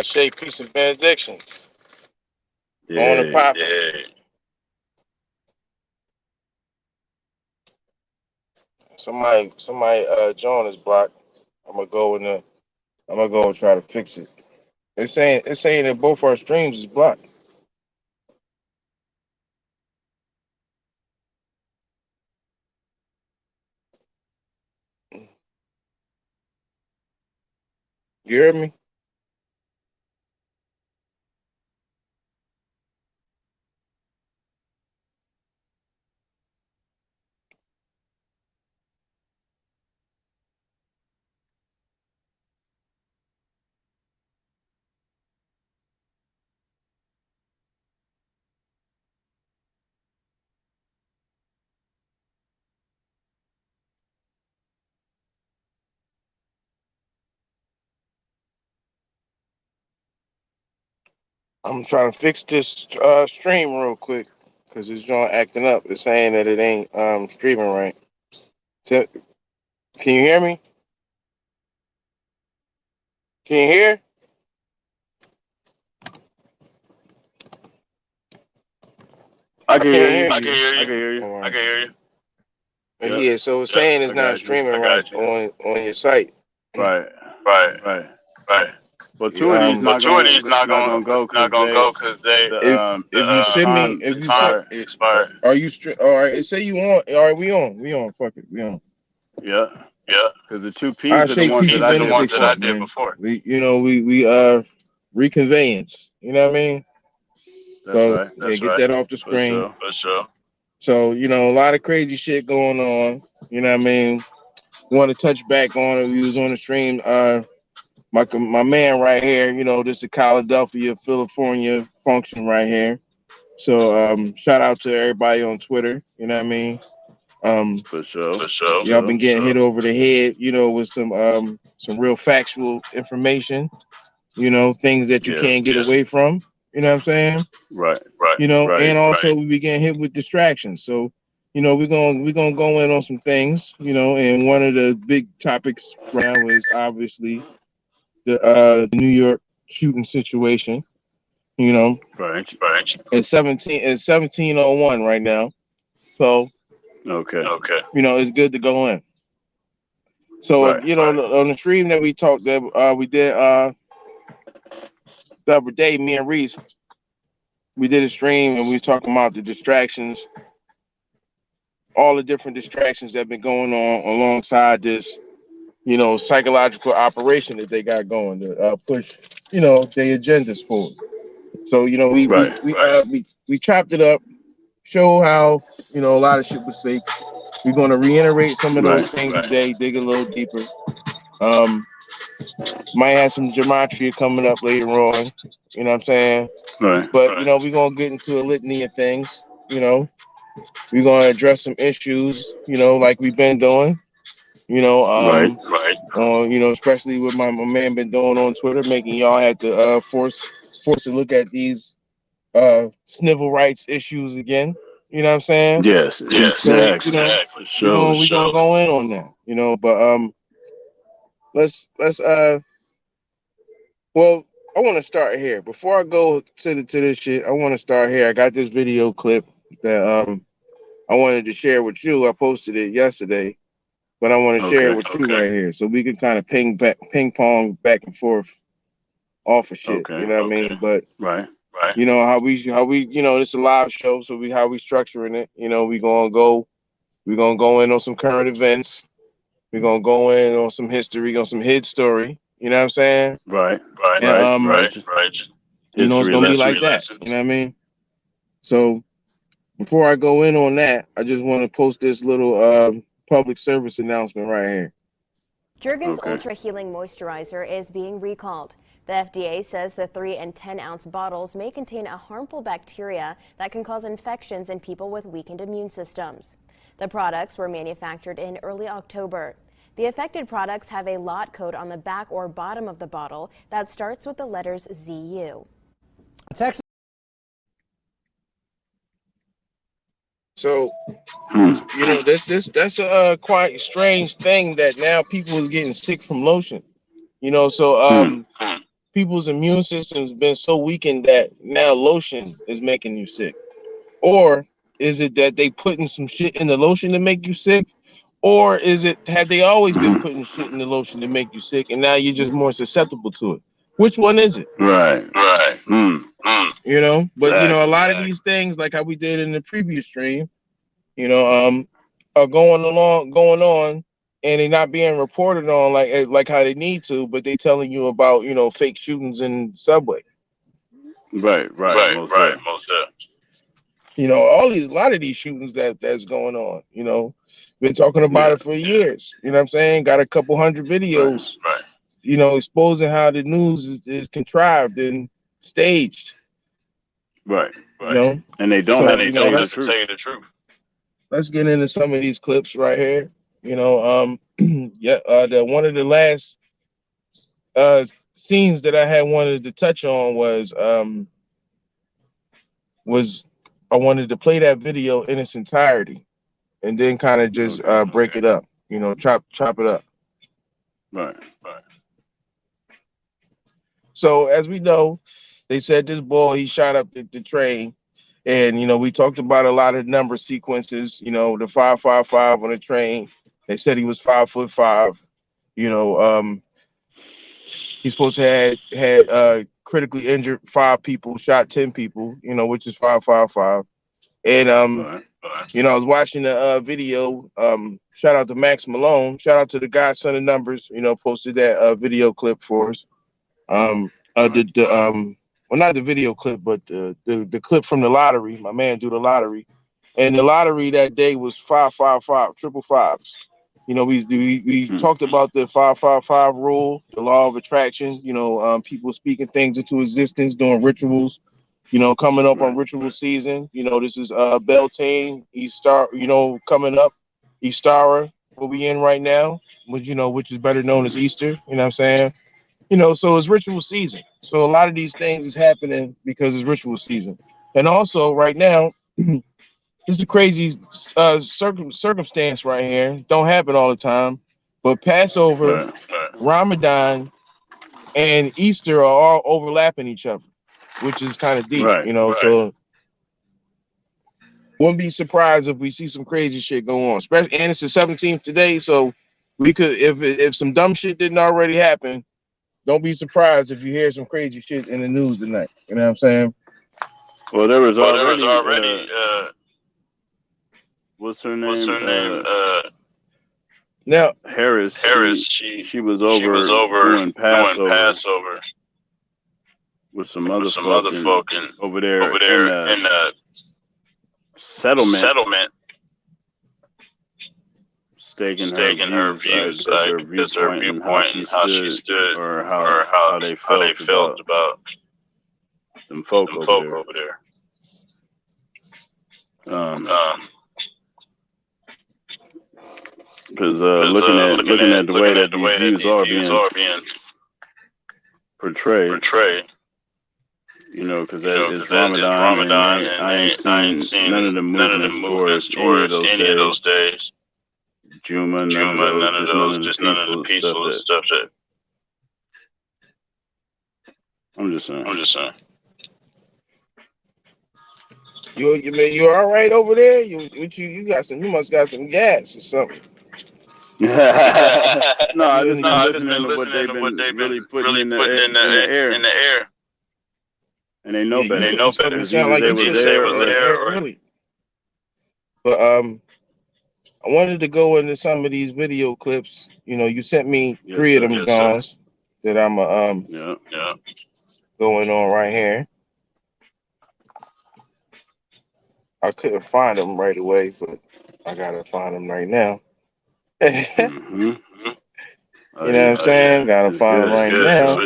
Shay, peace and benedictions. On the Yeah. pop. Yeah. Somebody join is blocked. I'm gonna go in the I'm gonna go and try to fix it. It's saying that both our streams is blocked. You heard me? I'm trying to fix this stream real quick because it's joint acting up. It's saying that it ain't streaming right. So, can you hear me? Can you hear? I I can can't hear hear you. you. I can hear I you. can hear you. I can hear you. Yep. Yeah, so it's saying it's I not got you. streaming right on your site. Right. Right. Right. Right. Well, two of these But two of these not gonna go not because gonna go because they the if you send me time if you send expired. expired. Are you all right? Say you on. All right, we on. Fuck it, we on. Yeah. Yeah. Because the two I P's are the shake ones peace that and I did benedictions, before. man. We reconveyance. You know what I mean? That's So right. yeah, get that off the For screen. sure. For sure. So a lot of crazy shit going on. You know what I mean? Want to touch back on it? We was on the stream. My man right here. This is Philadelphia, California function right here. So shout out to everybody on Twitter. You know what I mean? For sure. For sure. Y'all been getting hit over the head, with some real factual information. Things that you can't get away from. You know what I'm saying? Right. Right. And also we be getting hit with distractions. So, we're gonna go in on some things. And one of the big topics right now is obviously the New York shooting situation. Right. It's 17:01 right now. So Okay. it's good to go in. So Right. on the stream that we talked that we did the other day, me and Reese, we did a stream and we was talking about the distractions, all the different distractions that have been going on alongside this, psychological operation that they got going to push, their agendas forward. So Right. we chopped it up, show how a lot of shit was fake. We're going to reiterate some of those Right. things today, dig a little deeper. Um, might have some gematria coming up later on. You know what I'm saying? Right. But we're gonna get into a litany of things. We're gonna address some issues. Like we've been doing. Right. On especially what my man been doing on Twitter, making y'all have to force to look at these civil rights issues again. You know what I'm saying? Yes. So Exactly. For sure. we gonna go in on that. But let's well, I want to start here. Before I go to this shit, I want to start here. I got this video clip that I wanted to share with you. I posted it yesterday, but I want to share it Okay. with you right here so we can kind of ping pong back and forth off of shit. Okay. You know what I mean? But Right. how we it's a live show, so how we structuring it. We're gonna go in on some current events. We're gonna go in on some history, on some hid story. You know what I'm saying? Right. And it's History gonna be like lessons. that. You know what I mean? So before I go in on that, I just want to post this little public service announcement right here. Jergens Okay. Ultra Healing Moisturizer is being recalled. The FDA says the 3 and 10-ounce bottles may contain a harmful bacteria that can cause infections in people with weakened immune systems. The products were manufactured in early October. The affected products have a lot code on the back or bottom of the bottle that starts with the letters ZU. Texas. So, that's a quite strange thing that now people is getting sick from lotion. So people's immune system's been so weakened that now lotion is making you sick? Or is it that they putting some shit in the lotion to make you sick? Or is it had they always been putting shit in the lotion to make you sick and now you're just more susceptible to it? Which one is it? Right. You know, but you know, a Exactly. lot of these things, like how we did in the previous stream, you know, are going on, and they're not being reported on like how they need to, but they telling you about, you know, fake shootings in subway. Right. Most of. Most You know, a lot of these shootings that's going on, you know, been talking about it for years. You know what I'm saying? Got a couple hundred videos, you know, exposing how the news is contrived and staged. Right. You know, And they don't have to tell you the truth. Let's get into some of these clips right here. You know, the one of the last scenes that I had wanted to touch on was I wanted to play that video in its entirety and then kind of just break it up, you know, chop it up. Right. So as we know, they said this boy, he shot up the train, and you know, we talked about a lot of number sequences, you know, the 555 on the train. They said he was 5'5". You know, he's supposed to had critically injured 5 people, shot 10 people, you know, which is 555. And you know, I was watching the video. Shout out to Max Malone. Shout out to the guy, Son of Numbers. You know, posted that video clip for us. Well, not the video clip, but the clip from the lottery. My man do the lottery, and the lottery that day was 555, triple fives. You know, we talked about the 555 rule, the law of attraction. You know, people speaking things into existence, doing rituals. You know, coming up on ritual season. You know, this is Beltane, Easter. You know, coming up, Eastara, what we in right now, which is better known as Easter. You know what I'm saying? You know, so it's ritual season. So a lot of these things is happening because it's ritual season. And also right now, this is a crazy circumstance right here. Don't happen all the time. But Passover, Ramadan, and Easter are all overlapping each other, which is kind of deep, you know. So wouldn't be surprised if we see some crazy shit go on. Especially, and it's the 17th today, so we could, if some dumb shit didn't already happen, don't be surprised if you hear some crazy shit in the news tonight. You know what I'm saying? Well, there was already what's her name? Now Harris. She was over doing Passover with some other folk over there in the settlement. Staking her views as her viewpoint and how she stood, or how they felt about them folk over there. Because looking at the way that these views are being portrayed, you know, because it's Ramadan, and I ain't seen none of the movements towards any of those days. Juma, none of those, just none of the peaceful stuff that. I'm just saying. You all right over there? You must got some gas or something. No, I just been listening to what they've been really putting in the air. And they know better. They know better. It sound like you just say was there, really. But I wanted to go into some of these video clips. You know, you sent me 3 of them songs that I'm going on right here. I couldn't find them right away, but I gotta find them right now. Mm-hmm. You know what I'm saying? Gotta find them right now.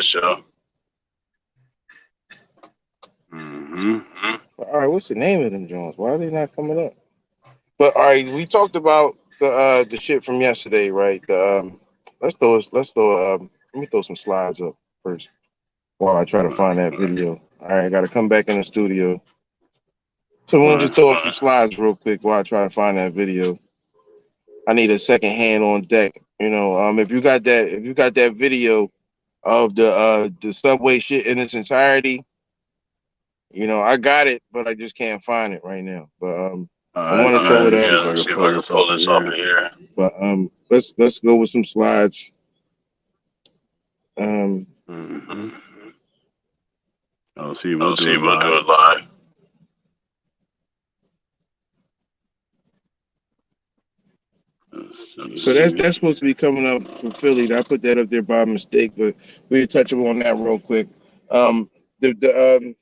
Mm-hmm. All right, what's the name of them Jones? Why are they not coming up? But all right, we talked about the shit from yesterday, right? Let me throw some slides up first while I try to find that video. All right, I gotta come back in the studio. So we'll just throw up some slides real quick while I try to find that video. I need a second hand on deck. You know, if you got that video, of the subway shit in its entirety. I got it, but I just can't find it right now. But I want to throw it let me up. see if I can pull this off of here. But let's go with some slides. Mm-hmm. I'll see. We'll Do it live. So that's supposed to be coming up from Philly. I put that up there by mistake, but we'll touch on that real quick. The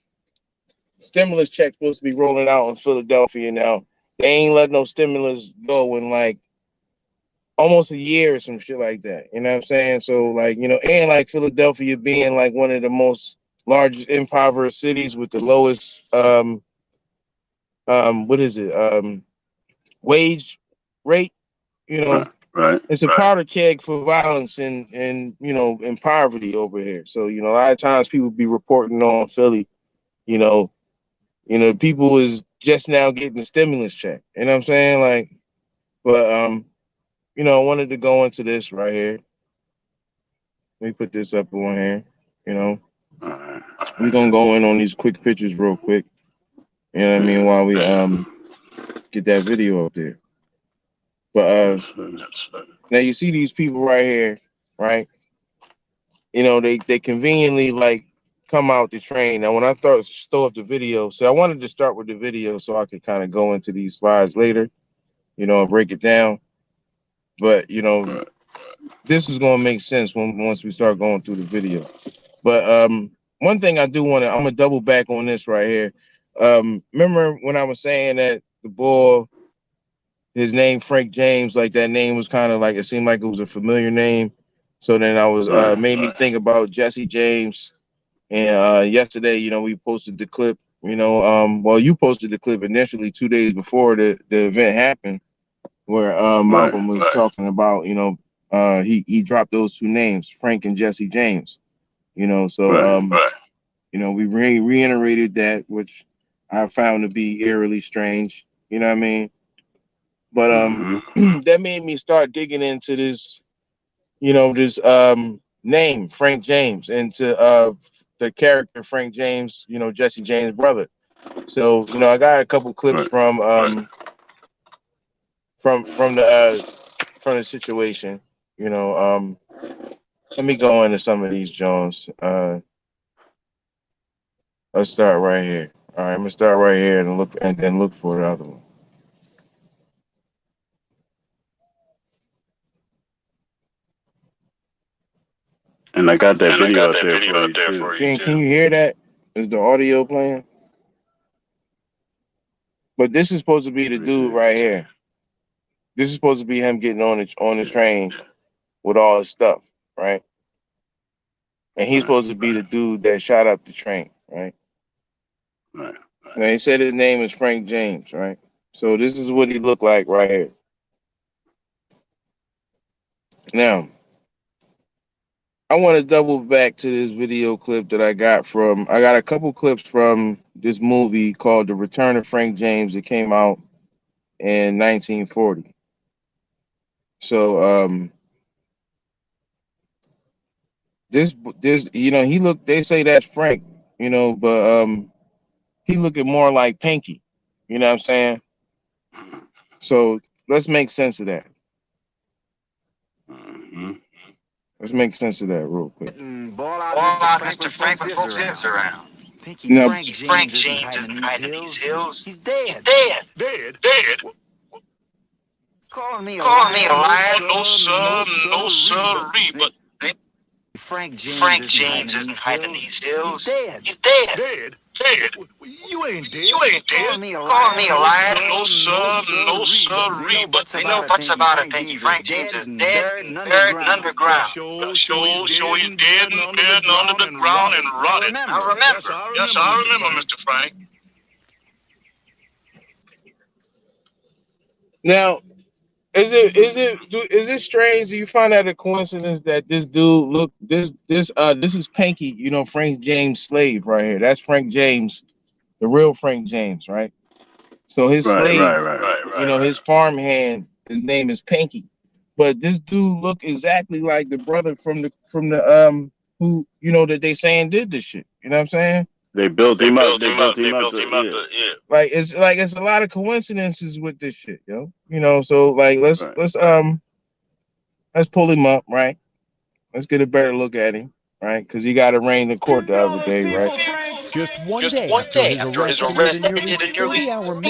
stimulus check supposed to be rolling out in Philadelphia now. They ain't let no stimulus go in like almost a year or some shit like that. You know what I'm saying? So like, and like Philadelphia being like one of the most largest impoverished cities with the lowest what is it? Wage rate, Right. It's a powder keg for violence and and poverty over here. So, a lot of times people be reporting on Philly, you know, people is just now getting the stimulus check. You know what I'm saying? Like, but I wanted to go into this right here. Let me put this up on here. We're gonna go in on these quick pictures real quick. You know what I mean? While we get that video up there. But now you see these people right here, right? They conveniently like come out the train. Now when I start up the video, so I wanted to start with the video so I could kind of go into these slides later, and break it down. But this is gonna make sense once we start going through the video. But one thing I'm gonna double back on this right here. Remember when I was saying that the boy, his name Frank James, like that name was kind of like it seemed like it was a familiar name. So then I was made me think about Jesse James. And yesterday, we posted the clip. Well, you posted the clip initially 2 days before the event happened, where Malcolm was talking about, he dropped those two names, Frank and Jesse James. So we reiterated that, which I found to be eerily strange. You know what I mean? But that made me start digging into this, this name Frank James, and to the character Frank James, Jesse James' brother. So I got a couple clips from the situation. Let me go into some of these Jones. Let's start right here. All right, I'm gonna start right here and then look for the other one. And I got that video out there for you too. Can you hear that? Is the audio playing? But this is supposed to be the dude right here. This is supposed to be him getting on the train with all his stuff, right? And he's supposed to be the dude that shot up the train, right? Right. And they said his name is Frank James, right? So this is what he looked like right here. Now, I want to double back to this video clip that I got a couple clips from this movie called The Return of Frank James that came out in 1940. So this they say that's Frank, but he looking more like Pinky. You know what I'm saying? So let's make sense of that. Let's make sense of that real quick. Ball out, Mr. Frank, when folks is around. Pinky No. Frank James isn't hiding in these hills. He's dead. Dead? Calling me a liar? liar? No, sir, but Frank James isn't hiding in these hills. He's dead. dead? You ain't dead. Calling me a liar? No, sir, but ain't no buts about it, Pinky. Frank James is dead and buried underground. Show you dead and buried under the ground and rotted. I remember. Yes, I remember, Mr. Frank. Now, is it strange? Do you find that a coincidence that this dude this is Pinky, Frank James' slave right here. That's Frank James, the real Frank James, right? So his slave, his farmhand, his name is Pinky. But this dude look exactly like the brother from the who, you know, that they saying did this shit. You know what I'm saying? They built him up. They built him up. Yeah. Like it's a lot of coincidences with this shit, yo. You know, so like Right. let's pull him up, right? Let's get a better look at him, right? Because he got arraigned in court the other day, right? Just one day after his arrest ended a nearly 30-hour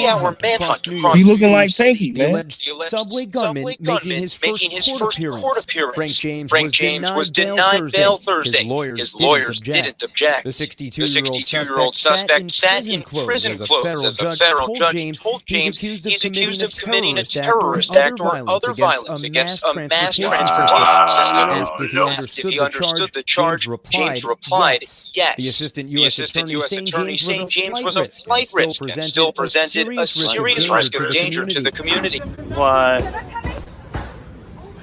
manhunt across New He York looking City, like Pinky, the man. alleged subway gunman making his first court appearance. Frank James was denied bail Thursday. His lawyers didn't object. The 62-year-old suspect sat in prison clothes as a federal judge told James he's accused of committing a terrorist act or other violence against a mass transportation system. Asked if he understood the charge, James replied, yes. The assistant U.S. attorney saying James was a flight risk and still presented a serious risk of danger to the community. What?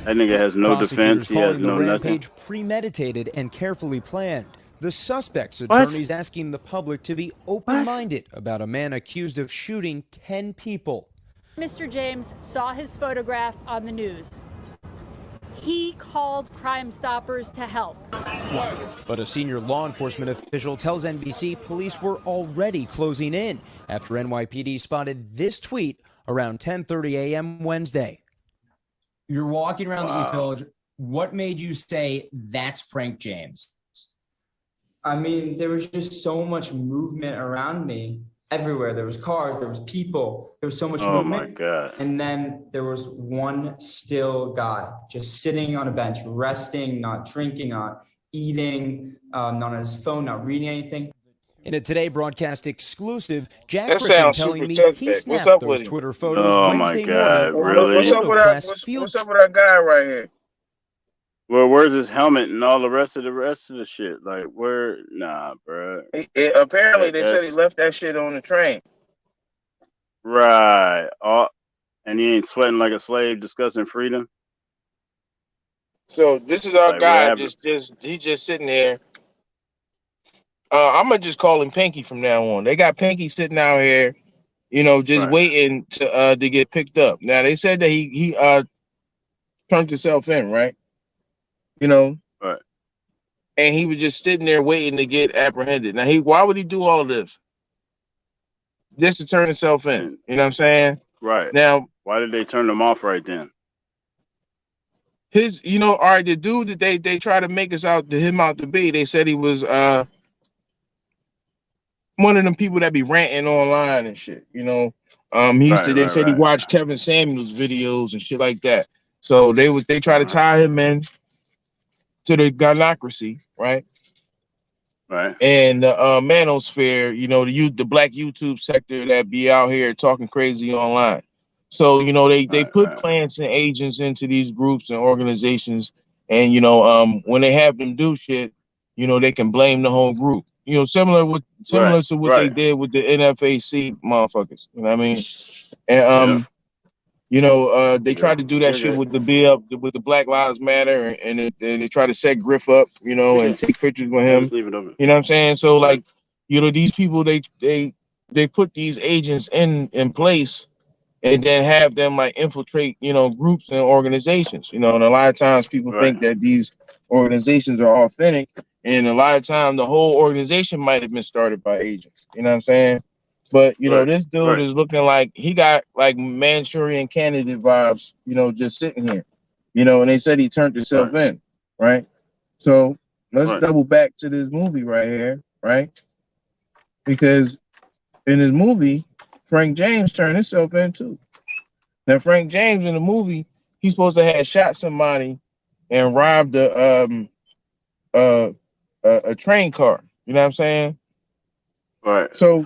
That nigga has no defense. Prosecutors He has calling the no nothing. rampage premeditated and carefully planned. The suspect's What? attorneys asking the public to be open-minded about a man accused of shooting 10 people. Mr. James saw his photograph on the news. He called Crime Stoppers to help. But a senior law enforcement official tells NBC police were already closing in after NYPD spotted this tweet around 10:30 a.m. Wednesday. You're walking around the East Village. What made you say that's Frank James? I mean, there was just so much movement around me everywhere. There was cars, there was people, there was so much movement. Oh my God. And then there was one still guy just sitting on a bench, resting, not drinking, not eating, not on his phone, not reading anything. In a Today broadcast exclusive, Jack That Griffin sounds telling me super he suspect. What's snapped up those with him? Twitter photos Oh my Wednesday God, morning. really? What's up with that? What's up with that guy right here? Well, where's his helmet and all the rest of the shit? Like, where? Nah, bro. Apparently, they said he left that shit on the train. Right. And he ain't sweating like a slave discussing freedom. So this is our Like, guy. He's just sitting there. I'm gonna just call him Pinky from now on. They got Pinky sitting out here, you know, just waiting to get picked up. Now they said that he turned himself in, right? You know, right. And he was just sitting there waiting to get apprehended. Now why would he do all of this? Just to turn himself in. You know what I'm saying? Right. Now, why did they turn him off right then? All right, the dude that they try to make him out to be, they said he was one of them people that be ranting online and shit, you know. They said he watched Kevin Samuels videos and shit like that. So they try to tie him in to the gynocracy, right? Right. And the manosphere, you know, the black YouTube sector that be out here talking crazy online. So, you know, they put plants and agents into these groups and organizations, and you know, when they have them do shit, you know, they can blame the whole group. You know, similar to what they did with the NFAC motherfuckers. You know what I mean? And you know, they tried to do that shit with the Black Lives Matter, and they try to set Griff up, you know, and take pictures with him. You know what I'm saying? So like, you know, these people they put these agents in place, and then have them like infiltrate, you know, groups and organizations. You know, and a lot of times people think that these organizations are authentic, and a lot of time the whole organization might have been started by agents. You know what I'm saying? But you know, this dude is looking like he got like Manchurian candidate vibes, you know, just sitting here. You know, and they said he turned himself in, right? So let's double back to this movie right here, right? Because in this movie, Frank James turned himself in too. Now, Frank James in the movie, he's supposed to have shot somebody and robbed a train car. You know what I'm saying? Right. So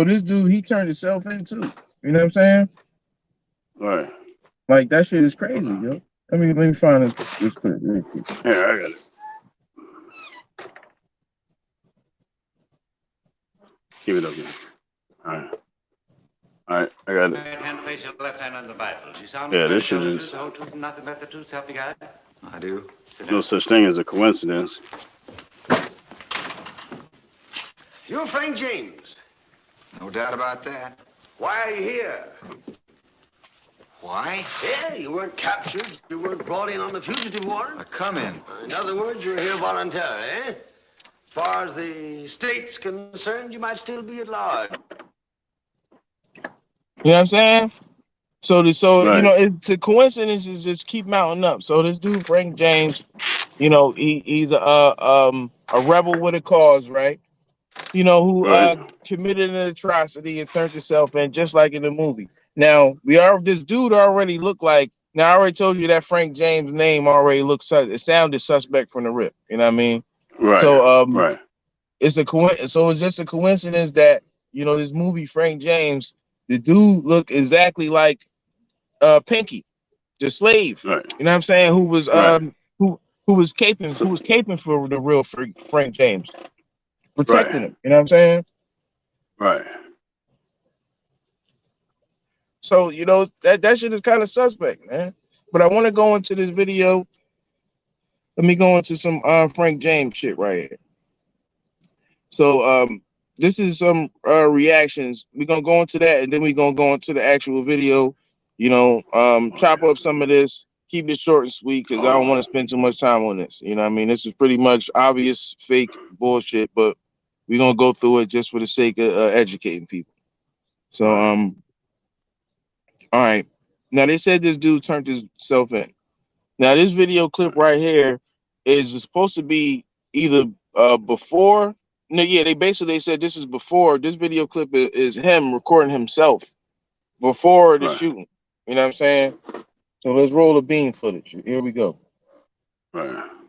this dude, he turned himself in too. You know what I'm saying? Right. Like that shit is crazy, yo. Let me find this clip real quick. Yeah, I got it. Keep it up, man. All right, I got it. Right hand place your left hand on the Bible. This shit is. The whole truth and nothing but the truth, help you God? I do. No such thing as a coincidence. You're Frank James. No doubt about that. Why are you here? Why? Yeah, you weren't captured. You weren't brought in on the fugitive warrant. Come in. In other words, you're here voluntarily, eh? As far as the state's concerned, you might still be at large. You know what I'm saying? So Right. you know, it's a coincidences just keep mounting up. So this dude Frank James, you know, he's a rebel with a cause, right? You know, who committed an atrocity and turned himself in, just like in the movie. Now this dude already looked like. Now I already told you that Frank James name already looks. It sounded suspect from the rip. You know what I mean? Right. So right. it's just a coincidence that, you know, this movie Frank James, the dude looked exactly like Pinky, the slave. Right. You know what I'm saying? Who was who was caping for the real Frank James, protecting him. You know what I'm saying? Right. So, you know, that shit is kind of suspect, man. But I want to go into this video. Let me go into some Frank James shit right here. So this is some reactions. We're gonna go into that, and then we're gonna go into the actual video. You know, chop up some of this, keep it short and sweet, because I don't want to spend too much time on this. You know what I mean? This is pretty much obvious fake bullshit, but we're gonna go through it just for the sake of educating people. So all right. Now they said this dude turned himself in. Now this video clip right here is supposed to be either before. No, yeah, they said this is before. This video clip is him recording himself before the shooting. You know what I'm saying? So let's roll the beam footage. Here we go.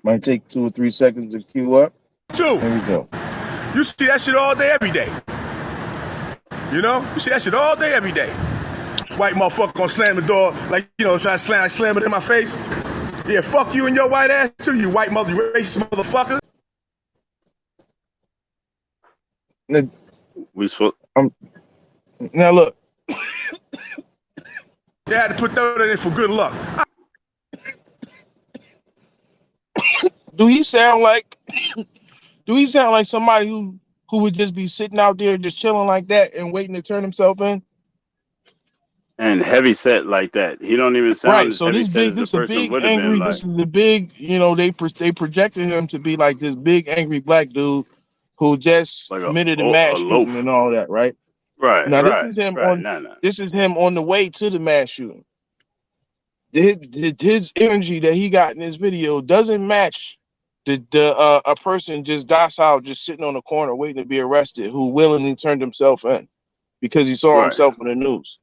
Might take 2 or 3 seconds to queue up. Here we go. You see that shit all day, every day. You know? You see that shit all day, every day. White motherfucker gonna slam the door, like, you know, try to slam it in my face. Yeah, fuck you and your white ass too, you white racist motherfucker. Now look. They had to put that in for good luck. Do he sound like somebody who would just be sitting out there just chilling like that and waiting to turn himself in? And heavy set like that. He don't even sound right. as So heavy this set as this the a person big would have angry. been like. This is the big. You know, they projected him to be like this big angry black dude who just like committed a mass shooting and all that. Right. Right. Now right, this is him right, on. This is him on the way to the mass shooting. His energy that he got in this video doesn't match a person just docile, just sitting on the corner waiting to be arrested, who willingly turned himself in because he saw himself on the news.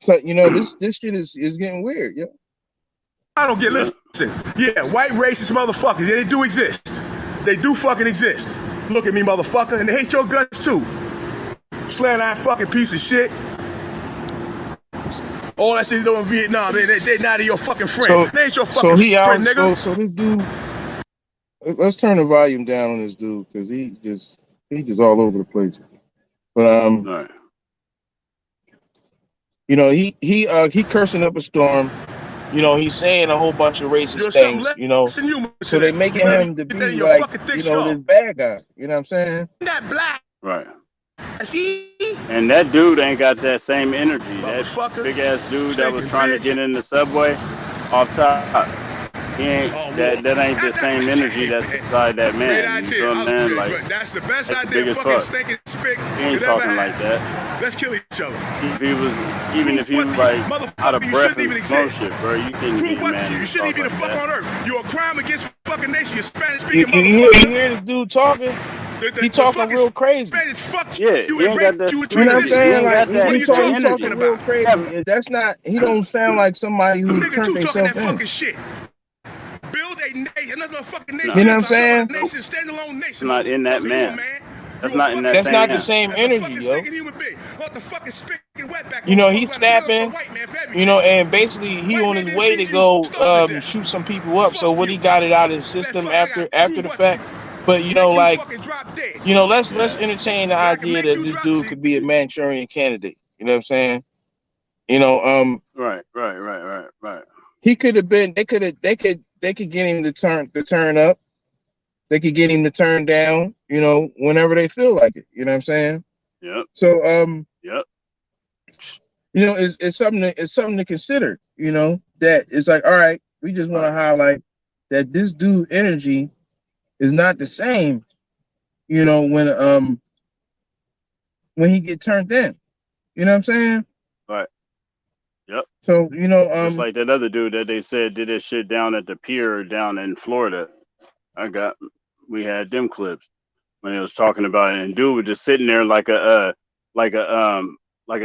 So, you know, this shit is getting weird. Yeah. I don't get listen. Yeah, white racist motherfuckers. Yeah, they do exist. They do fucking exist. Look at me, motherfucker, and they hate your guns too. Slant eye fucking piece of shit. All that shit doing in Vietnam, they not your fucking friend. They ain't your fucking friend, nigga. So this dude. Let's turn the volume down on this dude because he just all over the place. But you know, he cursing up a storm. You know, he's saying a whole bunch of racist things. You know, so they making him to be like, you know, this bad guy. You know what I'm saying? That black. Right. And that dude ain't got that same energy. That big ass dude that was trying to get in the subway off top. He ain't that ain't the same energy that's inside that man. You feel what I'm saying? Like that's the best idea. Fucking stinking spick. He ain't talking like that. Let's kill each other. Even if he was like out of breath and some shit, bro, you can't get man. You shouldn't even be the fuck on earth. You're a crime against fucking nation. You're Spanish speaking motherfucker. You hear this dude talking? He talking real crazy. Yeah, he ain't got that. You know what I'm saying? Like he talking real crazy. That's not. He don't sound like somebody who turned himself in. Build a nation, another fucking nation. You know what I'm saying? Nation, standalone nation. It's not in that man. That's not in that. That's not the same energy, yo. You know, he's snapping. You know, and basically he on his way to go shoot some people up. So what he got it out of his system after the fact. But you know, like, you know, let's entertain the idea that this dude could be a Manchurian candidate. You know what I'm saying? You know, Right. He could have been. They could get him to turn up. They could get him to turn down, you know, whenever they feel like it. You know what I'm saying? Yep. So Yep. you know, it's something to consider. You know, that it's like, all right, we just want to highlight that this dude energy is not the same. You know, when he get turned in. You know what I'm saying? Right. Yep. So, you know, just like that other dude that they said did this shit down at the pier down in Florida. We had them clips when he was talking about it, and dude was just sitting there like a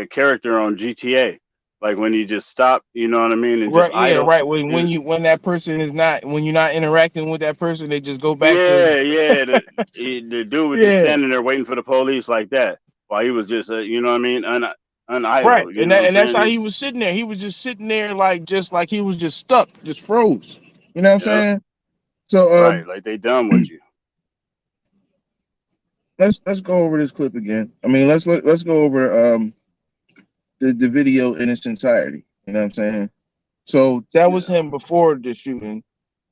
character on GTA. Like when you just stop, you know what I mean, and right, just yeah, idle. right. When that person is not, when you're not interacting with that person, they just go back Yeah, to yeah. The dude was just yeah. standing there waiting for the police like that, while he was just, you know what I mean, Right, unidle. You and know what I'm that's saying? how he was sitting there. He was just sitting there like he was just stuck, just froze. You know what I'm Yep. saying? So Right, like they done with you. let's go over this clip again. I mean, let's go over the video in its entirety. You know what I'm saying? So that was him before the shooting.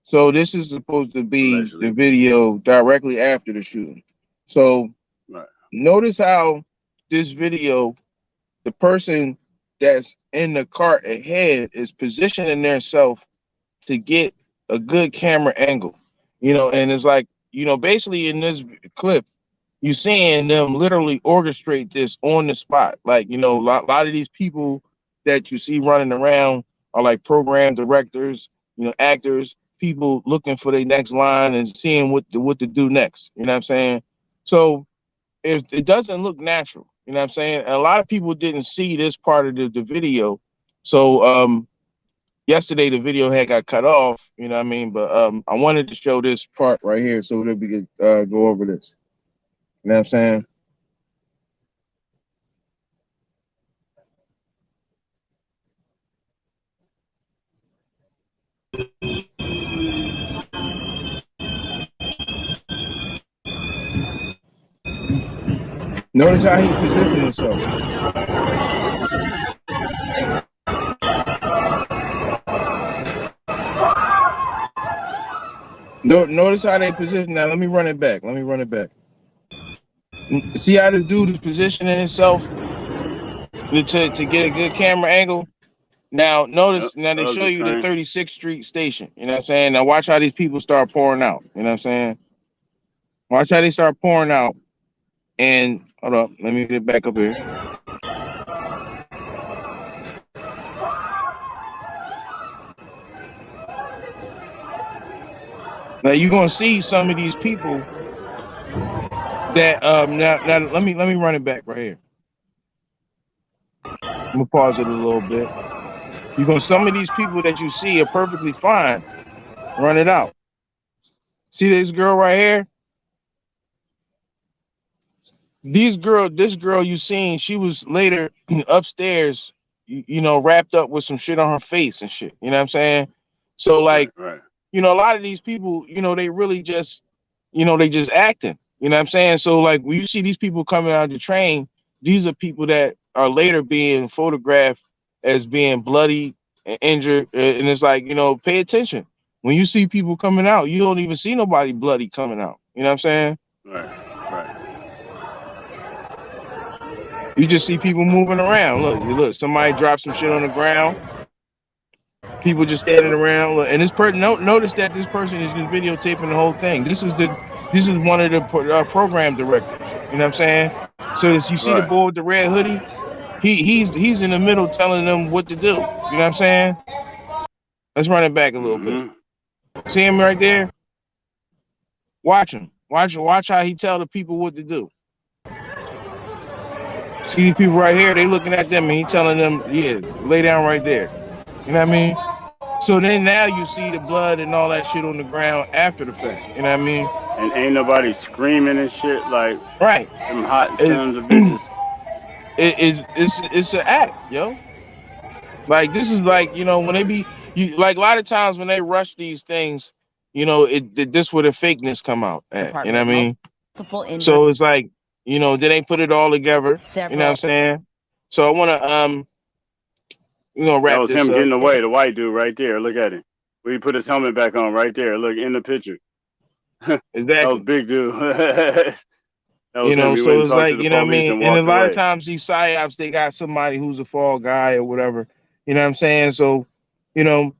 So this is supposed to be the Allegedly. video directly after the shooting. So Right. notice how this video, the person that's in the cart ahead is positioning themselves to get a good camera angle. You know, and it's like, you know, basically in this clip, you seeing them literally orchestrate this on the spot. Like, you know, lot of these people that you see running around are like program directors, you know, actors, people looking for their next line and seeing what to do next. You know what I'm saying? So if it doesn't look natural, you know what I'm saying? And a lot of people didn't see this part of the video. So yesterday the video had got cut off, you know what I mean? But I wanted to show this part right here so that we could go over this. You know what I'm saying? Notice how he positioned himself. Notice how they position. Now, let me run it back. See how this dude is positioning himself to get a good camera angle? Now, notice, now they show you the 36th Street station. You know what I'm saying? Now, watch how these people start pouring out. You know what I'm saying? Watch how they start pouring out. And, hold up, let me get back up here. Now you're gonna see some of these people that now let me run it back right here. I'm gonna pause it a little bit. You're gonna some of these people that you see are perfectly fine. Run it out. See this girl right here? This girl you seen, she was later upstairs, you know, wrapped up with some shit on her face and shit. You know what I'm saying? So like, right. You know, a lot of these people, you know, they really just, you know, they just acting. You know what I'm saying? So like when you see these people coming out of the train, these are people that are later being photographed as being bloody and injured. And it's like, you know, pay attention. When you see people coming out, you don't even see nobody bloody coming out. You know what I'm saying? Right, right. You just see people moving around. Look, somebody dropped some shit on the ground. People just standing around. Look, and this person, notice that this person is just videotaping the whole thing. This is one of the program directors. You know what I'm saying? So as you see the boy with the red hoodie, he's in the middle telling them what to do. You know what I'm saying? Let's run it back a little bit. See him right there? Watch him. Watch how he tell the people what to do. See these people right here, they looking at them and he telling them, yeah, lay down right there. You know what I mean? So then now you see the blood and all that shit on the ground after the fact. You know what I mean? And ain't nobody screaming and shit like right. Them hot sons of bitches. It's an act, yo. Like this is like, you know, when they be you like a lot of times when they rush these things, you know, this where the fakeness come out at. You know what I mean? So it's like, you know, they ain't put it all together. You know what I'm saying? So I wanna you know, wrap That was this him up. getting away, the white dude right there. Look at him. Where he put his helmet back on right there. Look in the picture. Exactly. That was big dude. You know, we went So and it's talked to like, the you know what I police mean? and And a walked lot of away. times these psyops, they got somebody who's a fall guy or whatever. You know what I'm saying? So, you know,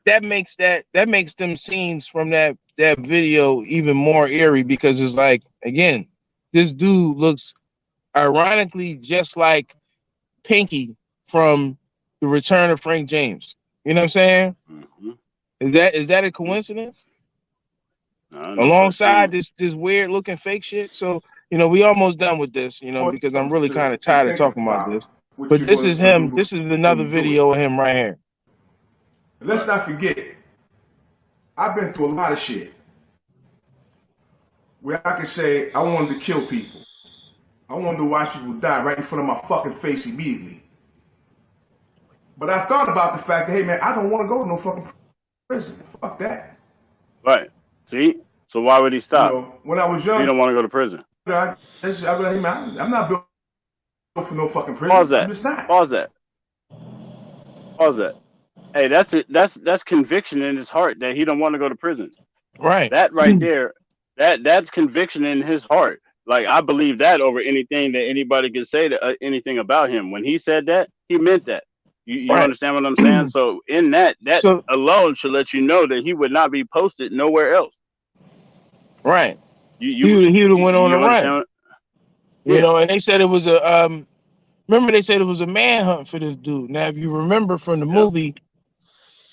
that makes them scenes from that video even more eerie, because it's like, again, this dude looks ironically just like Pinky from The Return of Frank James. You know what I'm saying? Mm-hmm. Is that a coincidence? No such Alongside thing. this weird looking fake shit. So, you know, we almost done with this, you know, because I'm really kind of tired of think talking about about this. what But you're this going is to do him. This is before another you do it. video of him right here. And let's not forget, I've been through a lot of shit where I can say I wanted to kill people. I wanted to watch people die right in front of my fucking face immediately. But I thought about the fact that, hey man, I don't want to go to no fucking prison. Fuck that. Right. See? So why would he stop? You know, when I was If young, he don't want to go to prison. I'd be like, hey man, I'm not built for no fucking prison. Pause that. I'm just not. Pause that. Pause that. Hey, that's conviction in his heart that he don't want to go to prison. Right. That right there, that's conviction in his heart. Like, I believe that over anything that anybody can say to anything about him. When he said that, he meant that. You Right. understand what I'm saying? So in that So alone should let you know that he would not be posted nowhere else. right. You He would have went on a understand? run. You know, and they said it was a remember they said it was a manhunt for this dude. Now, if you remember from the movie,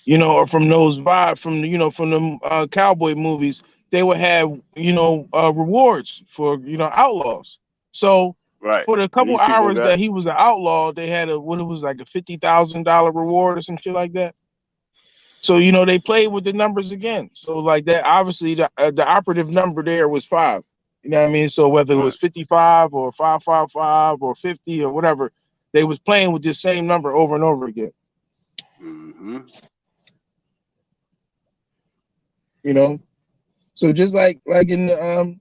you know, or from those vibes from the cowboy movies, they would have, you know, rewards for, you know, outlaws. So Right. for the And couple these people hours that he was an outlaw, they had what it was like a $50,000 reward or some shit like that. So, you know, they played with the numbers again. So like that, obviously the operative number there was 5. You know what I mean? So whether it was 55 or 555 or 50 or whatever, they was playing with this same number over and over again. Mm-hmm. You know, so just like in the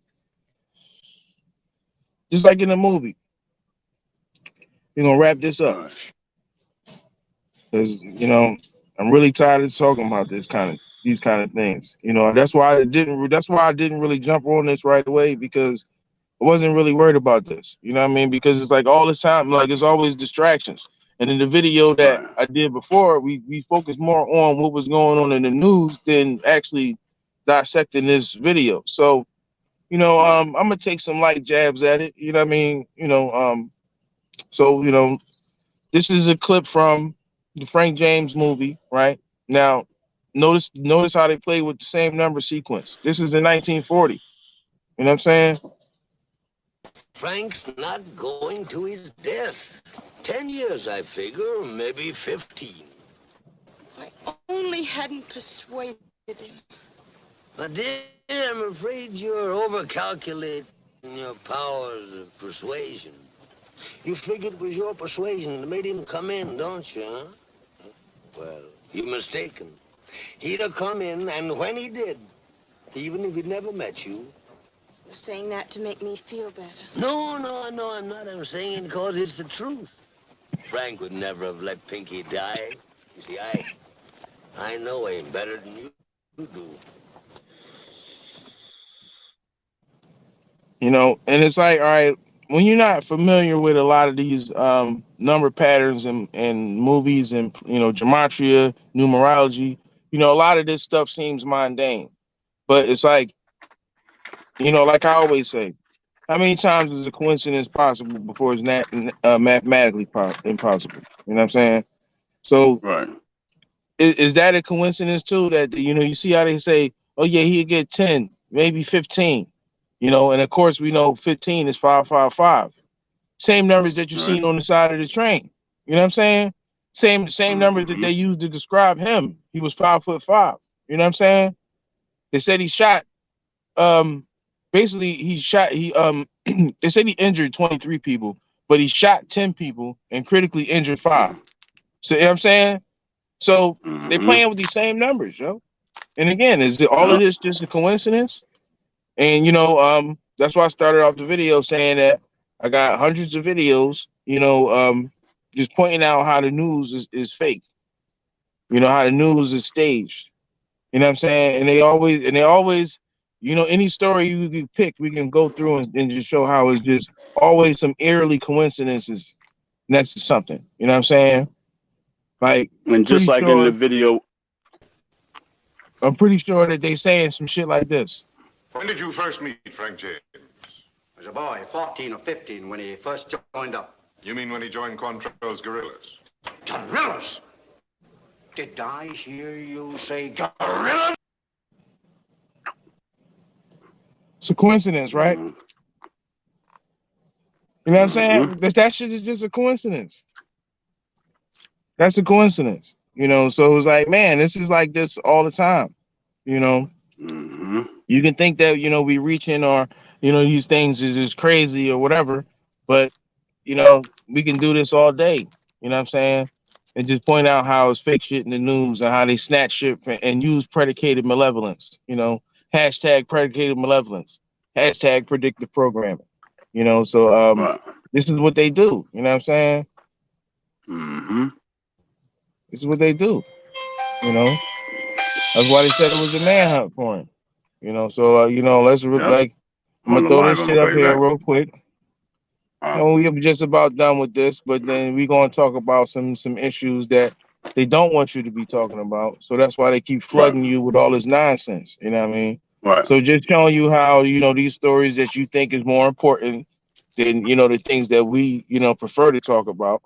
just like in the movie, we're gonna wrap this up because, you know, I'm really tired of talking about these kind of things. You know, that's why I didn't really jump on this right away, because I wasn't really worried about this. You know what I mean? Because it's like all the time, like it's always distractions. And in the video that I did before, we focused more on what was going on in the news than actually dissecting this video. So, you know, I'm gonna take some light jabs at it. You know what I mean? You know, so, you know, this is a clip from the Frank James movie, right? Now, notice how they play with the same number sequence. This is in 1940. You know what I'm saying? Frank's not going to his death. 10 years, I figure, maybe 15. I only hadn't persuaded him. But dear, I'm afraid you're overcalculating your powers of persuasion. You figured it was your persuasion that made him come in, don't you, huh? Well, you're mistaken. He'd have come in, and when he did, even if he'd never met you... You're saying that to make me feel better. No, I'm not. I'm saying it because it's the truth. Frank would never have let Pinky die. You see, I know him better than you do. You know, and it's like, all right, when you're not familiar with a lot of these number patterns and movies and, you know, gematria, numerology, you know, a lot of this stuff seems mundane. But it's like, you know, like I always say, how many times is a coincidence possible before it's not mathematically impossible? You know what I'm saying? So is that a coincidence too, that, you know, you see how they say, oh yeah, he'll get 10, maybe 15, you know, and of course we know 15 is 555. Same numbers that you seen on the side of the train. You know what I'm saying? Same numbers that they used to describe him. He was 5'5". You know what I'm saying? They said he shot basically they said he injured 23 people, but he shot 10 people and critically injured 5. So, you know what I'm saying? So they playing with these same numbers, yo. And again, is all of this just a coincidence? And, you know, that's why I started off the video saying that I got hundreds of videos, you know, just pointing out how the news is fake. You know, how the news is staged. You know what I'm saying? And they always any story you pick, we can go through and just show how it's just always some eerily coincidences next to something. You know what I'm saying? Like, And just like in the video, I'm pretty sure that they saying some shit like this. When did you first meet Frank James? As a boy, 14 or 15, when he first joined up. You mean when he joined Quantrill's guerrillas? Guerrillas? Did I hear you say guerrillas? It's a coincidence, right? You know what I'm saying? That shit is just a coincidence. That's a coincidence. So it's like, man, this is like this all the time. You can think that, we reaching or, these things is just crazy or whatever, but, we can do this all day. You know what I'm saying? And just point out how it's fake shit in the news and how they snatch shit and use predicated malevolence, hashtag predicated malevolence, hashtag predictive programming, so this is what they do. You know what I'm saying? This is what they do. That's why they said it was a manhunt for him. So let's like, I'm gonna throw this shit up here real quick. We are just about done with this, but then we're gonna talk about some issues that they don't want you to be talking about. So that's why they keep flooding you with all this nonsense. You know what I mean? Right. So just showing you how these stories that you think is more important than the things that we prefer to talk about.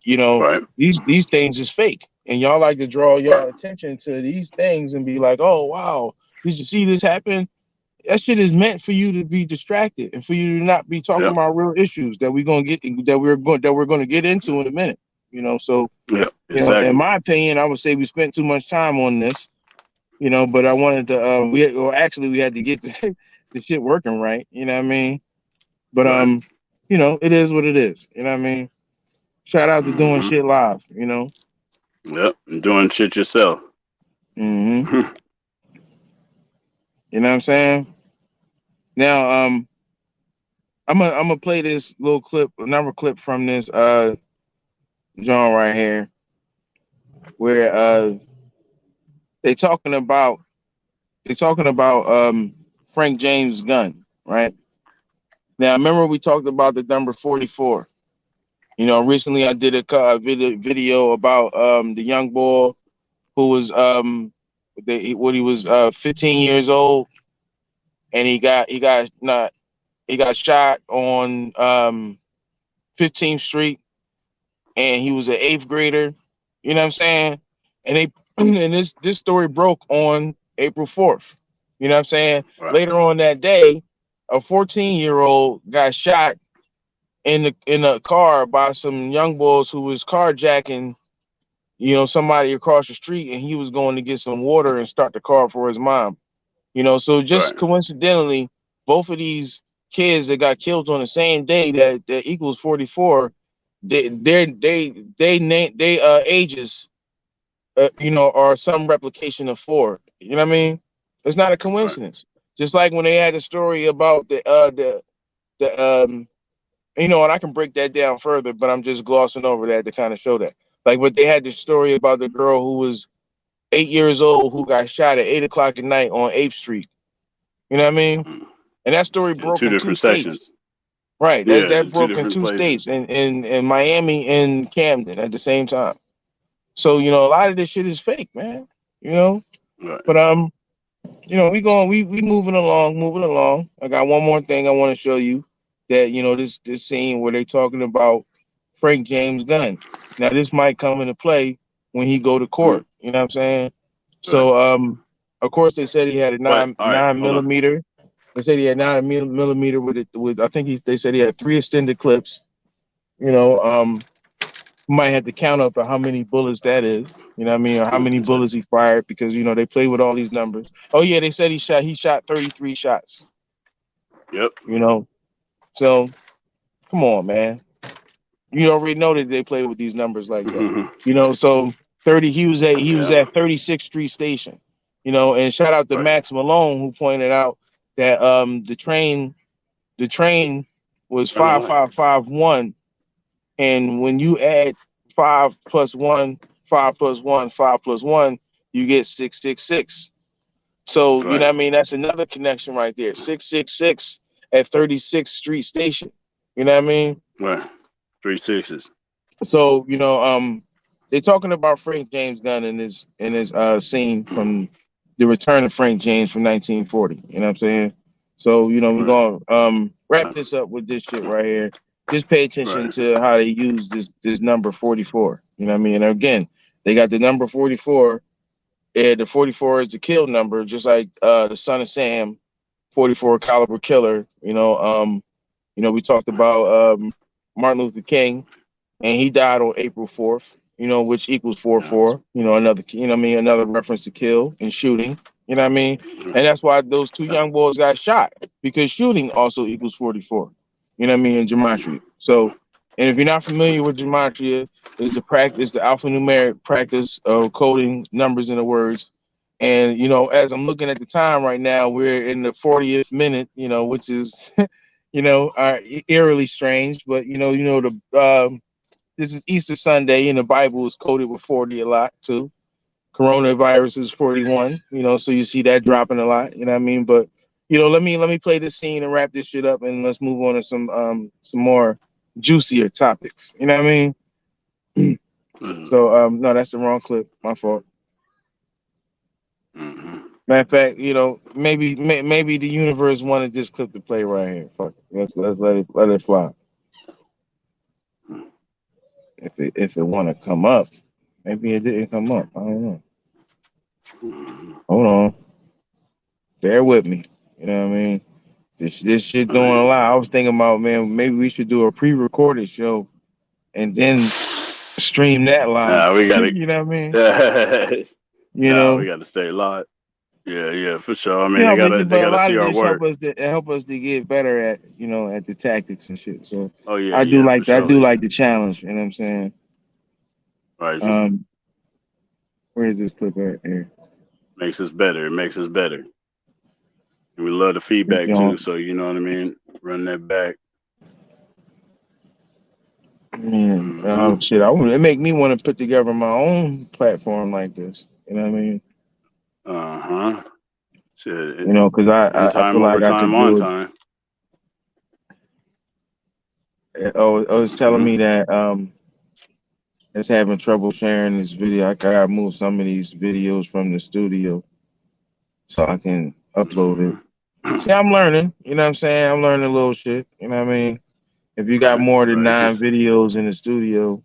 These things is fake, and y'all like to draw y'all attention to these things and be like, oh wow, did you see this happen? That shit is meant for you to be distracted and for you to not be talking about real issues that we're going to get into in a minute. So exactly. In my opinion, I would say we spent too much time on this. But I wanted to we had to get the shit working right. You know what I mean? But it is what it is. You know what I mean? Shout out to doing shit live. Yep, and doing shit yourself. You know what I'm saying? Now, I'm gonna play this little clip, another clip from this John right here, where they talking about Frank James' gun, right? Now, remember we talked about the number 44. Recently I did a video about the young boy who was he was 15 years old, and he got shot on 15th Street, and he was an 8th grader. You know what I'm saying? And this story broke on April 4th. You know what I'm saying? Right. Later on that day, a 14-year-old got shot in a car by some young boys who was carjacking somebody across the street, and he was going to get some water and start the car for his mom. So just coincidentally, both of these kids that got killed on the same day that equals 44, they ages are some replication of 4. You know what I mean? It's not a coincidence. Just like when they had a story about and I can break that down further, but I'm just glossing over that to kind of show that. Like, but they had the story about the girl who was 8 years old who got shot at 8 o'clock at night on 8th Street. You know what I mean? And that story broke in 2 states. Right. That broke in 2 states, in Miami and Camden at the same time. So, a lot of this shit is fake, man. But we moving along. I got one more thing I want to show you, that this scene where they talking about Frank James' gun. Now this might come into play when he go to court. You know what I'm saying? So of course they said he had a 9 millimeter. They said he had 9 millimeter with I think they said he had 3 extended clips. Might have to count up how many bullets that is. You know what I mean? Or how many bullets he fired, because they play with all these numbers. Oh yeah, they said he shot 33 shots. Yep. So come on, man. You already know that they play with these numbers like that. So 30, he was at 36th Street Station. And shout out to Max Malone, who pointed out that the train was 5551, and when you add 5 plus 1, 5 plus 1, 5 plus 1, you get 666. So, you know Right. what I mean? That's another connection right there. 666 at 36th Street Station. You know what I mean? Right. 3 6s. So, they're talking about Frank James Gunn in his scene from the Return of Frank James from 1940. You know what I'm saying? So, we're Right. gonna wrap this up with this shit right here. Just pay attention Right. to how they use this number 44. You know what I mean? And again, they got the number 44. And the 44 is the kill number, just like the Son of Sam, 44 caliber killer. We talked about Martin Luther King, and he died on April 4th, which equals 4-4, another reference to kill and shooting, you know what I mean? And that's why those two young boys got shot, because shooting also equals 44, you know what I mean, in gematria. So, and if you're not familiar with gematria, is the alphanumeric practice of coding numbers into words. And, as I'm looking at the time right now, we're in the 40th minute, which is, eerily strange, but, this is Easter Sunday, and the Bible is coded with 40 a lot too. Coronavirus is 41, so you see that dropping a lot, you know what I mean? But let me play this scene and wrap this shit up, and let's move on to some more juicier topics. You know what I mean? So no, that's the wrong clip. My fault. Matter of fact, maybe the universe wanted this clip to play right here. Fuck it. Let's let it fly. If it want to come up, maybe it didn't come up. I don't know. Hold on. Bear with me. You know what I mean? This shit doing a lot. I was thinking about, man, maybe we should do a pre-recorded show and then stream that live. We gotta. You know what I mean? We gotta stay live. Yeah, for sure. I mean, but they a gotta lot see of our this work. help us to get better at at the tactics and shit. So Oh yeah, I do for like sure. I do like the challenge. You know what I'm saying? Right. Where is this clip at here? Makes us better. It makes us better. And we love the feedback too. So you know what I mean. Run that back. Man, oh shit! It make me want to put together my own platform like this. You know what I mean? Shit. Because I feel like I could do it. Time. It's telling me that it's having trouble sharing this video. I gotta move some of these videos from the studio so I can upload it. See, I'm learning. You know what I'm saying? I'm learning a little shit. You know what I mean? If you got more than 9 videos in the studio,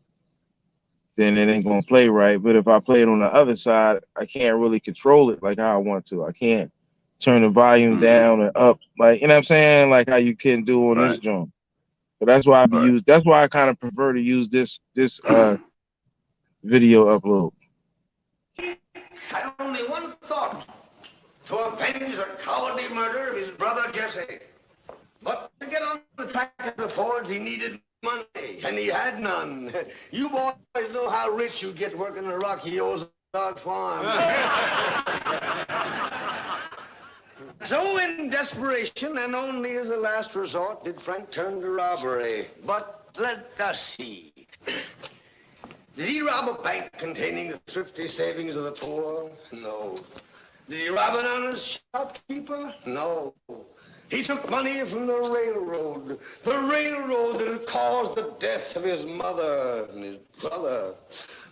then it ain't gonna play right. But if I play it on the other side, I can't really control it like how I want to. I can't turn the volume down or up, like, you know what I'm saying, like how you can do on this joint. So that's why that's why I kind of prefer to use this video upload. Had only one thought: to avenge the cowardly murder of his brother Jesse. But to get on the track of the Fords, he needed money, and he had none. You boys know how rich you get working a Rocky Ozark farm. So in desperation, and only as a last resort, did Frank turn to robbery. But let us see. Did he rob a bank containing the thrifty savings of the poor? No. Did he rob an honest shopkeeper? No. He took money from the railroad that had caused the death of his mother and his brother.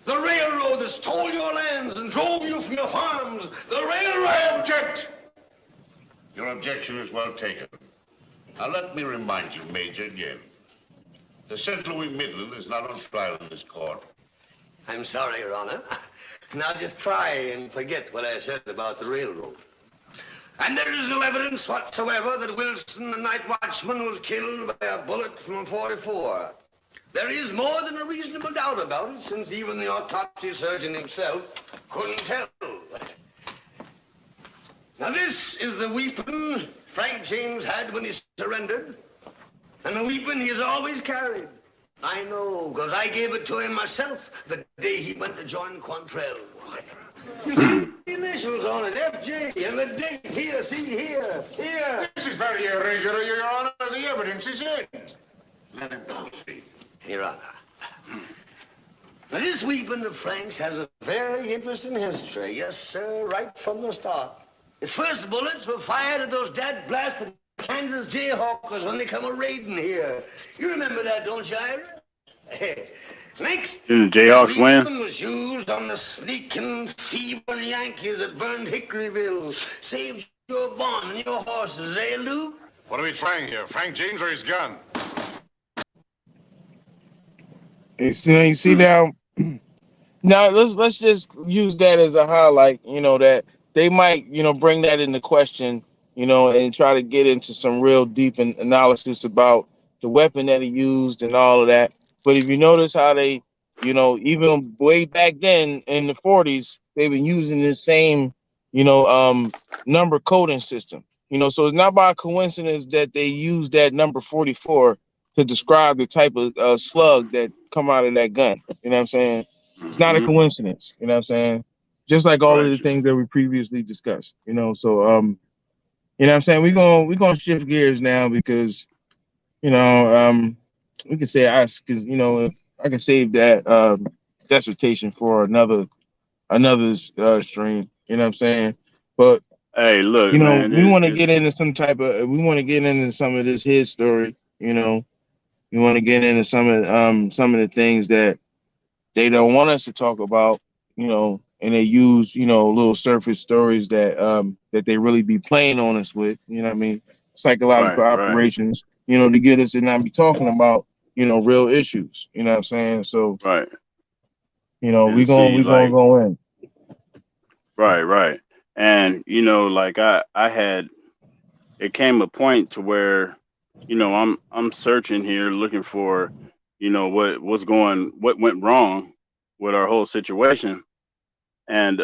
The railroad that stole your lands and drove you from your farms. The railroad... I object! Your objection is well taken. Now let me remind you, Major, again. The St. Louis Midland is not on trial in this court. I'm sorry, Your Honor. Now just try and forget what I said about the railroad. And there is no evidence whatsoever that Wilson, the night watchman, was killed by a bullet from a 44. There is more than a reasonable doubt about it, since even the autopsy surgeon himself couldn't tell. Now this is the weapon Frank James had when he surrendered, and the weapon he has always carried. I know, because I gave it to him myself the day he went to join Quantrell. You see the initials on it, FJ, and the date here, see here. This is very irregular, Your Honor. The evidence is in. Let him proceed. Your Honor. Now, this weapon of Frank's has a very interesting history. Yes, sir, right from the start. His first bullets were fired at those dad-blasted Kansas Jayhawkers when they come a-raiding here. You remember that, don't you, Ira? Next, didn't the Jayhawks win? Was used on the sneaking, thieving Yankees that burned Hickoryville. Saved your barn and your horses, eh, Luke? What are we trying here? Frank James or his gun? You see now. Now let's just use that as a highlight. That they might bring that into question. And try to get into some real deep analysis about the weapon that he used and all of that. But if you notice how they, even way back then in the 40s, they've been using the same, number coding system. So it's not by coincidence that they use that number 44 to describe the type of slug that come out of that gun. You know what I'm saying? It's not a coincidence. You know what I'm saying? Just like all of the things that we previously discussed. So you know what I'm saying? We're gonna shift gears now because we can say us because I can save that dissertation for another stream. You know what I'm saying? But hey, look, man, we want to get into some of this his story. We want to get into some of the things that they don't want us to talk about. And they use, little surface stories that they really be playing on us with, what I mean? Psychological operations, to get us to not be talking about, real issues. You know what I'm saying? So, we gonna go in. Right. And, like I had, it came a point to where, I'm searching here looking for, what went wrong with our whole situation. And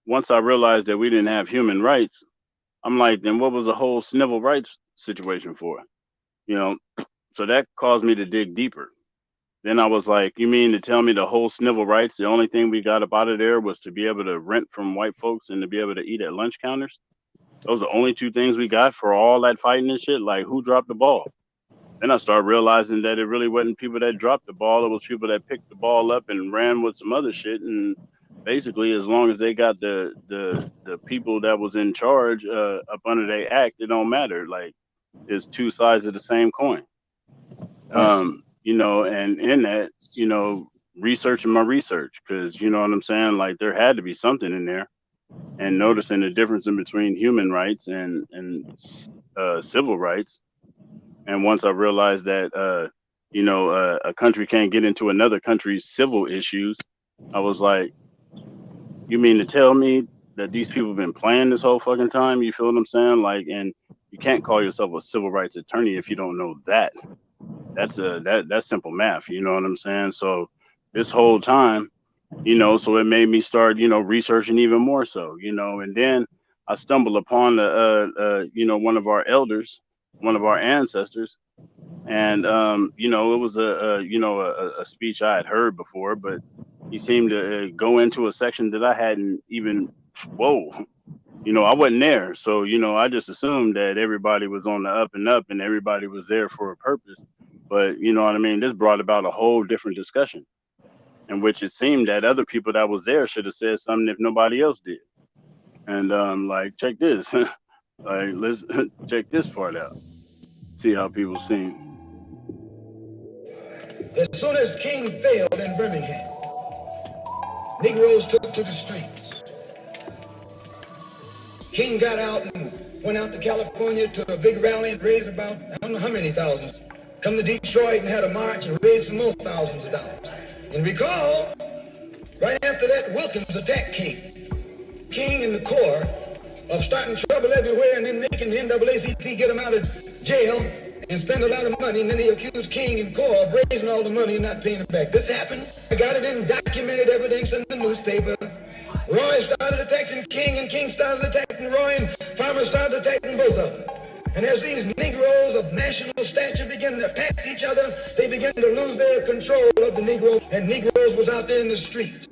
once I realized that we didn't have human rights, I'm like, then what was the whole civil rights situation for? So that caused me to dig deeper. Then I was like, you mean to tell me the whole civil rights, the only thing we got up out of there was to be able to rent from white folks and to be able to eat at lunch counters? Those are the only two things we got for all that fighting and shit? Like, who dropped the ball? Then I started realizing that it really wasn't people that dropped the ball. It was people that picked the ball up and ran with some other shit. And basically, as long as they got the people that was in charge up under their act, it don't matter. Like, there's two sides of the same coin. And in that, researching my research, because you know what I'm saying? Like, there had to be something in there, and noticing the difference in between human rights and civil rights. And once I realized that, a country can't get into another country's civil issues, I was like, you mean to tell me that these people have been playing this whole fucking time? You feel what I'm saying? Like, and you can't call yourself a civil rights attorney if you don't know that. That's simple math. You know what I'm saying? So this whole time, so it made me start, researching even more so, and then I stumbled upon one of our elders, one of our ancestors. And, it was a speech I had heard before, but he seemed to go into a section that I hadn't even, I wasn't there. So, I just assumed that everybody was on the up and up and everybody was there for a purpose. But, you know what I mean? This brought about a whole different discussion in which it seemed that other people that was there should have said something if nobody else did. And, check this. Let's check this part out. See how people seem. As soon as King failed in Birmingham, Negroes took to the streets. King got out and went out to California to a big rally and raised about, I don't know how many thousands. Come to Detroit and had a march and raised some more thousands of dollars. And recall, right after that, Wilkins attacked King. King and the Corps of starting trouble everywhere and then making the NAACP get him out of jail and spend a lot of money, and then they accused King and Corps of raising all the money and not paying it back. This happened. I got it in documented evidence in the newspaper. Roy started attacking King, and King started attacking Roy, and farmers started attacking both of them. And as these Negroes of national stature began to attack each other, they began to lose their control of the Negroes, and Negroes was out there in the streets.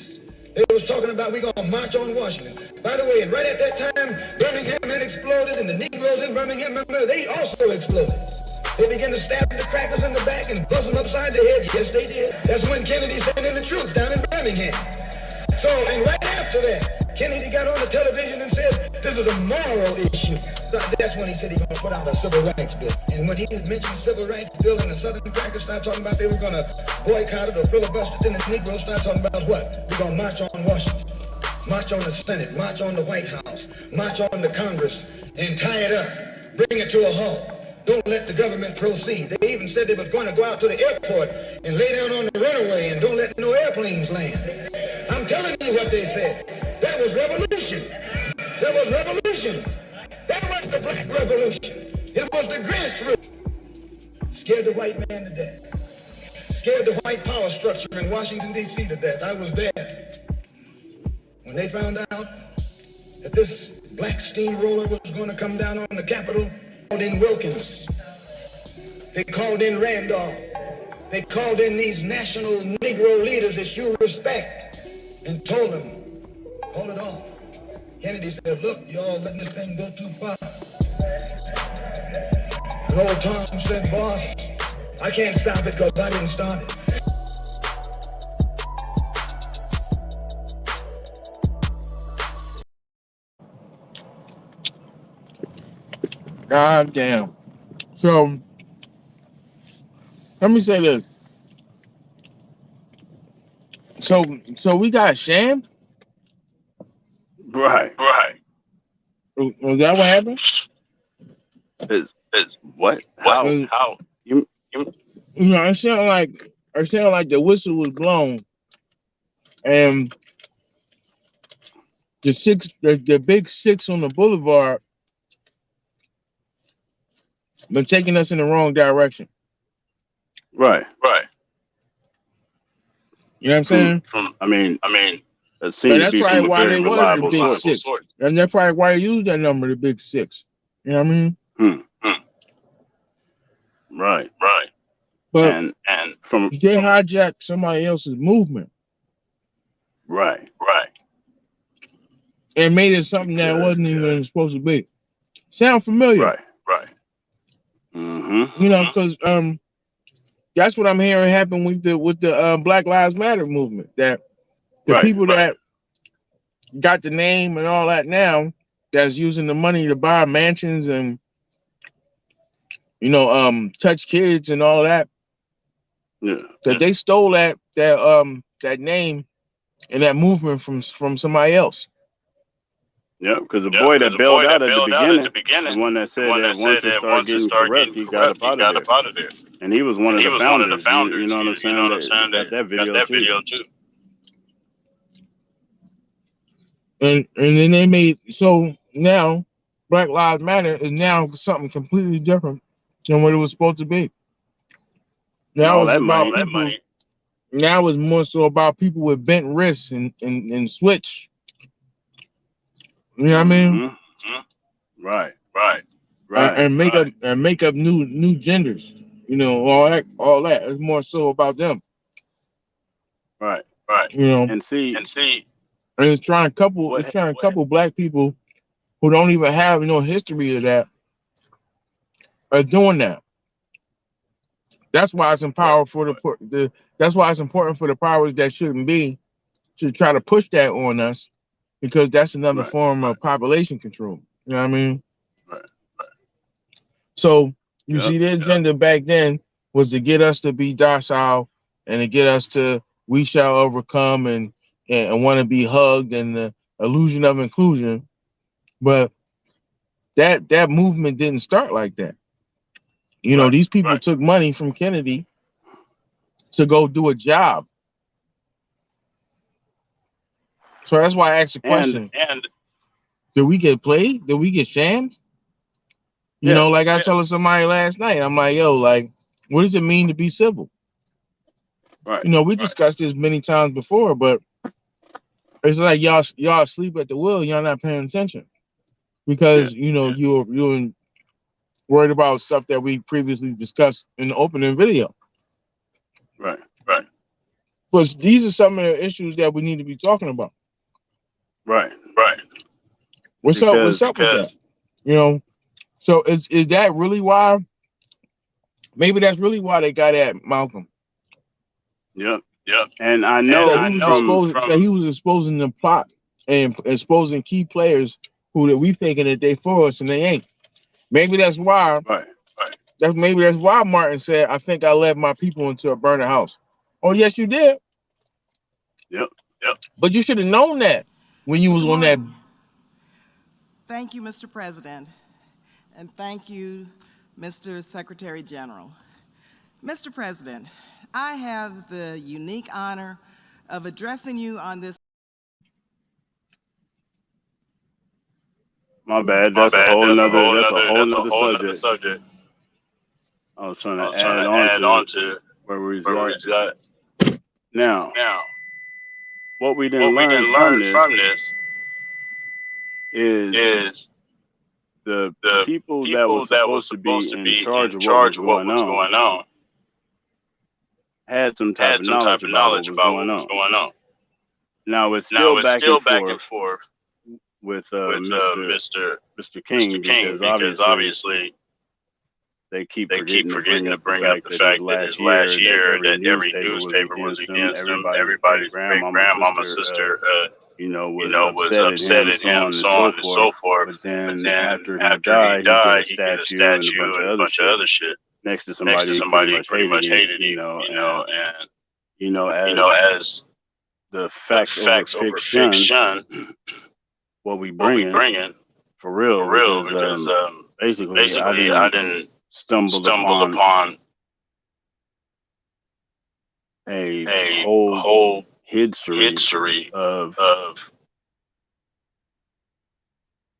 They was talking about, we're going to march on Washington. By the way, and right at that time, Birmingham had exploded, and the Negroes in Birmingham, remember, they also exploded. They began to stab the crackers in the back and bust them upside the head. Yes, they did. That's when Kennedy sent in the troops down in Birmingham. So, and right after that, Kennedy got on the television and said, This is a moral issue. So that's when he said he's going to put out a civil rights bill. And when he mentioned civil rights bill and the Southern crackers start talking about they were going to boycott it or filibuster it, then the Negroes start talking about what? We're going to march on Washington, march on the Senate, march on the White House, march on the Congress, and tie it up, bring it to a halt. Don't let the government proceed. They even said they was going to go out to the airport and lay down on the runway and don't let no airplanes land. I'm telling you what they said. That was revolution. That was revolution. That was the black revolution. It was the grassroots. Scared the white man to death. Scared the white power structure in Washington, D.C. to death. I was there. When they found out that this black steamroller was going to come down on the Capitol, called in Wilkins. They called in Randolph. They called in these national Negro leaders that you respect and told them, call it off. Kennedy said, look, y'all letting this thing go too far. And old Tom said, boss, I can't stop it because I didn't start it. God damn. So let me say this. So we got shammed? Right. Was that what happened? Is what? How? You know, it sounded like the whistle was blown, and the big six on the boulevard been taking us in the wrong direction. Right. You know what I'm saying? I mean, it seemed to be from a very reliable source. And that's probably why they use that number, the big six. You know what I mean? Right. But and from they hijacked somebody else's movement. Right. And made it something that wasn't even supposed to be. Sound familiar? Right. Mm-hmm. You know, because that's what I'm hearing happen with the Black Lives Matter movement. That the people that got the name and all that now, that's using the money to buy mansions and touch kids and all that. Yeah. That they stole that name and that movement from somebody else. Yeah, because the boy that bailed out at the beginning, the one that said that once it started getting corrupt, he got up out of there. And he was one of the founders. You know what I'm saying? That video too. And then they made, so now Black Lives Matter is now something completely different than what it was supposed to be. Now it's about people. Now it's more so about people with bent wrists and switch. You know what I mean? Right. And make up new genders. You know, all that. It's more so about them. Right. You know, and see, and it's trying to couple black people who don't even have no history of that are doing that. That's why it's empowered that's why it's important for the powers that shouldn't be to try to push that on us, because that's another form of population control. You know what I mean? Right. So you see, the agenda back then was to get us to be docile and to get us to we shall overcome and want to be hugged and the illusion of inclusion. But that movement didn't start like that. You know, these people took money from Kennedy to go do a job. So that's why I asked the question. And did we get played? Did we get shammed? You know, like I told somebody last night, I'm like, yo, like, what does it mean to be civil? Right. You know, we discussed this many times before, but it's like y'all asleep at the wheel, y'all not paying attention. Because you're worried about stuff that we previously discussed in the opening video. Right. But these are some of the issues that we need to be talking about. Right. What's up with that? You know, so is that really why? Maybe that's really why they got at Malcolm. Yep. And I know that he was exposing the plot and exposing key players who that we thinking that they for us and they ain't. Maybe that's why. Right. Maybe that's why Martin said, "I think I led my people into a burning house." Oh, yes, you did. Yep. But you should have known that when you was on that. Thank you, Mr. President, and thank you, Mr. Secretary General. Mr. President, I have the unique honor of addressing you on this. My bad. That's a whole nother subject. I was trying to add on to where we was at. Now, what we didn't learn from this is the people that was supposed to be in charge of what was going on had some type of knowledge about what was going on. Now it's still back and forth with Mr. King because obviously they keep forgetting to bring up the fact that his last year that every newspaper was against him. Everybody's great grandmama, sister, was upset at him, so on and so forth. But then after he died, he did a statue and a bunch of other shit next to somebody who pretty much hated him, as the facts over fiction, what we bringing for real because basically I didn't stumble upon a whole history of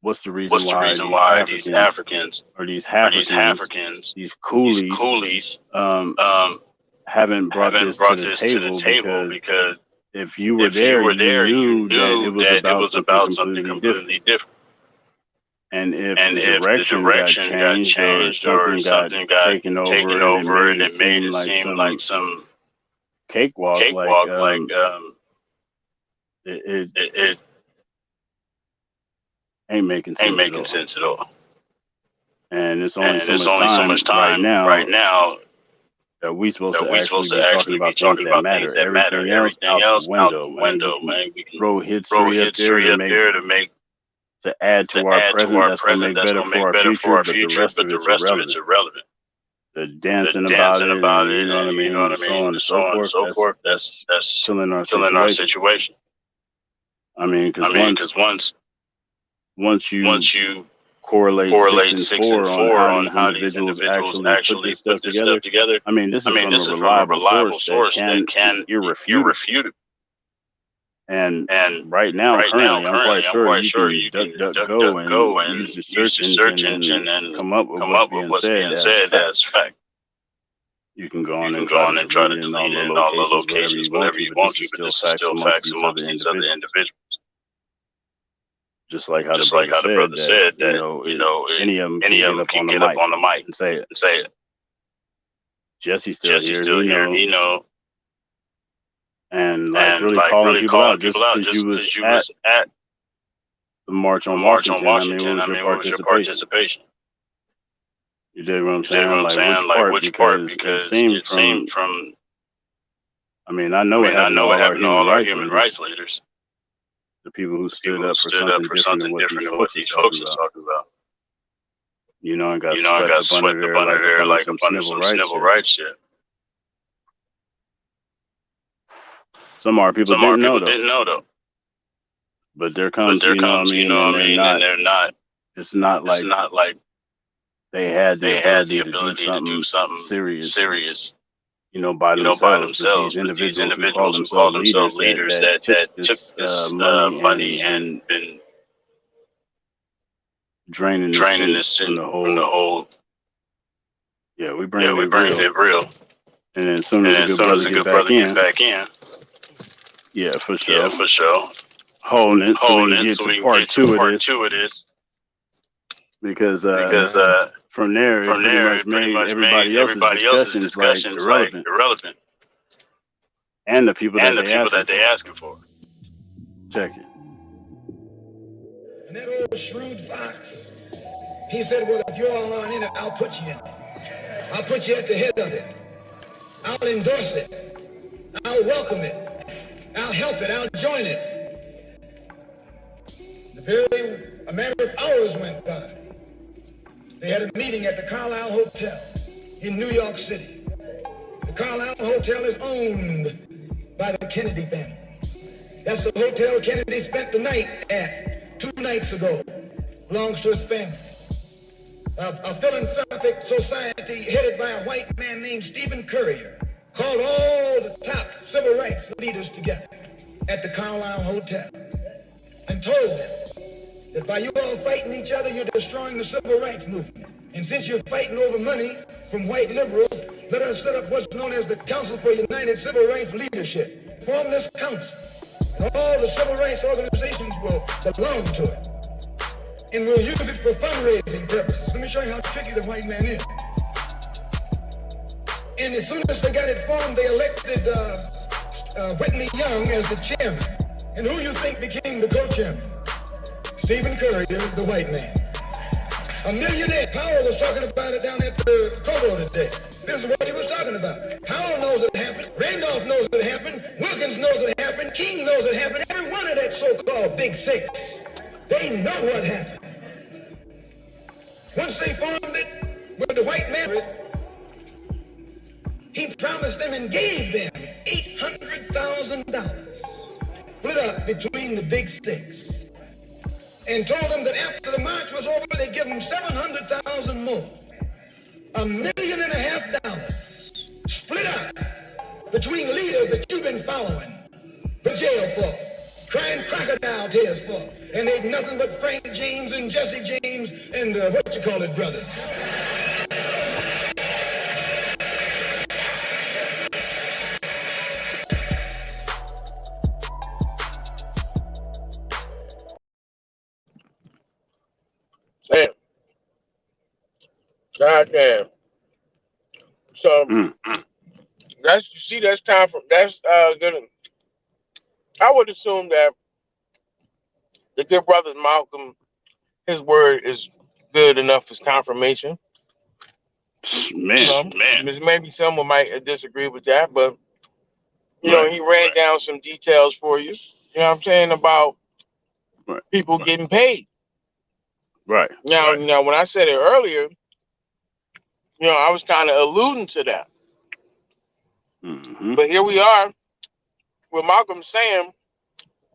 what's the reason why these Africans or these Africans, these coolies haven't brought this to the table because if you were there, you knew that it was about something completely different. And if the direction got changed or something got taken over and it made it seem like some cakewalk, it ain't making sense at all. And it's only so much time right now that we supposed to actually be talking about things that matter. Everything else out the window, man. We can throw history up there to add to our present. That's going to make better for our future, but the rest of it's irrelevant. The dancing about it, you know what I mean, so on and so forth. That's killing our situation. I mean, because once you correlate 6 and 4 on how these individuals actually put this stuff together. I mean, this is from a reliable source that can irrefutable. And right now, currently, I'm quite sure you can go and use the search engine and come up with what's being said as fact. You can go on and try to delete it in all the locations, whatever you want to, but this is still facts amongst these other individuals. Just like how the brother said that, any of them can get up on the mic and say it. Jesse's still here, he know. And really calling people out just because you was at the March on Washington. I mean, what was your participation? You did what I'm saying? Like which part? Because it seemed from. I mean, I know it happened to all our human rights leaders. The people who stood up for something different than what these folks are talking about. And got swept up under there like up under some civil rights shit. Some people didn't know though. But there comes, you know what I mean, and they're not. It's not like they had the ability to do something serious. By themselves. These individuals who call themselves leaders that took this money and been draining this from the whole. Yeah, we bring it real. And then as soon as a good brother gets back in. Yeah, for sure. Holding it so we can get to part two of this. Because from there, it pretty much made everybody else's discussions like irrelevant. And the people that they asking for. Check it. And that old shrewd fox, he said, well, if you all aren't in it, I'll put you in it. I'll put you at the head of it. I'll endorse it. I'll welcome it. I'll help it. I'll join it. The very a matter of hours went by. They had a meeting at the Carlisle Hotel in New York City. The Carlisle Hotel is owned by the Kennedy family. That's the hotel Kennedy spent the night at 2 nights ago. Belongs to his family. A philanthropic society headed by a white man named Stephen Currier called all the top civil rights leaders together at the Carlisle Hotel and told them that by you all fighting each other, you're destroying the civil rights movement. And since you're fighting over money from white liberals, let us set up what's known as the Council for United Civil Rights Leadership. Form this council. And all the civil rights organizations will belong to it. And we'll use it for fundraising purposes. Let me show you how tricky the white man is. And as soon as they got it formed, they elected Whitney Young as the chairman. And who you think became the co-chairman? Stephen Currier, the white man. A millionaire. Powell was talking about it down at the Cobo today. This is what he was talking about. Powell knows it happened. Randolph knows it happened. Wilkins knows it happened. King knows it happened. Every one of that so-called Big Six. They know what happened. Once they formed it with the white man, he promised them and gave them $800,000 split up between the Big Six, and told them that after the march was over, they'd give them $700,000 more. $1.5 million split up between leaders that you've been following the jail for, crying crocodile tears for, and they've nothing but Frank James and Jesse James and brothers. Damn. God damn. So that's time for good. I would assume that the good brother Malcolm, his word is good enough as confirmation. Man. Maybe someone might disagree with that, but you know, he ran down some details for you. You know what I'm saying about people getting paid. Right. Now, when I said it earlier, you know, I was kind of alluding to that. Mm-hmm. But here we are with Malcolm saying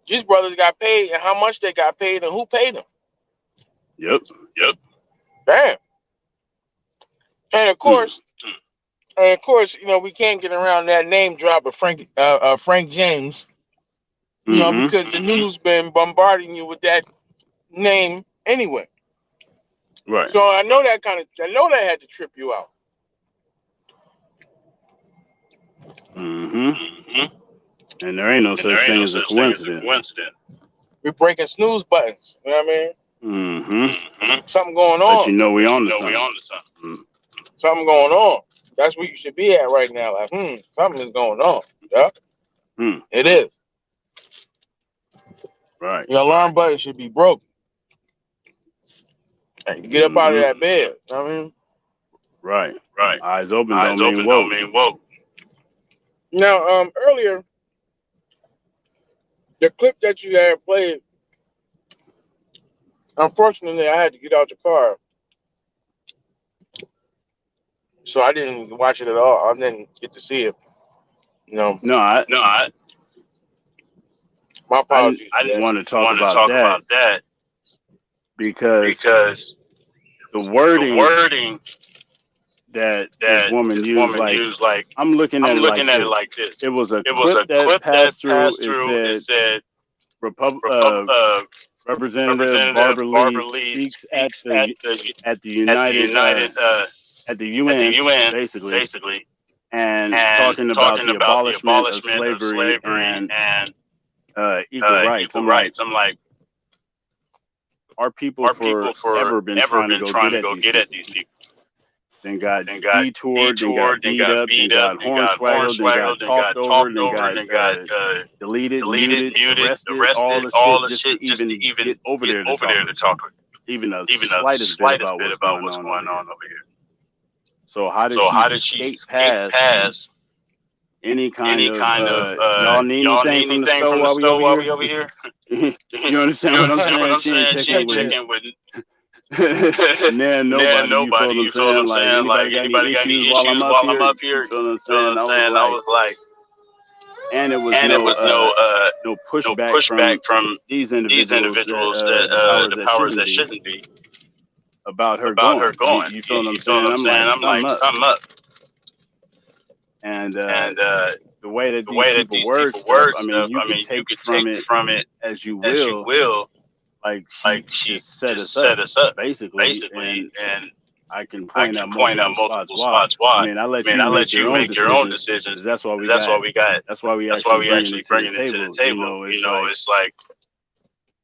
these brothers got paid and how much they got paid and who paid them. Yep. Damn. And of course, you know, we can't get around that name drop of Frank James, you know, because the news been bombarding you with that name anyway. Right. So I know that had to trip you out. And there ain't no such thing as a coincidence. We're breaking snooze buttons. You know what I mean? Something going on. But you know we on to something. Something going on. That's where you should be at right now. Like, something is going on. Yeah. It is. Right. Your alarm button should be broken. And you get up out of that bed. You know what I mean? Right. Eyes open don't mean woke. Now, earlier, the clip that you had played, unfortunately, I had to get out the car. So I didn't watch it at all. I didn't get to see it. No, I my apologies. I didn't want to talk about that because the wording that this woman used, like I'm looking at it like this. It was a clip that passed through. It said Representative Barbara Lee speaks at the UN basically, and talking about the abolishment of slavery and equal rights. I'm like, our people forever been trying to go get at these people. Then got detoured, then got beat up, then got hornswaggled, then got talked over, then got deleted, muted, arrested, all the shit just to even get over there to talk. Even the slightest bit about what's going on over here. So how did she skate past any kind of y'all need anything from the store while we over here? You understand what I'm saying? She ain't checking with nobody. You feel what I'm saying? Like, anybody got any issues while I'm up here? You feel what I'm saying? I was like, and it was no pushback from these individuals that the powers that shouldn't be about her going. You feel what I'm saying? I'm like, something up. And the way that these people word stuff, I mean, you can take from it as you will. Like, she just set us up, basically, and I can point out multiple spots why. I mean, I let you make your own decisions. That's why we got. That's why we actually bringing it to the table. You know, it's like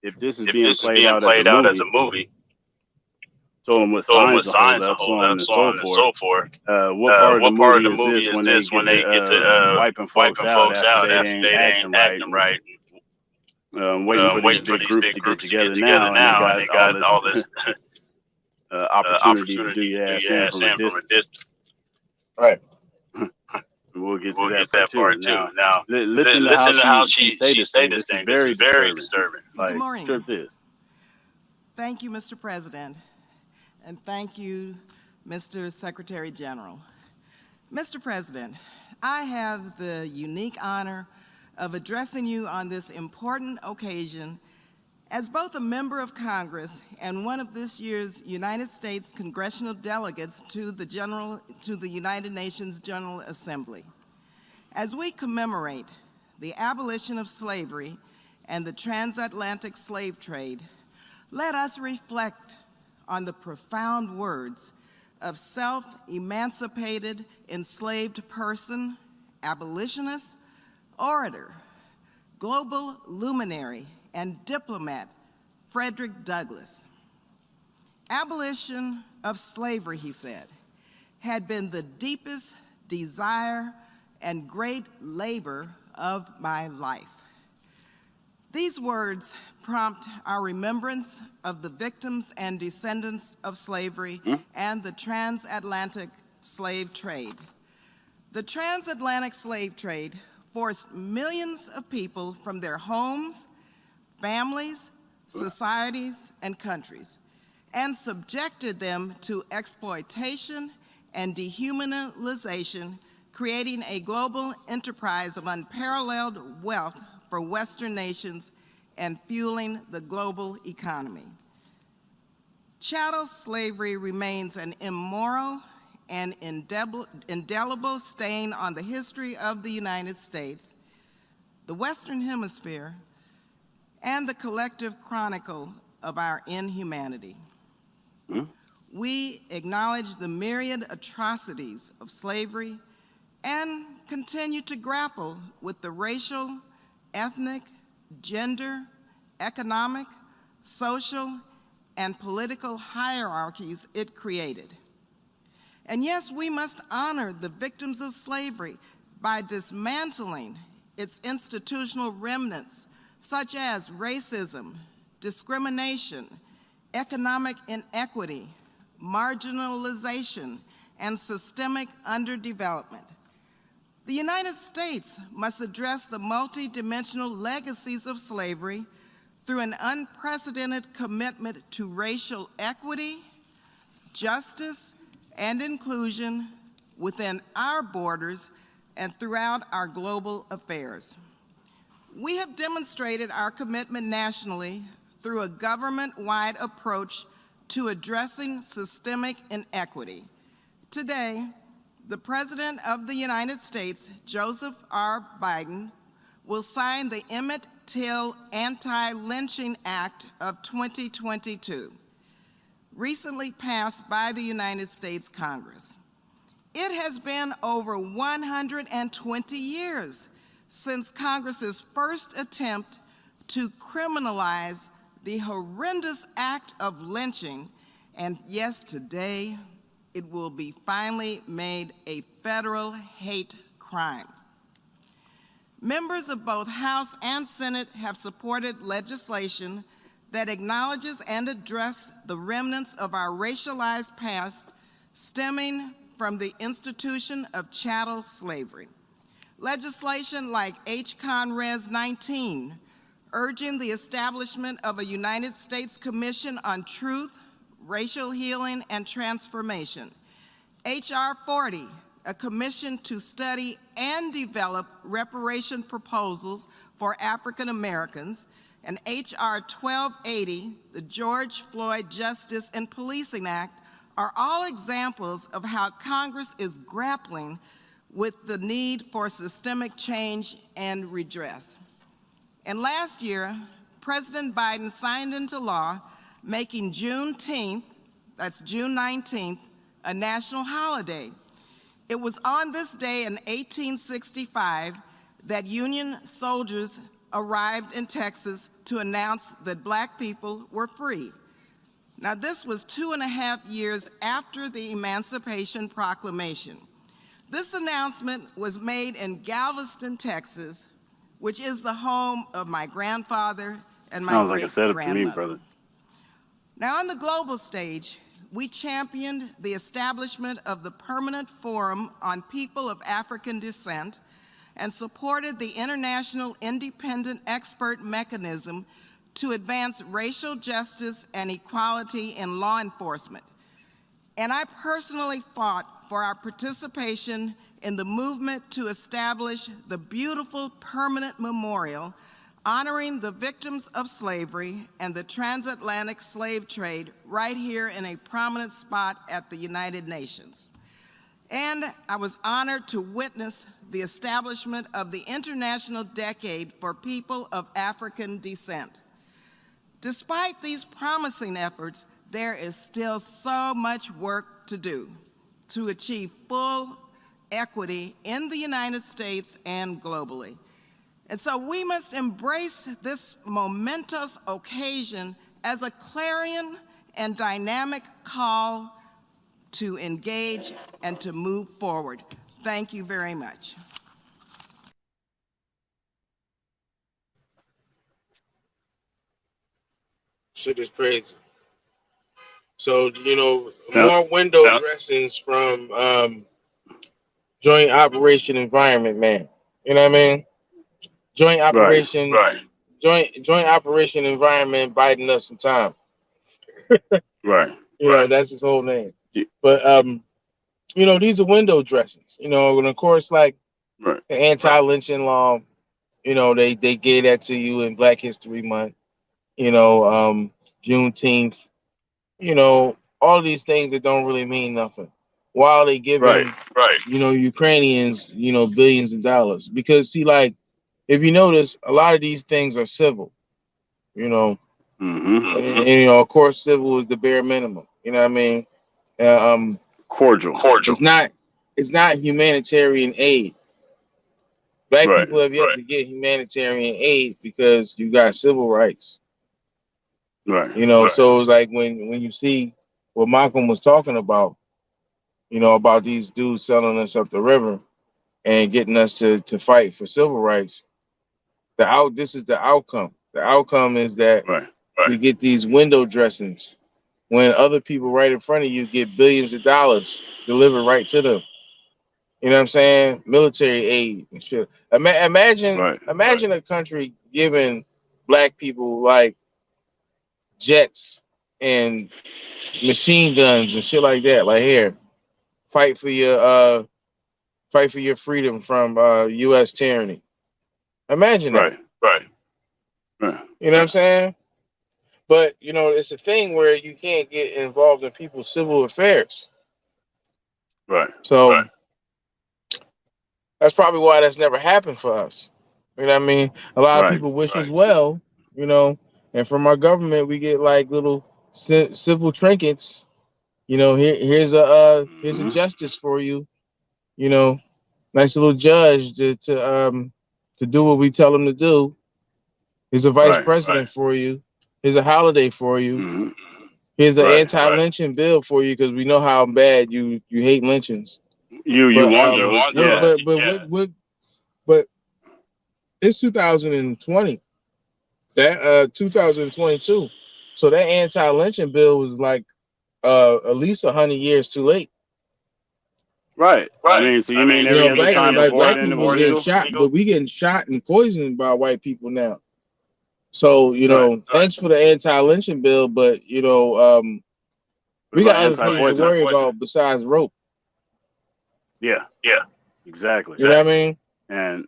if this is being played out as a movie. Told them what signs to hold up, so on and so forth. What part of the movie is this when they get to wiping folks out after they ain't acting right? Waiting for these big groups to get together now, and they got all this opportunity to do your ass in from a distance. Right. We'll get to that part too. Now, listen to how she say this thing. This is very disturbing. Like, Good morning. strip this. Thank you, Mr. President, and thank you, Mr. Secretary General. Mr. President, I have the unique honor of addressing you on this important occasion as both a member of Congress and one of this year's United States congressional delegates to the United Nations General Assembly. As we commemorate the abolition of slavery and the transatlantic slave trade, let us reflect on the profound words of self-emancipated enslaved person, abolitionist, orator, global luminary, and diplomat Frederick Douglass. Abolition of slavery, he said, had been the deepest desire and great labor of my life. These words prompt our remembrance of the victims and descendants of slavery and the transatlantic slave trade. The transatlantic slave trade forced millions of people from their homes, families, societies, and countries, and subjected them to exploitation and dehumanization, creating a global enterprise of unparalleled wealth for Western nations and fueling the global economy. Chattel slavery remains an immoral and indelible stain on the history of the United States, the Western Hemisphere, and the collective chronicle of our inhumanity. We acknowledge the myriad atrocities of slavery and continue to grapple with the racial, ethnic, gender, economic, social, and political hierarchies it created. And yes, we must honor the victims of slavery by dismantling its institutional remnants, such as racism, discrimination, economic inequity, marginalization, and systemic underdevelopment. The United States must address the multidimensional legacies of slavery through an unprecedented commitment to racial equity, justice, and inclusion within our borders and throughout our global affairs. We have demonstrated our commitment nationally through a government-wide approach to addressing systemic inequity. Today, the President of the United States, Joseph R. Biden, will sign the Emmett Till Anti-Lynching Act of 2022, recently passed by the United States Congress. It has been over 120 years since Congress's first attempt to criminalize the horrendous act of lynching, and yes, today it will be finally made a federal hate crime. Members of both House and Senate have supported legislation that acknowledges and addresses the remnants of our racialized past stemming from the institution of chattel slavery. Legislation like H. Con. Res. 19 urging the establishment of a United States Commission on Truth, Racial Healing, and Transformation. H.R. 40, a commission to study and develop reparation proposals for African Americans, and H.R. 1280, the George Floyd Justice and Policing Act, are all examples of how Congress is grappling with the need for systemic change and redress. And last year, President Biden signed into law making Juneteenth, that's June 19th, a national holiday. It was on this day in 1865 that Union soldiers arrived in Texas to announce that Black people were free. Now, this was 2.5 years after the Emancipation Proclamation. This announcement was made in Galveston, Texas, which is the home of my grandfather and my Sounds like a setup to me, great-grandmother. brother. Now, on the global stage, we championed the establishment of the Permanent Forum on People of African Descent and supported the International Independent Expert Mechanism to advance racial justice and equality in law enforcement. And I personally fought for our participation in the movement to establish the beautiful permanent memorial honoring the victims of slavery and the transatlantic slave trade right here in a prominent spot at the United Nations. And I was honored to witness the establishment of the International Decade for People of African Descent. Despite these promising efforts, there is still so much work to do to achieve full equity in the United States and globally. And so we must embrace this momentous occasion as a clarion and dynamic call to engage and to move forward. Thank you very much. Shit is crazy. So, you know, more window dressings from Joint Operation Environment Man. You know what I mean? Joint Operation, Joint Operation Environment biding us some time. Right. You know, that's his whole name. But you know, these are window dressings. You know, and of course, like the anti-lynching law, you know, they gave that to you in Black History Month. You know, Juneteenth. You know, all these things that don't really mean nothing. While they giving, you know, Ukrainians, you know, billions of dollars. Because see, like, if you notice, a lot of these things are civil. You know, and, you know, of course, civil is the bare minimum. You know what I mean? Cordial. It's not humanitarian aid. Black people have yet to get humanitarian aid because you got civil rights. Right. You know, so it's like when you see what Malcolm was talking about, you know, about these dudes selling us up the river and getting us to fight for civil rights. This is the outcome. The outcome is that we get these window dressings when other people right in front of you get billions of dollars delivered right to them. You know what I'm saying? Military aid and shit. Imagine a country giving Black people like jets and machine guns and shit like that. Like, here, fight for your freedom from U.S. tyranny. Imagine that. You know what I'm saying? But you know, it's a thing where you can't get involved in people's civil affairs. So that's probably why that's never happened for us. You know what I mean? A lot of people wish us well, you know, and from our government we get like little civil trinkets. You know, here's a justice for you. You know, nice little judge to do what we tell him to do. Here's a vice president for you. Here's a holiday for you. Here's an anti-lynching bill for you because we know how bad you hate lynchings. You want those? But it's 2020. That 2022. So that anti-lynching bill was like at least 100 years too late. I mean, so you mean every other time before Black then it people was getting legal? shot, but we getting shot and poisoned by white people now. So, you know, thanks for the anti-lynching bill, but you know, we got other things to worry about besides rope. Yeah, exactly. You know what I mean? And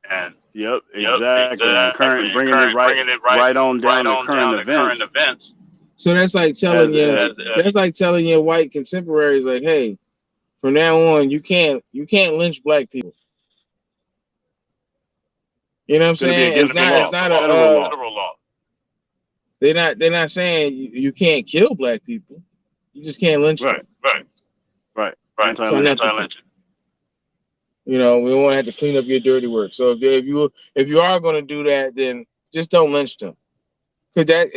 yep, exactly. And current, bringing it right on down to current events. So that's like telling that's like telling your white contemporaries, like, hey, from now on, you can't lynch black people. You know what I'm saying? It's not a federal law. They're not saying you can't kill black people. You just can't lynch them. Right. Anti-lynching. You know, we won't have to clean up your dirty work. So if you are going to do that, then just don't lynch them. Could that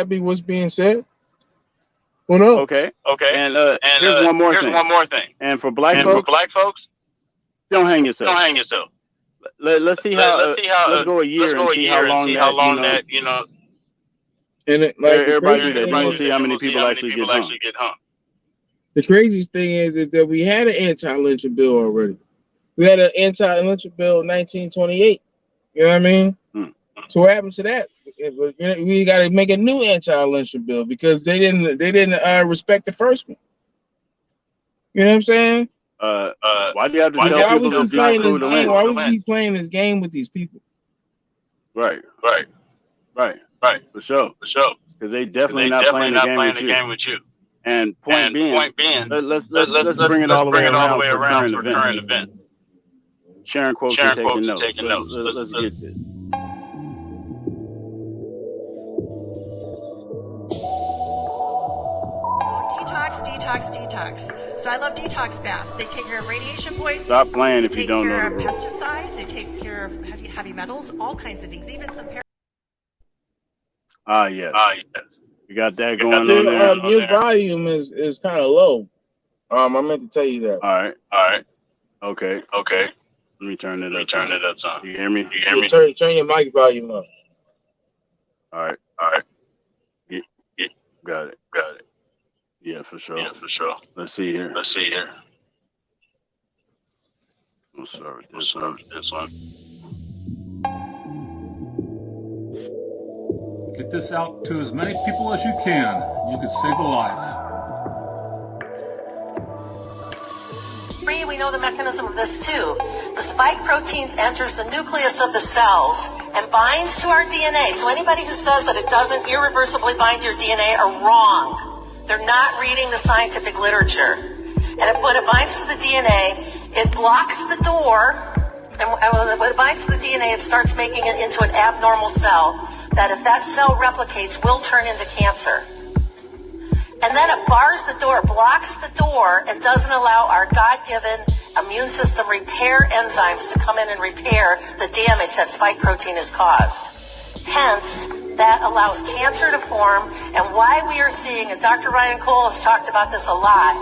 be what's being said? Well, no. Okay. And here's one more thing. And for black folks, don't hang yourself. Let's see how. Let's go a year and see how long that you know. And everybody do that. You will see how many people actually get hung. The craziest thing is that we had an anti-lynching bill already. We had an anti-lynching bill in 1928. You know what I mean? So what happened to that? We got to make a new anti-lynching bill because they didn't respect the first one. You know what I'm saying? Why do you have to tell people to playing this game? Why would we keep playing this game with these people? Right. For sure. Because they definitely not playing the game with you. And point being, let's bring it all the way around for current event. Sharing quotes and taking notes. Let's get this. Detox. So I love detox baths. They take care of radiation poisoning. Stop playing if you don't know the rules. Pesticides. They take care of heavy metals, all kinds of things, even some. Yes. You got that going on there. Your volume is kind of low. I meant to tell you that. All right. Okay. Let me turn it up. Son. You hear me? Turn your mic volume up. All right. Got it. Yeah, for sure. Let's see here. I'm sorry. This one. Get this out to as many people as you can. You could save a life. We know the mechanism of this too. The spike proteins enters the nucleus of the cells and binds to our DNA. So anybody who says that it doesn't irreversibly bind to your DNA are wrong. They're not reading the scientific literature. And when it binds to the DNA, it blocks the door. And when it binds to the DNA, it starts making it into an abnormal cell that if that cell replicates, will turn into cancer. And then it bars the door, blocks the door, and doesn't allow our God-given immune system repair enzymes to come in and repair the damage that spike protein has caused. Hence, that allows cancer to form, and why we are seeing, and Dr. Ryan Cole has talked about this a lot,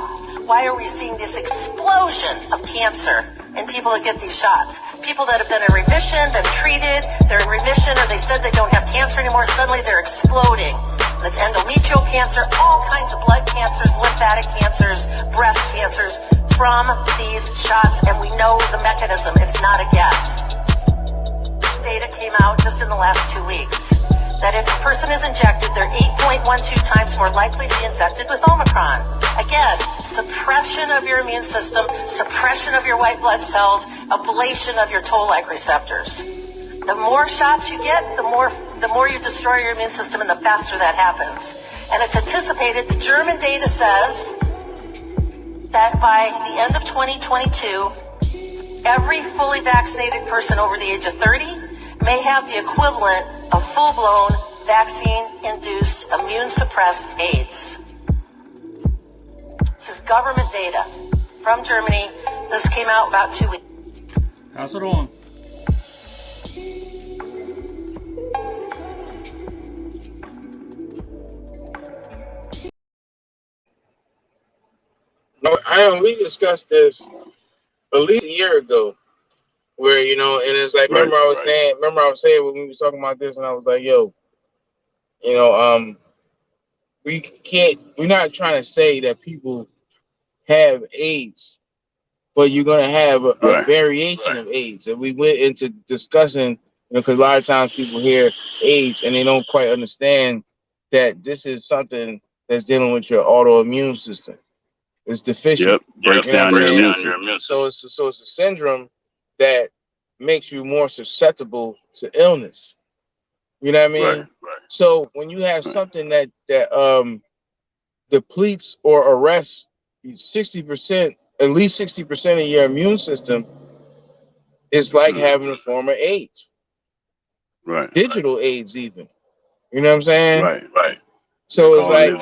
why are we seeing this explosion of cancer in people that get these shots? People that have been in remission, been treated, they're in remission, or they said they don't have cancer anymore, suddenly they're exploding. That's endometrial cancer, all kinds of blood cancers, lymphatic cancers, breast cancers from these shots, and we know the mechanism. It's not a guess. Data came out just in the last 2 weeks that if a person is injected, they're 8.12 times more likely to be infected with Omicron. Again, suppression of your immune system, suppression of your white blood cells, ablation of your toll-like receptors. The more shots you get, the more you destroy your immune system, and the faster that happens. And it's anticipated, the German data says that by the end of 2022, every fully vaccinated person over the age of 30 may have the equivalent of full-blown vaccine-induced immune-suppressed AIDS. This is government data from Germany. This came out about 2 weeks. Pass it on. No, I know we discussed this at least a year ago, where and it's like remember I was saying when we was talking about this, and I was like, yo, we're not trying to say that people have AIDS, but you're gonna have a variation of AIDS, and we went into discussing because a lot of times people hear AIDS and they don't quite understand that this is something that's dealing with your autoimmune system. It's deficient. Yep, breaks down your immune system. So it's a syndrome that makes you more susceptible to illness. You know what I mean? Right. So when you have something that depletes or arrests 60%, at least 60% of your immune system, it's like having a form of AIDS. Right. Digital AIDS, even. You know what I'm saying? Right. So it's like,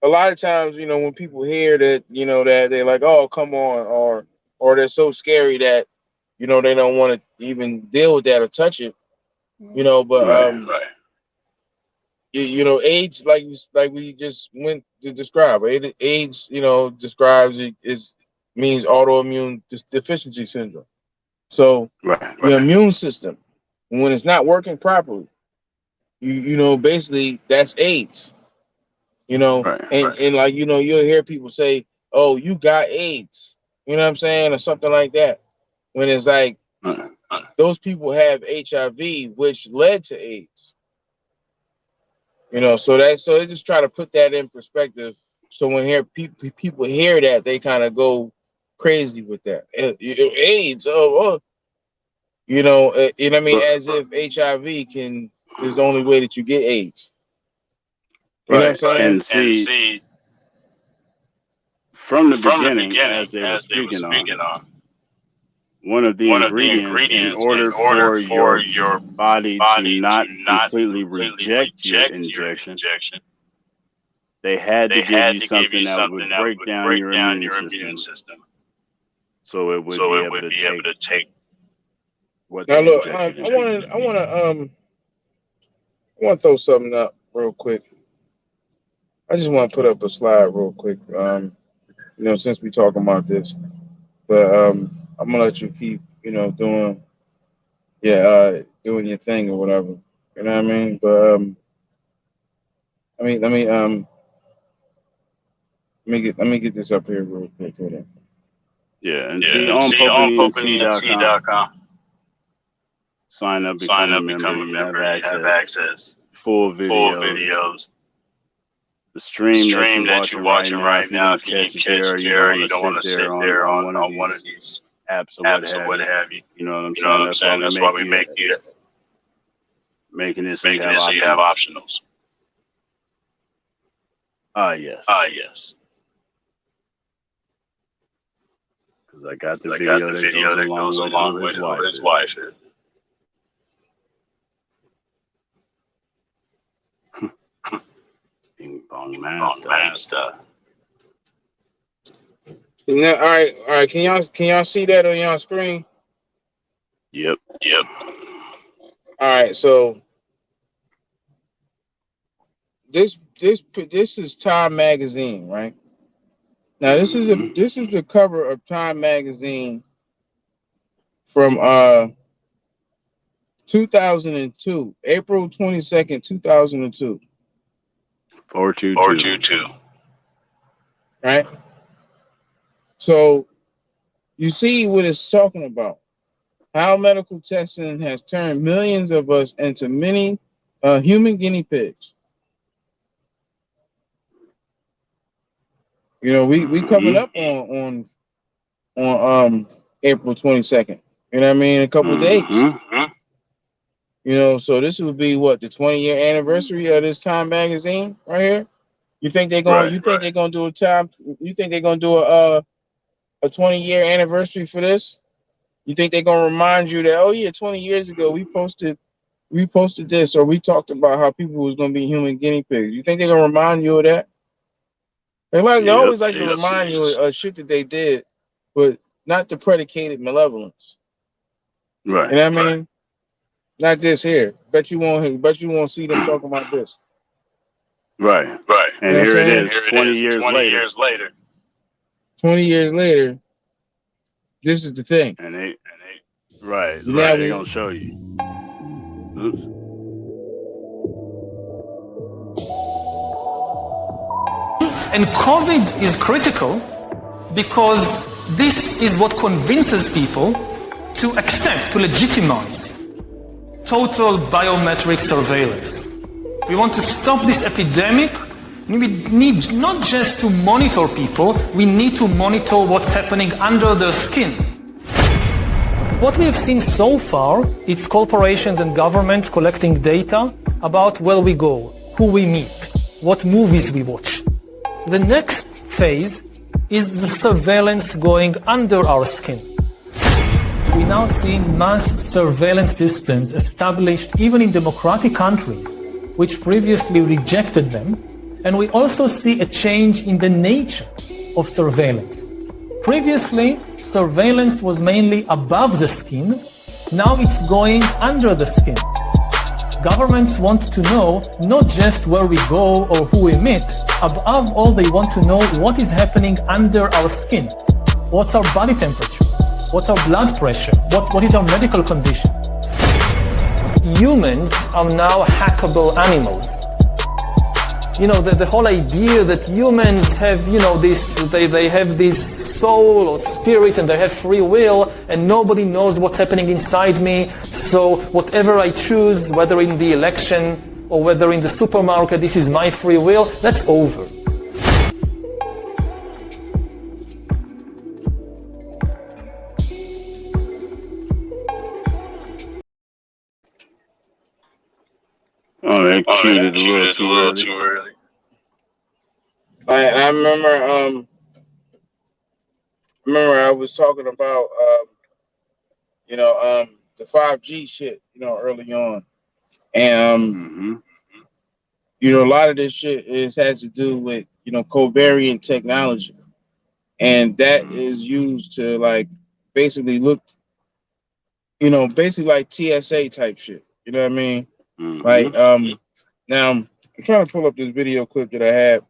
a lot of times, when people hear that, that they're like, oh, come on, or they're so scary that, they don't want to even deal with that or touch it, but AIDS, like we just went to describe, AIDS, describes it means autoimmune deficiency syndrome. So your immune system, when it's not working properly, basically that's AIDS. And like, you'll hear people say, oh, you got AIDS, you know what I'm saying, or something like that, when it's like those people have HIV, which led to AIDS. So they just try to put that in perspective. So when people hear that, they kind of go crazy with that. AIDS, you know what I mean, as if HIV is the only way that you get AIDS. You know what I'm saying? And see, from the beginning, as they were speaking on, one of the ingredients in order for your body to not completely reject your injection, they had to give you something that would break down your immune system, so it would be able to take what they injected. I want to throw something up real quick. I just want to put up a slide real quick. Since we talking about this, but I'm gonna let you keep, doing your thing or whatever. You know what I mean? But let me get this up here real quick. Yeah, and see on PopeNT.com. Sign up, become a member. You have access. Full videos. The stream that you're watching right now, if you catch it there, you don't want to sit there on one of these apps or what have you. You know what I'm saying? That's why we make it. Making it so you have optionals. Yes. Because I got the video that goes along with who his wife is. Ping pong master. Now, all right. Can y'all see that on y'all screen? Yep. All right. So this is Time Magazine, right? Now this is the cover of Time Magazine from 2002, April 22nd, 2002. 422. Right? So you see what it's talking about. How medical testing has turned millions of us into many human guinea pigs. We coming up on April 22nd. You know what I mean? A couple of days. So this would be what, the 20-year anniversary of this Time Magazine right here. You think they're going? You think they're going to do a time? You think they're going to do a 20-year anniversary for this? You think they're going to remind you that, oh yeah, 20 years ago we posted this, or we talked about how people was going to be human guinea pigs? You think they're going to remind you of that? They always like to remind you of shit that they did, but not the predicated malevolence. Right. You know what I mean? Not this here. Bet you won't see them talking about this. Right. And here it is, 20 years later. 20 years later, this is the thing. And they they're going to show you. Oops. And COVID is critical because this is what convinces people to accept, to legitimize total biometric surveillance. We want to stop this epidemic. We need not just to monitor people, we need to monitor what's happening under their skin. What we have seen so far, it's corporations and governments collecting data about where we go, who we meet, what movies we watch. The next phase is the surveillance going under our skin. We now see mass surveillance systems established even in democratic countries, which previously rejected them. And we also see a change in the nature of surveillance. Previously, surveillance was mainly above the skin. Now it's going under the skin. Governments want to know not just where we go or who we meet. Above all, they want to know what is happening under our skin. What's our body temperature? What's our blood pressure? What is our medical condition? Humans are now hackable animals. You know, the whole idea that humans have, you know, they have this soul or spirit and they have free will and nobody knows what's happening inside me. So whatever I choose, whether in the election or whether in the supermarket, this is my free will, that's over. Oh, that cute is a little too early. I remember I was talking about the 5G shit, early on. And a lot of this shit has to do with, covariant technology. And that is used to basically look, basically like TSA type shit. You know what I mean? Now I'm trying to pull up this video clip that I had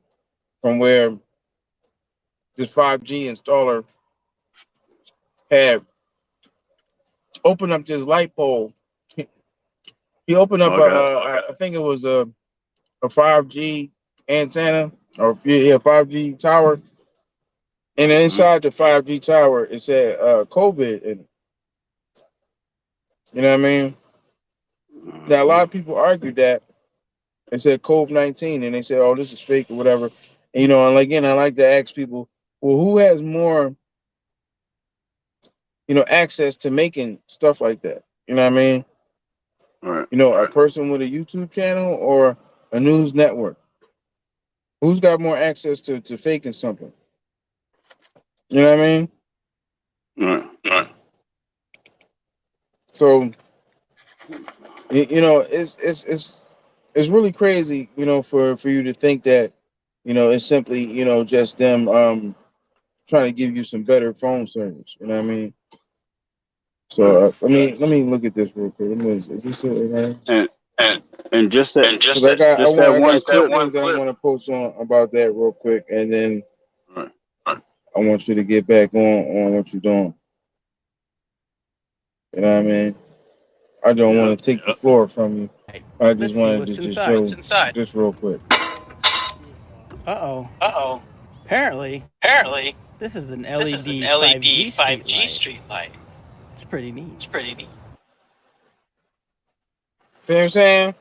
from where this 5G installer had opened up this light pole. He opened up I think it was a 5G antenna or 5G tower, and inside the 5G tower it said COVID in it. You know what I mean? Now a lot of people argued that it said COVID-19, and they said, "Oh, this is fake" or whatever. And, and again, I like to ask people, well, who has more, access to making stuff like that? You know what I mean? Right. A person with a YouTube channel or a news network. Who's got more access to faking something? You know what I mean? Right. So, it's really crazy, for you to think that, it's simply, just them trying to give you some better phone service. You know what I mean? So let me look at this real quick. Is this it? Right? And just that I got one clip. things I want to post on about that real quick, and then I want you to get back on what you're doing. You know what I mean? I don't want to take the floor from you. I just wanted to just show this real quick. Uh-oh. Apparently, this is an LED 5G street light. It's pretty neat. See what I'm saying?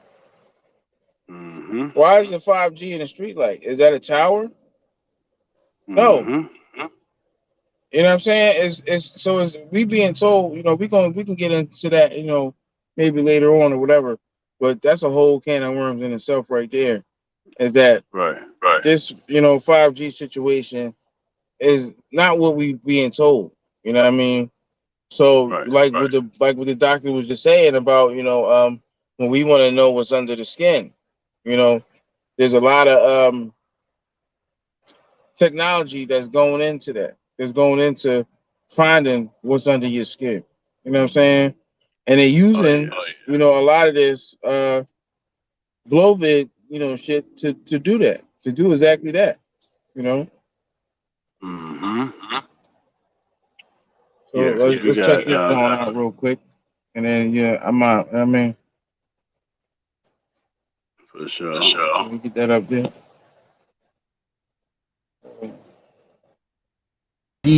Why is it 5G in a street light? Is that a tower? No. You know what I'm saying? It's we being told, we can get into that, maybe later on or whatever. But that's a whole can of worms in itself right there. Is that this, 5G situation is not what we being told. You know what I mean? So what the doctor was just saying about, when we want to know what's under the skin, there's a lot of technology that's going into that. That's going into finding what's under your skin. You know what I'm saying? And they're using, a lot of this Blovid, shit to do that, to do exactly that, So let's check this one out real quick, and then I'm out. I mean, for sure. Let me get that up there.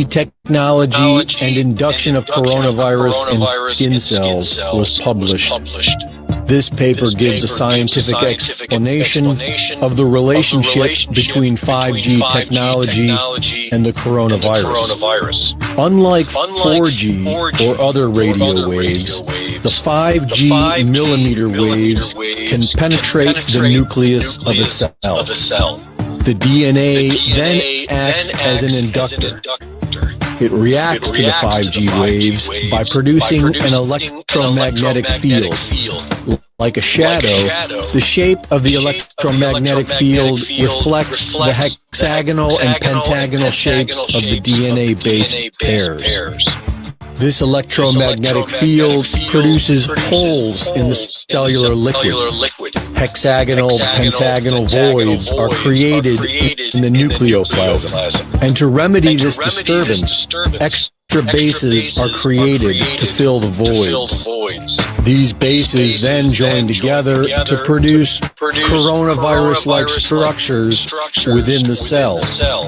technology and induction of coronavirus and skin cells was published. This paper gives a scientific explanation of the relationship between 5G technology and the coronavirus. Unlike 4G or other radio waves, the 5G millimeter waves can penetrate the nucleus of a cell. The DNA then acts as an inductor. It reacts to the 5G waves by producing an electromagnetic field. Like a shadow, the shape of the electromagnetic field reflects the hexagonal and pentagonal shapes of the DNA base pairs. This electromagnetic field produces holes in the cellular liquid. Hexagonal, pentagonal voids are created in the nucleoplasm. And to remedy this disturbance, extra bases are created to fill the voids. These bases then join together to produce coronavirus-like structures within the cell,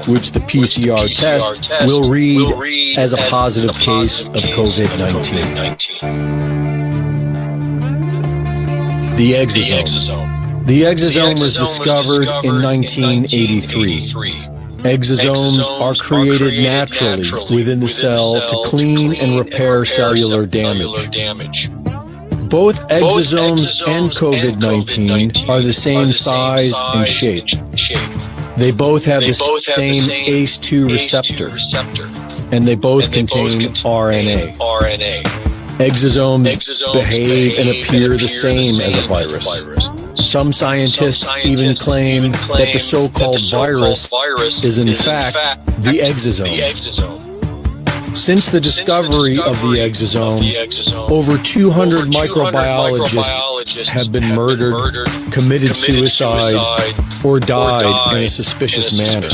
which the PCR test will read as a positive case of COVID-19. The exosome. The exosome was discovered in 1983. Exosomes are created naturally within the cell to clean and repair cellular damage. Both exosomes and COVID-19 are the same size and shape. They both have the same ACE2 receptor, and they both contain RNA. Exosomes behave and appear the same as a virus. Some scientists even claim that the so-called virus is in fact the exosome. Since the discovery of the exosome, over 200 microbiologists have been murdered, committed suicide, or died in a suspicious manner.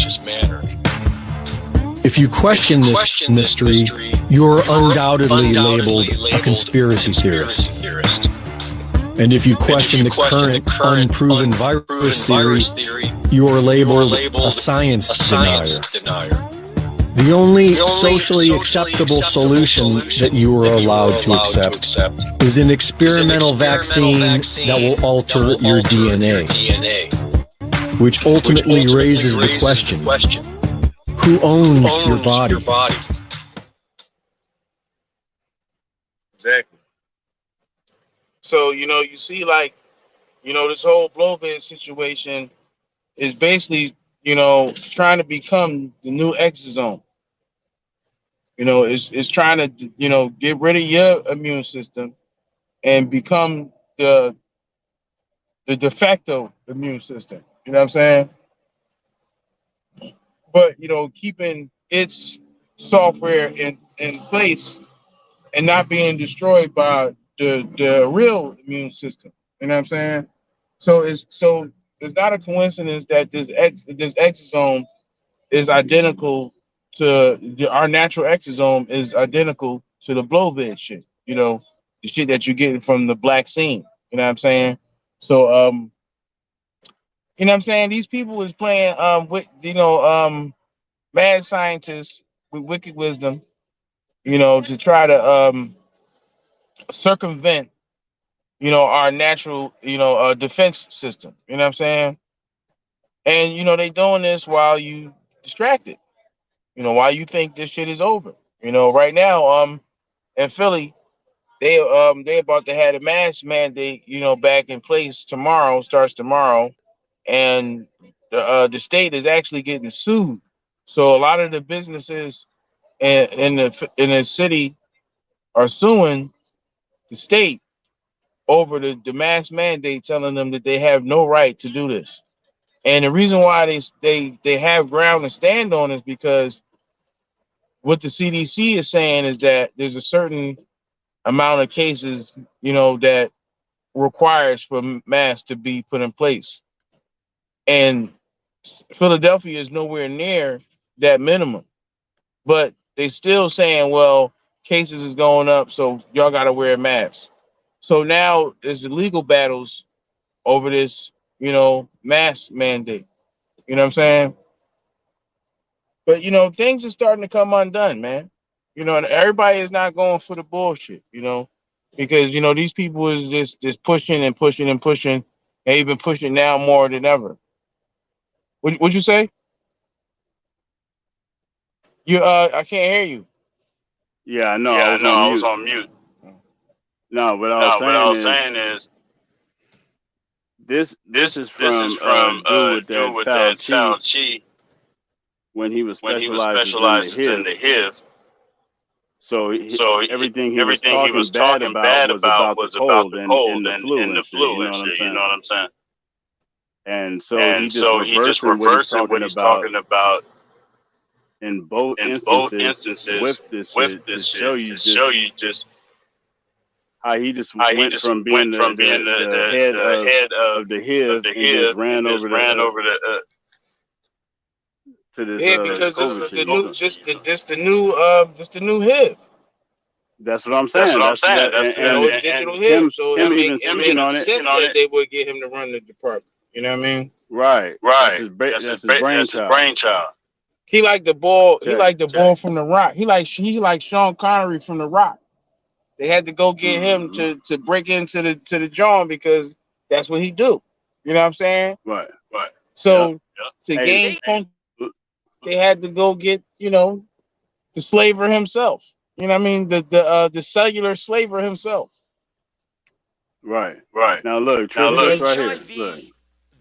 If you question this mystery, you're undoubtedly labeled a conspiracy theorist. And if you question the current unproven virus theory, you are labeled a science denier. The only socially acceptable solution that you are allowed to accept is an experimental vaccine that will alter your DNA, which ultimately raises the question, who owns your body? Exactly. So, you see, like, this whole Blovid situation is basically, trying to become the new exosome. It's trying to, get rid of your immune system and become the de facto immune system. You know what I'm saying? But, keeping its software in place and not being destroyed by the real immune system. You know what I'm saying? So it's not a coincidence that this exosome is identical to our natural exosome is identical to the Blovid shit. The shit that you're getting from the black scene. You know what I'm saying? So you know what I'm saying? These people is playing with mad scientists with wicked wisdom, to try to circumvent, our natural, defense system. You know what I'm saying? And they doing this while you distracted. While you think this shit is over. Right now, in Philly, they about to have a mask mandate, back in place tomorrow, starts tomorrow, and the state is actually getting sued. So a lot of the businesses in the city are suing the state over the mask mandate, telling them that they have no right to do this. And the reason why they have ground to stand on is because what the CDC is saying is that there's a certain amount of cases, that requires for masks to be put in place. And Philadelphia is nowhere near that minimum. But they still saying, well, cases is going up, so y'all got to wear a mask. So now there's legal battles over this, mask mandate. You know what I'm saying? But things are starting to come undone, man. And everybody is not going for the bullshit, because these people is just pushing and pushing and pushing, and even pushing now more than ever. What'd you say? I can't hear you. Yeah, no, I was on mute. No, what I was saying is this is from dude with that Tao Chi when he was specializes in the hive. So everything he was talking bad about was about the cold and the flu and shit. You know what I'm saying? And so he just reversing what he's talking about in both instances with this shit to show you just how he just went from being the head of the hive and just ran over to this because COVID shit. this the new hiv. That's what I'm saying. That's and digital hiv. So him it even speaking on makes it. sense that they would get him to run the department. You know what I mean? Right. That's his brainchild. He like the ball. He like the ball from The Rock. He like Sean Connery from The Rock. They had to go get him to break into the John because that's what he do. You know what I'm saying? Right. So to gain function, they had to go get the slaver himself. You know what I mean? The cellular slaver himself. Right. Now look, With right HIV, here. Look.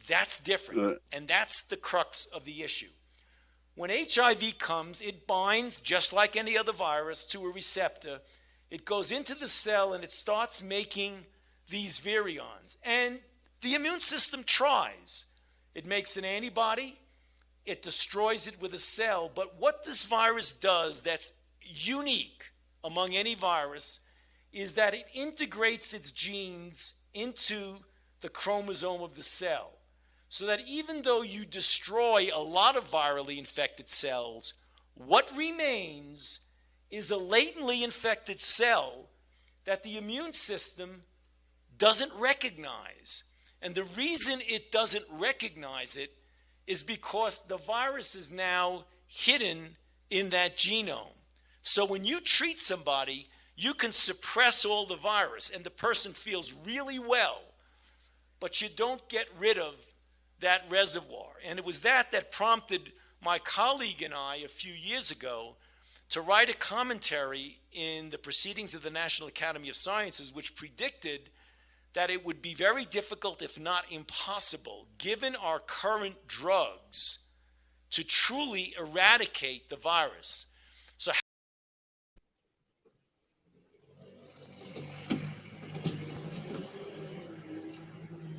That's different, and that's the crux of the issue. When HIV comes, it binds, just like any other virus, to a receptor. It goes into the cell and it starts making these virions. And the immune system tries. It makes an antibody. It destroys it with a cell. But what this virus does that's unique among any virus is that it integrates its genes into the chromosome of the cell. So that even though you destroy a lot of virally infected cells, what remains is a latently infected cell that the immune system doesn't recognize. And the reason it doesn't recognize it is because the virus is now hidden in that genome. So when you treat somebody, you can suppress all the virus and the person feels really well, but you don't get rid of that reservoir. And it was that prompted my colleague and I a few years ago to write a commentary in the Proceedings of the National Academy of Sciences, which predicted that it would be very difficult, if not impossible, given our current drugs, to truly eradicate the virus. So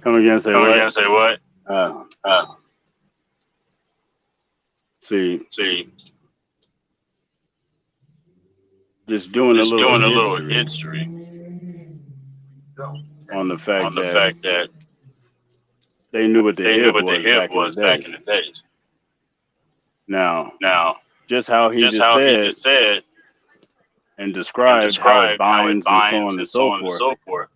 Come again, say what? See, just doing a little history on the fact that they knew what the HIV was back in the days. Now, just how he just said and described how it binds and so on and so forth.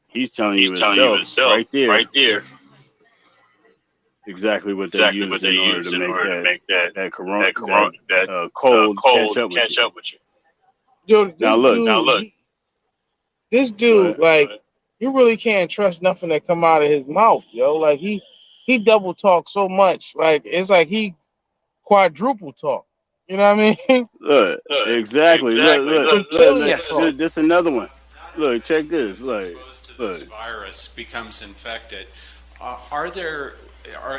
He's telling you himself right there exactly what they use in order to make that cold catch up with you. Yo, Now look. This dude, like, you really can't trust nothing that come out of his mouth, yo. Like he double talk so much, like it's like he quadruple talk. You know what I mean? Look, exactly. Look. This another one. Look, check this. Look. This virus becomes infected.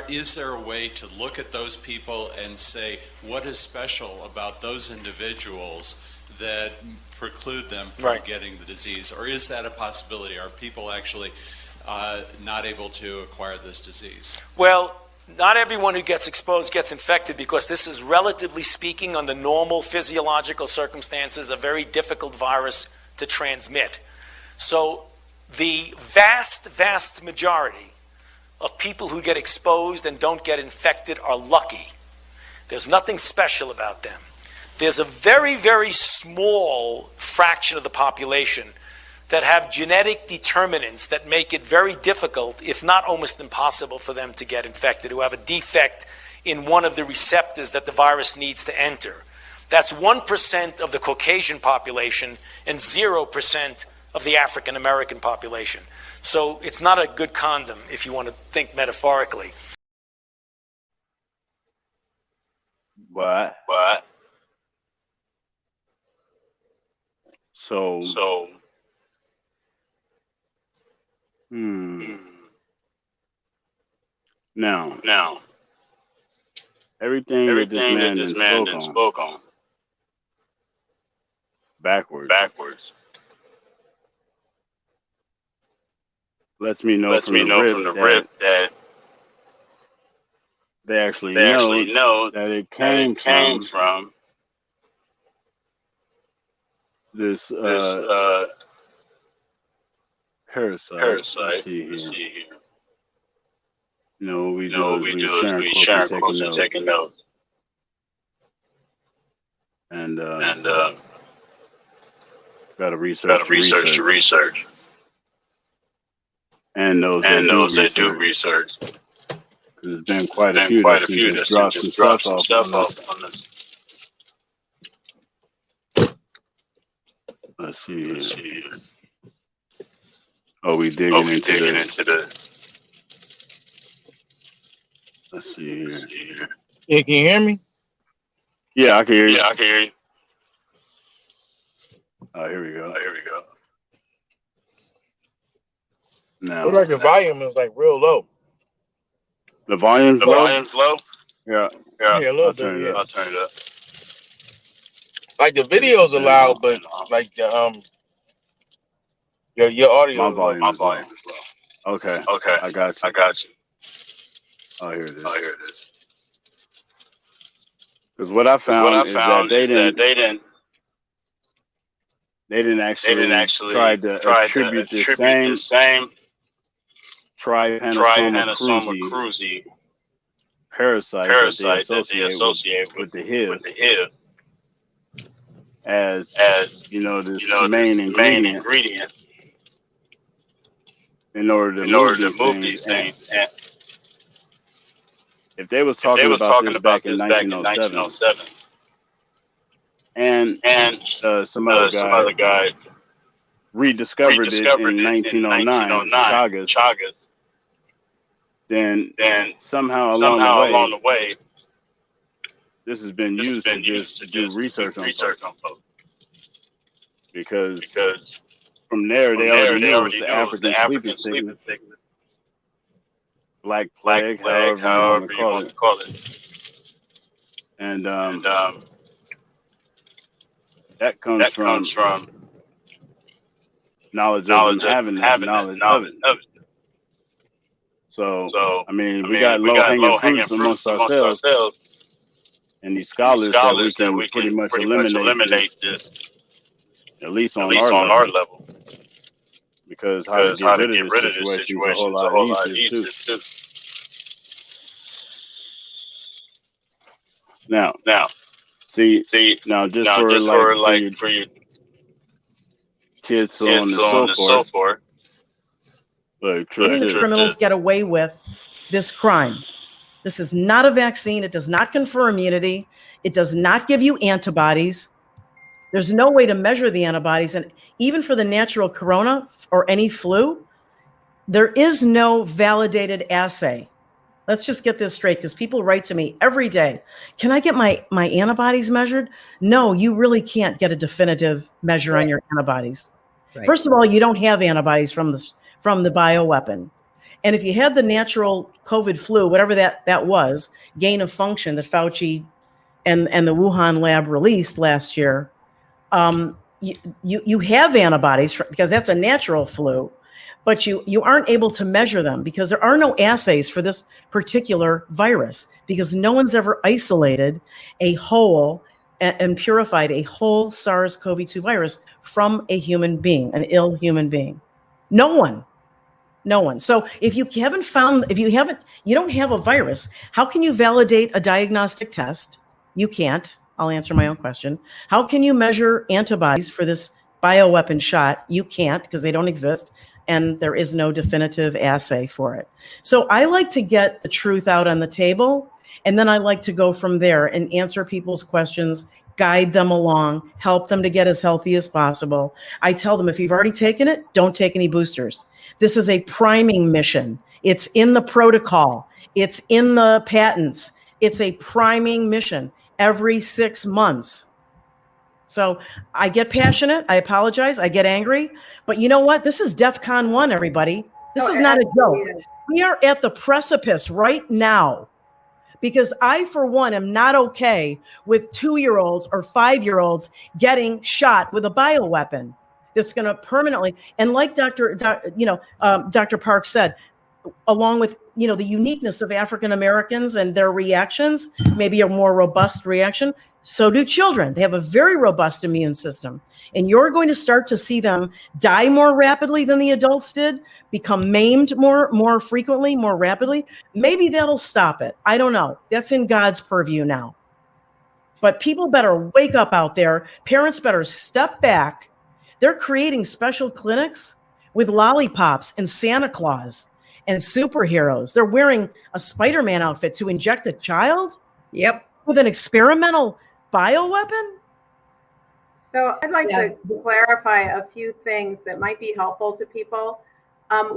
Is there a way to look at those people and say what is special about those individuals that preclude them from getting the disease? Or is that a possibility? Are people actually not able to acquire this disease? Well, not everyone who gets exposed gets infected, because this is, relatively speaking, under normal physiological circumstances, a very difficult virus to transmit. So the vast majority of people who get exposed and don't get infected are lucky. There's nothing special about them. There's a very, very small fraction of the population that have genetic determinants that make it very difficult, if not almost impossible, for them to get infected, who have a defect in one of the receptors that the virus needs to enter. That's 1% of the Caucasian population and 0% of the African American population. So it's not a good condom if you want to think metaphorically. But so now everything that this man then spoke on backwards lets me know from the rip that they actually know that it came from this parasite. Let's see here. You know, we share quotes and taking notes. And got to research. And those that do research. There's been quite a few that just dropped some stuff off on this. Let's see here. Oh, we digging into the. Let's see here. Yeah, can you hear me? Yeah, I can hear you. Oh, here we go. Now, looks like the volume is like real low. The volume's low? Yeah, a little I'll bit. turn it up. Like the videos are loud, but like your audio. My volume is low. Okay, I got you. Oh, here it is. Because what I found is that they didn't actually try to attribute the same trypanosoma cruzi parasite that they associate with the HIV as you know this main ingredient in order to move these things. And if they was talking about this back in 1907, and some other guy rediscovered it in 1909, Chagas, then somehow along the way, this has been used to just do research on folks. Because from there, they already knew it was the African sleeping sickness, Black Plague, however you want to call it. And that comes from knowledge of having knowledge of it. So I mean, we got low-hanging fruits amongst ourselves, and these scholars that we can pretty much eliminate this, at least on our level. Because how to get rid of this situation is a whole lot easier too. Now, see, just for your kids, so on and so forth. Look, criminals get away with this crime. This is not a vaccine. It does not confer immunity. It does not give you antibodies. There's no way to measure the antibodies. And even for the natural corona or any flu, there is no validated assay. Let's just get this straight, because people write to me every day. Can I get my antibodies measured? No, you really can't get a definitive measure on your antibodies. Right. First of all, you don't have antibodies from the bioweapon. And if you had the natural COVID flu, whatever that was, gain of function that Fauci and the Wuhan lab released last year, you have antibodies because that's a natural flu, but you aren't able to measure them because there are no assays for this particular virus, because no one's ever isolated a whole and purified a whole SARS-CoV-2 virus from a human being, an ill human being. No one. So if you don't have a virus, how can you validate a diagnostic test? You can't. I'll answer my own question. How can you measure antibodies for this bioweapon shot? You can't, because they don't exist, and there is no definitive assay for it. So I like to get the truth out on the table And then I like to go from there and answer people's questions, guide them along, help them to get as healthy as possible. I tell them, if you've already taken it, don't take any boosters. This is a priming mission. It's in the protocol. It's in the patents. It's a priming mission every 6 months. So I get passionate. I apologize. I get angry. But you know what? This is DEFCON 1, everybody. This is not a joke. We are at the precipice right now, because I, for one, am not okay with 2-year-olds or 5-year-olds getting shot with a bioweapon that's going to permanently, and like Dr. Park said, along with, the uniqueness of African Americans and their reactions, maybe a more robust reaction, so do children. They have a very robust immune system. And you're going to start to see them die more rapidly than the adults did, become maimed more frequently, more rapidly. Maybe that'll stop it. I don't know. That's in God's purview now. But people better wake up out there. Parents better step back. They're creating special clinics with lollipops and Santa Claus and superheroes. They're wearing a Spider-Man outfit to inject a child? Yep. With an experimental bioweapon? So I'd like to clarify a few things that might be helpful to people.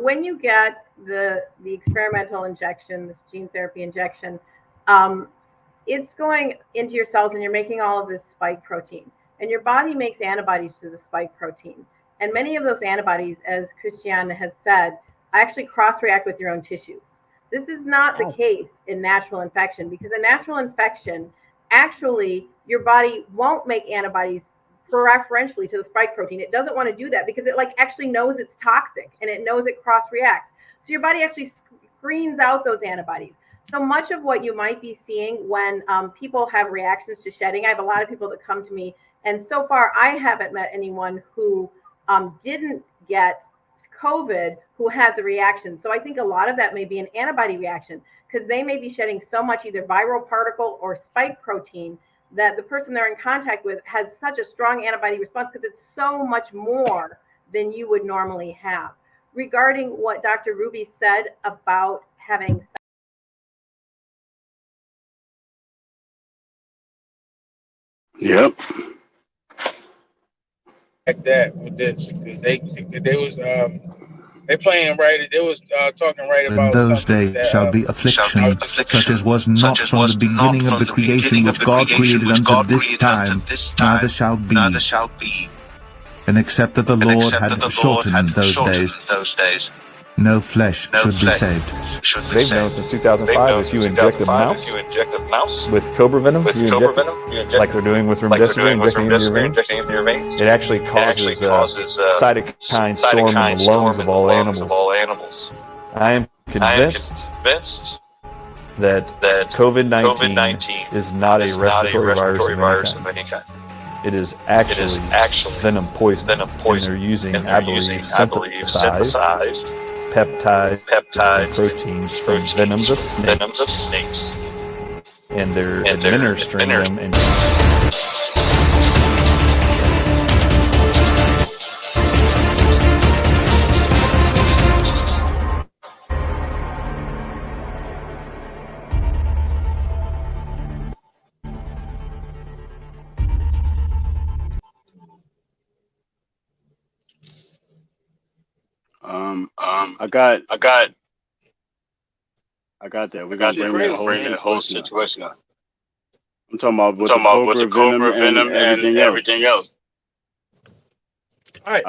When you get the experimental injection, this gene therapy injection, it's going into your cells and you're making all of this spike protein. And your body makes antibodies to the spike protein. And many of those antibodies, as Christiane has said, actually cross-react with your own tissues. This is not the case in natural infection, because a natural infection, actually, your body won't make antibodies preferentially to the spike protein. It doesn't want to do that because it actually knows it's toxic and it knows it cross-reacts. So your body actually screens out those antibodies. So much of what you might be seeing when people have reactions to shedding, I have a lot of people that come to me, and so far I haven't met anyone who didn't get COVID who has a reaction. So I think a lot of that may be an antibody reaction, because they may be shedding so much either viral particle or spike protein that the person they're in contact with has such a strong antibody response, because it's so much more than you would normally have. Regarding what Dr. Ruby said about having Yep. Like that with this, because they was they playing right. They was talking right In about those something days shall that be affliction, such as was not from the beginning of the creation which God created unto this time, neither shall be. And except that the Lord had shortened those days, no flesh should be saved. They've known since 2005 if you inject a mouse with cobra venom, you inject it, like they're doing with remdesivir, injecting it into your veins, it actually causes cytokine storm in the lungs of all animals. I am convinced that COVID-19 is not a respiratory virus of any kind. It is actually venom poison, and they're using, I believe, synthesized peptides and proteins from venoms of snakes, and they're administering them in I got that. We're gonna bring that whole situation up. I'm talking about with the cobra venom and everything else. All right.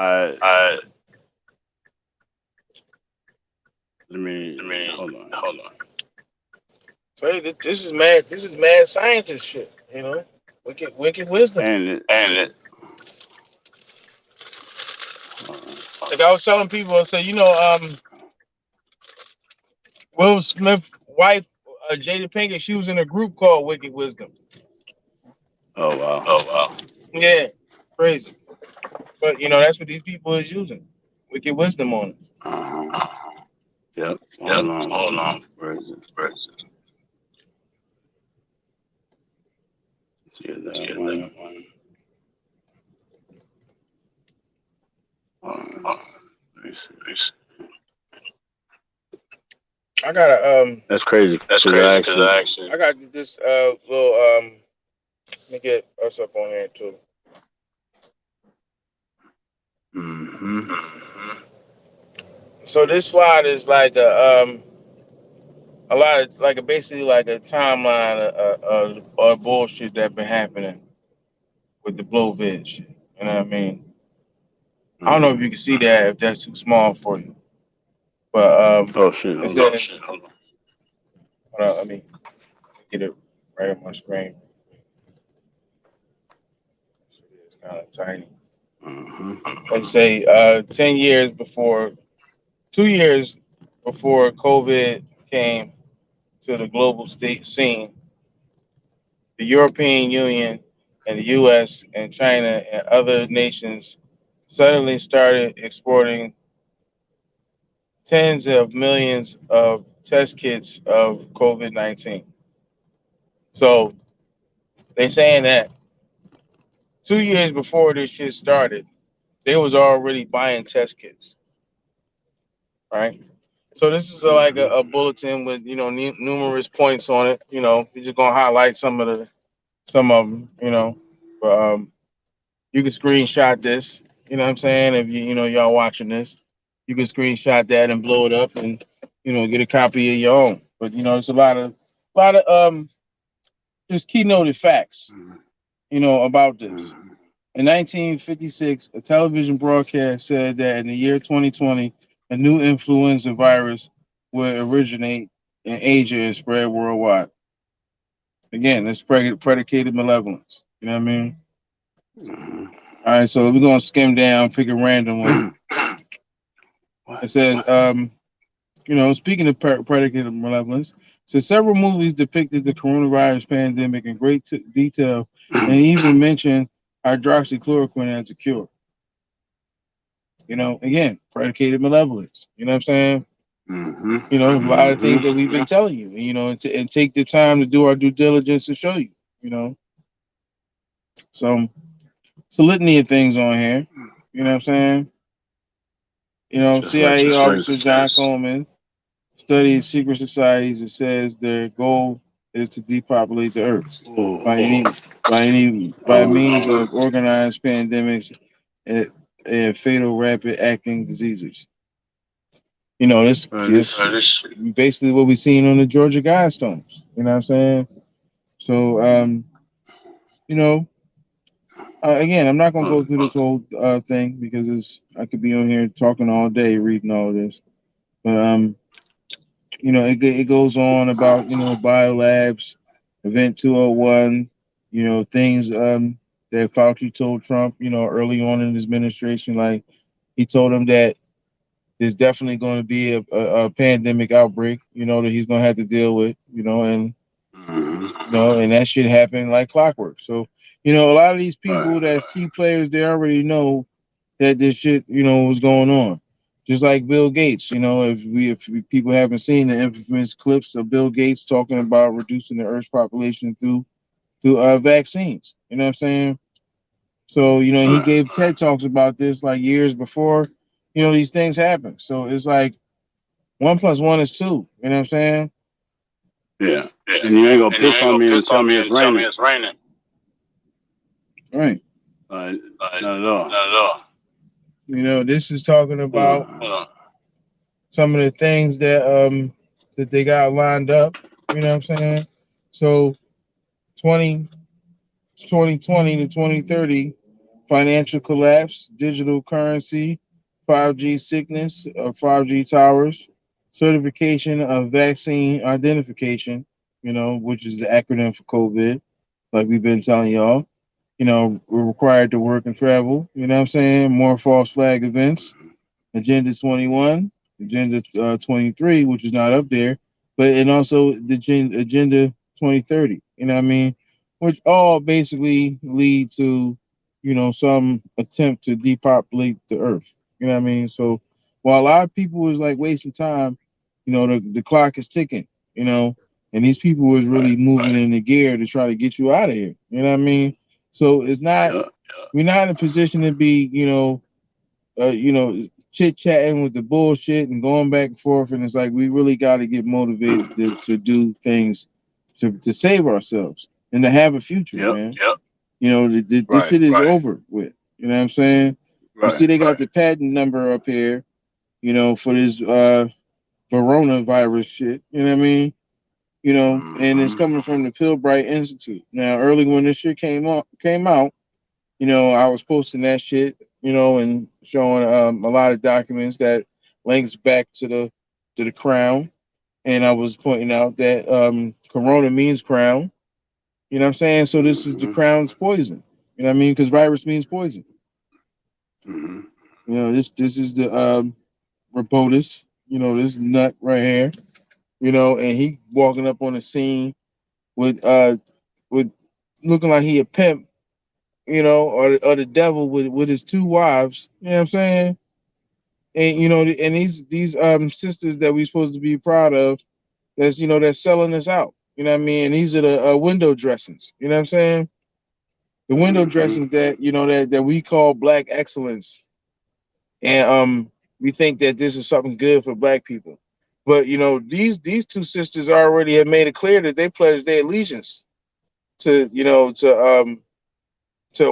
Let me hold on. So this is mad scientist shit, wicked wisdom. And like I was telling people, I said, Will Smith's wife, Jada Pinkett, she was in a group called Wicked Wisdom. Oh wow. Yeah, crazy. But that's what these people is using. Wicked Wisdom on it. Yep. Hold on. Where is it? See that one. Let me see. I got a That's crazy. That's crazy because I got this little let me get us up on here too. Mm-hmm. So this slide is like a lot of like basically like a timeline of bullshit that been happening with the blow vid shit. You know what I mean? I don't know if you can see that if that's too small for you, but oh shit, it hold on. says, hold on, let me get it right on my screen. It's kind of tiny. They say 10 years before, 2 years before COVID came to the global state scene, the European Union and the US and China and other nations suddenly started exporting tens of millions of test kits of COVID-19. So they're saying that 2 years before this shit started, they was already buying test kits, right? So this is like a bulletin with numerous points on it. We're just gonna highlight some of them. But you can screenshot this. You know what I'm saying? If y'all watching this, you can screenshot that and blow it up and get a copy of your own. But it's a lot of just keynoted facts. About this. In 1956, a television broadcast said that in the year 2020, a new influenza virus would originate in Asia and spread worldwide. Again, it's predicated malevolence. You know what I mean? All right, so we're gonna skim down, pick a random one. It says, speaking of predicated malevolence, so several movies depicted the coronavirus pandemic in great detail and even mentioned hydroxychloroquine as a cure. Again, predicated malevolence. You know what I'm saying? A lot of things that we've been telling you, and take the time to do our due diligence to show you, So it's a litany of things on here. You know what I'm saying? CIA officer John Coleman studies secret societies and says their goal is to depopulate the earth by means of organized pandemics and fatal rapid acting diseases. This basically what we've seen on the Georgia Guidestones. You know what I'm saying? So, again, I'm not gonna go through this whole thing because I could be on here talking all day reading all this, but it goes on about biolabs, Event 201, things that Fauci told Trump, early on in his administration, like he told him that there's definitely going to be a pandemic outbreak, that he's going to have to deal with, and and that shit happened like clockwork. So, a lot of these people that's key players, they already know that this shit, was going on. Just like Bill Gates, if people haven't seen the infamous clips of Bill Gates talking about reducing the Earth's population through vaccines. You know what I'm saying? So, he gave TED Talks about this like years before, these things happen. So it's like 1 + 1 is 2. You know what I'm saying? Yeah. And you ain't gonna piss on me and tell me it's raining. Right. Not at all. This is talking about some of the things that that they got lined up. You know what I'm saying? So 2020 to 2030, financial collapse, digital currency, 5G sickness, 5G towers, certification of vaccine identification, which is the acronym for COVID, like we've been telling y'all. We're required to work and travel. You know what I'm saying? More false flag events. Agenda 21, Agenda 23, which is not up there, and also the Agenda 2030. You know what I mean? Which all basically lead to, some attempt to depopulate the earth. You know what I mean? So while a lot of people was like wasting time, the clock is ticking, and these people was really moving in the gear to try to get you out of here. You know what I mean? So it's not, we're not in a position to be, chit chatting with the bullshit and going back and forth, and it's like we really got to get motivated to do things to save ourselves and to have a future, man. Yep. You know, this shit is over with. You know what I'm saying? You see, they got the patent number up here, you know, for this coronavirus shit. You know what I mean? You know, and it's coming from the Pilbright Institute. Now, early when this shit came out, you know, I was posting that shit, you know, and showing a lot of documents that links back to the crown, and I was pointing out that corona means crown. You know what I'm saying? So this is the crown's poison. You know what I mean? Because virus means poison. You know, this is the Rabotus, you know, this nut right here, you know, and he walking up on the scene with looking like he a pimp, you know, or the devil with his two wives, you know what I'm saying? And you know, and these sisters that we supposed to be proud of, that's, you know, that's selling us out. You know what I mean? And these are the window dressings, you know what I'm saying? The window dressings that, you know, that we call black excellence. And we think that this is something good for black people. But you know, these two sisters already have made it clear that they pledged their allegiance to, you know, to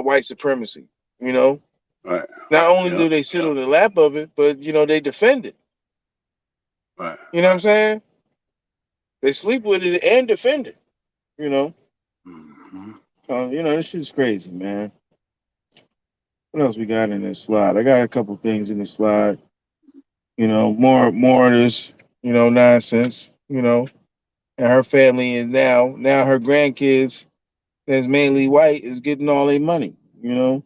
white supremacy. You know, not only do they sit on the lap of it, but you know, they defend it. You know what I'm saying? They sleep with it and defend it. You know. You know, this shit's crazy, man. What else we got in this slide? I got a couple things in the slide. You know, more of this, you know, nonsense. You know, and her family is now her grandkids that's mainly white is getting all their money. You know,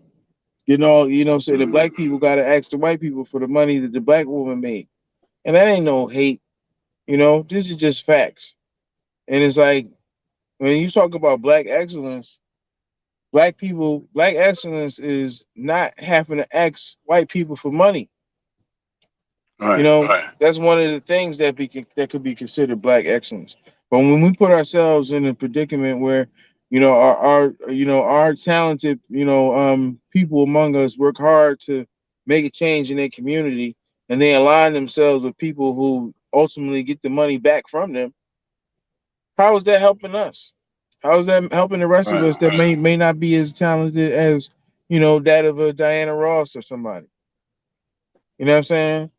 getting all, you know, so the black people got to ask the white people for the money that the black woman made, and that ain't no hate. You know, this is just facts. And it's like when you talk about black excellence, black excellence is not having to ask white people for money. You know, that's one of the things that could be considered black excellence. But when we put ourselves in a predicament where, you know, our talented, you know, people among us work hard to make a change in their community, and they align themselves with people who ultimately get the money back from them, how is that helping us? How is that helping the rest of us that may not be as talented as, you know, that of a Diana Ross or somebody? You know what I'm saying?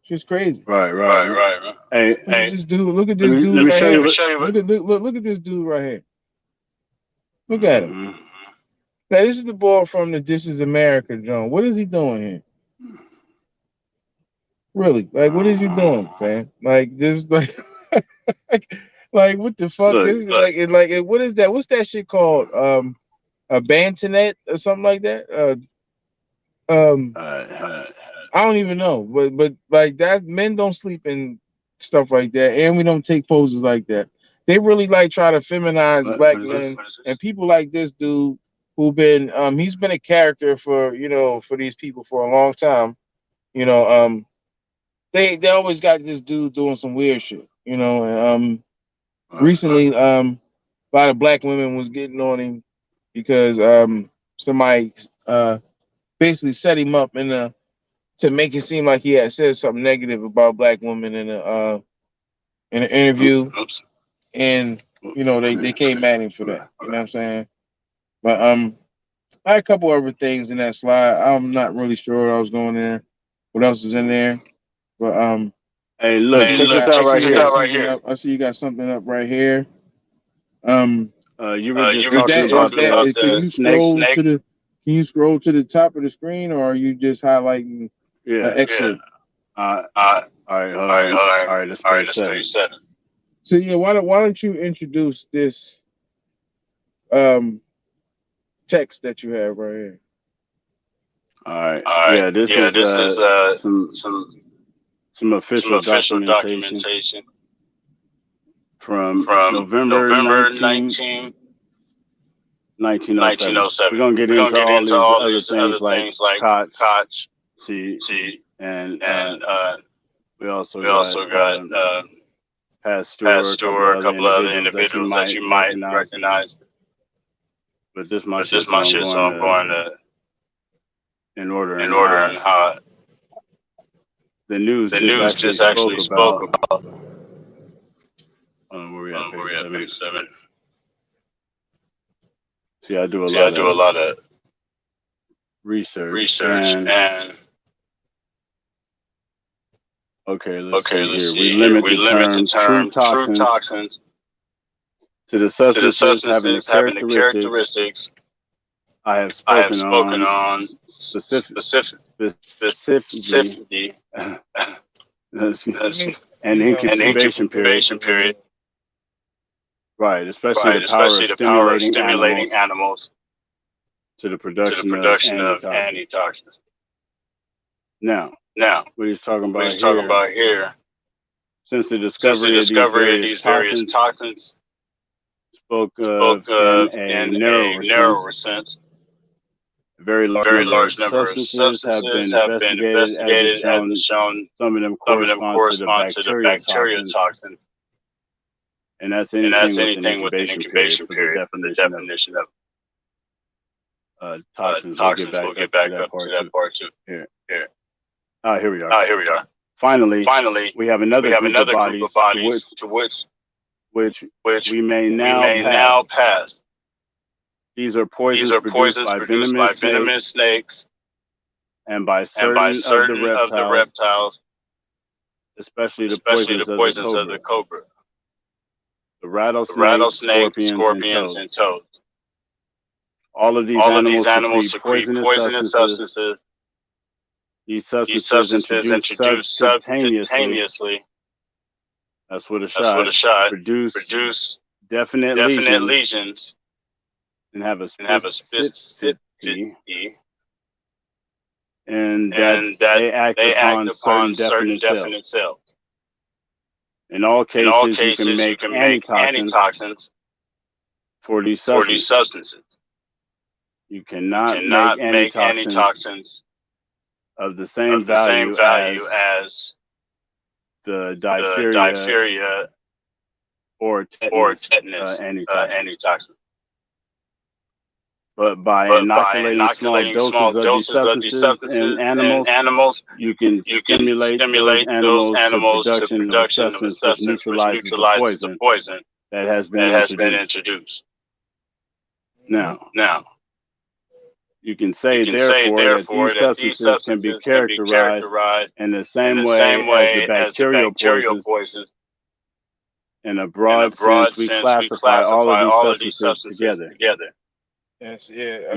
She's crazy. Right. Hey, look at this dude. Look at this dude right here. Look at this dude right here. Look at him. Now this is the boy from the This Is America, John. What is he doing here? Really? Like, what is you doing, fam? Like this, like, like what the fuck? This is like, what is that? What's that shit called? A bantanet or something like that? I don't even know, but like that, men don't sleep in stuff like that, and we don't take poses like that. They really like try to feminize black men, and people like this dude who been he's been a character for, you know, for these people for a long time. You know, they always got this dude doing some weird shit. You know, and recently a lot of black women was getting on him because somebody basically set him up to make it seem like he had said something negative about black women in an interview, and you know they came at him for that. You know what I'm saying? But I had a couple other things in that slide. I'm not really sure what I was going there. What else is in there? But hey, look, check this out right here. I see you got something up right here. You were just talking about the can you scroll to the Can you scroll to the top of the screen, or are you just highlighting excerpt? All right, hold on. All right, let's page 7. So yeah, why don't you introduce this text that you have right here? All right. Yeah, this is some official documentation from November 19, 1907. We're gonna get into all these other things like Koch, and we also got Pasteur, a couple of other individuals that you might recognize. But this my shit, so I'm going to in order and hot. the news just actually spoke about. Where we at? Page 7. See, I do a lot of research and okay, let's see here. We limit the term true toxins to the substances having the characteristics I have spoken on specifically and incubation period. Right, especially the power of stimulating animals to the production of antitoxins. Now, what he's talking about here, since the discovery of these various toxins spoke of in a narrower sense, a very large number of substances have been investigated as is shown. Some of them correspond to the bacterial toxins. And that's anything with an incubation period for the definition of toxins. We'll get back up to that part too. Here. Here we are. Finally, we have another group of bodies to which we may now pass. These are poisons produced by venomous snakes and by certain of the reptiles, especially the poisons of the cobra. The rattlesnake, scorpions, and toads. All of these animals secrete poisonous substances. These substances introduced subcutaneously. That's what a shot. Produce definite lesions and have a specificity. And that they act upon certain definite cells. In all cases, you can make antitoxins for these substances. You cannot make antitoxins of the same value as the diphtheria or tetanus antitoxin. But by inoculating small doses of these substances in animals, you can stimulate those animals to production of a substance which neutralizes the poison that has been introduced. Now, you can say therefore that these substances can be characterized in the same way as the bacterial poisons. In a broad sense, we classify all of these substances together. Yes, yeah.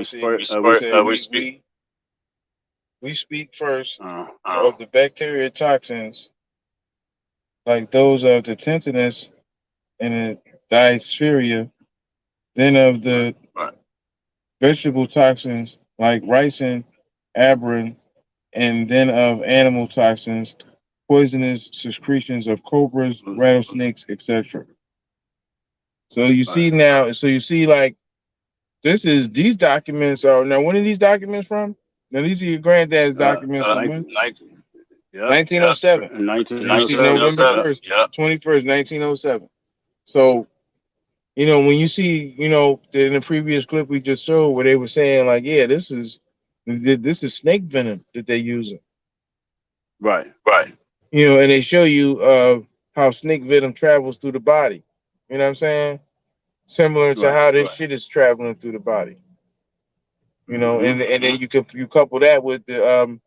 We speak first of the bacteria toxins, like those of the tetanus and the diphtheria, then of the vegetable toxins like ricin, abrin, and then of animal toxins, poisonous secretions of cobras, rattlesnakes, etc. So you see like these documents are now. When are these documents from? Now these are your granddad's documents from when? 1907. You see November 1st, 21st, 1907. So, when you see, in the previous clip we just showed where they were saying like, yeah, this is snake venom that they're using. Right. And they show you how snake venom travels through the body. You know what I'm saying? Similar to how this shit is traveling through the body. And then you couple that with the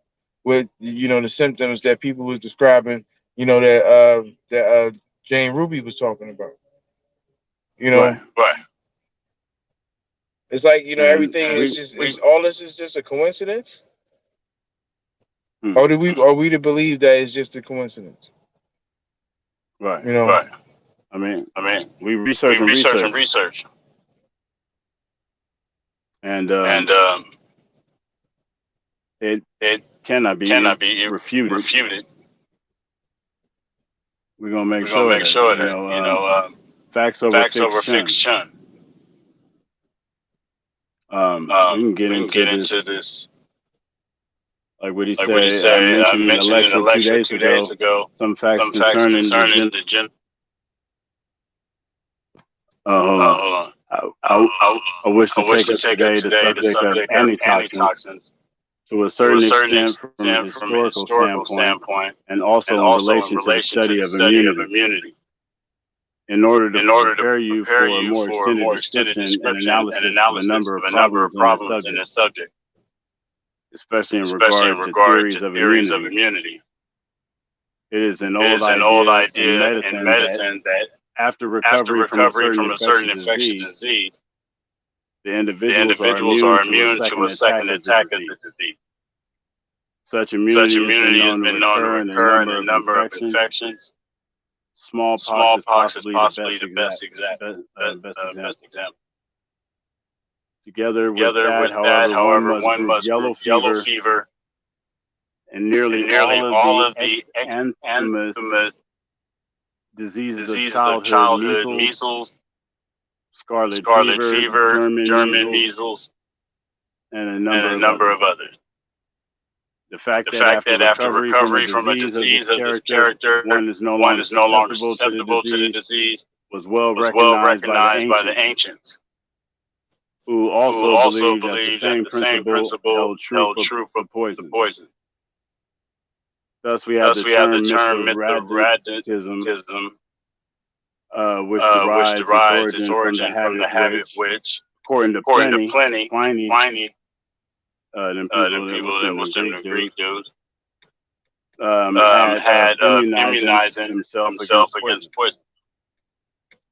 the symptoms that people was describing, that Jane Ruby was talking about. Right. It's like, everything is all this is just a coincidence? Or are we to believe that it's just a coincidence? Right. Right. I mean, we research and research. And it cannot be refuted. We're gonna make sure that facts over fiction. We can get into this. Like what he said, I mentioned in the lecture 2 days ago. Some facts concerning the gender. Hold on. I wish to take up today the subject of antitoxins to a certain extent from a historical standpoint, and also in relation to the study of immunity. In order to prepare you for a more extended description and analysis of a number of problems in this subject, especially in regard to theories of immunity. It is an old idea in medicine that after recovery from a certain infectious disease, the individuals are immune to a second attack of the disease. Such immunity has been known to recur in a number of infections. Smallpox is possibly the best example. Together with that, however, one must prove yellow fever and nearly all of the infamous diseases of childhood, measles, scarlet fever, German measles, and a number of others. The fact that after recovery from a disease of this character, one is no longer susceptible to the disease was well recognized by the ancients, who also believed that the same principle held true for poison. Thus, we have the term Mithridatism, which derives its origin from the habit which, according to Pliny, them people that was in the Greek dudes, had immunizing himself against poison.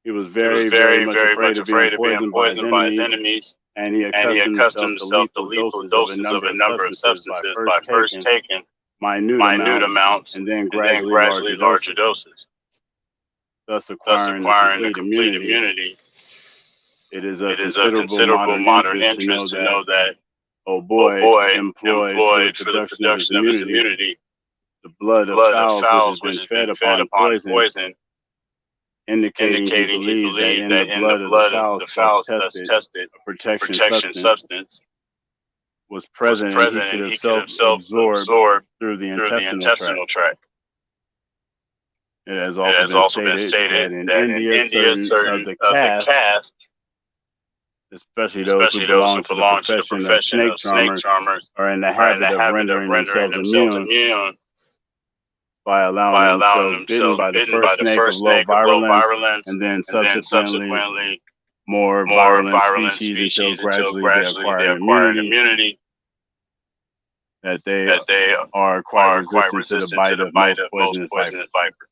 He was very much afraid of being poisoned by his enemies, and he accustomed himself to lethal doses of a number of substances by first taking minute amounts and then gradually larger doses, thus acquiring complete immunity. It is a considerable modern interest to know that old boy employed for the production of his immunity the blood of fowls which has been fed upon poison, indicating he believed that in the blood of the fowls thus tested a protection substance was present and he could have self-absorbed through the intestinal tract. It has also been stated that in India, certain of the caste, especially those who belong to the profession of snake charmers, are in the habit of rendering themselves immune by allowing themselves bitten by the first snake of low virulence, and then subsequently more virulent species until gradually they acquire immunity, that they are quite resistant to the bite of most poisonous vipers.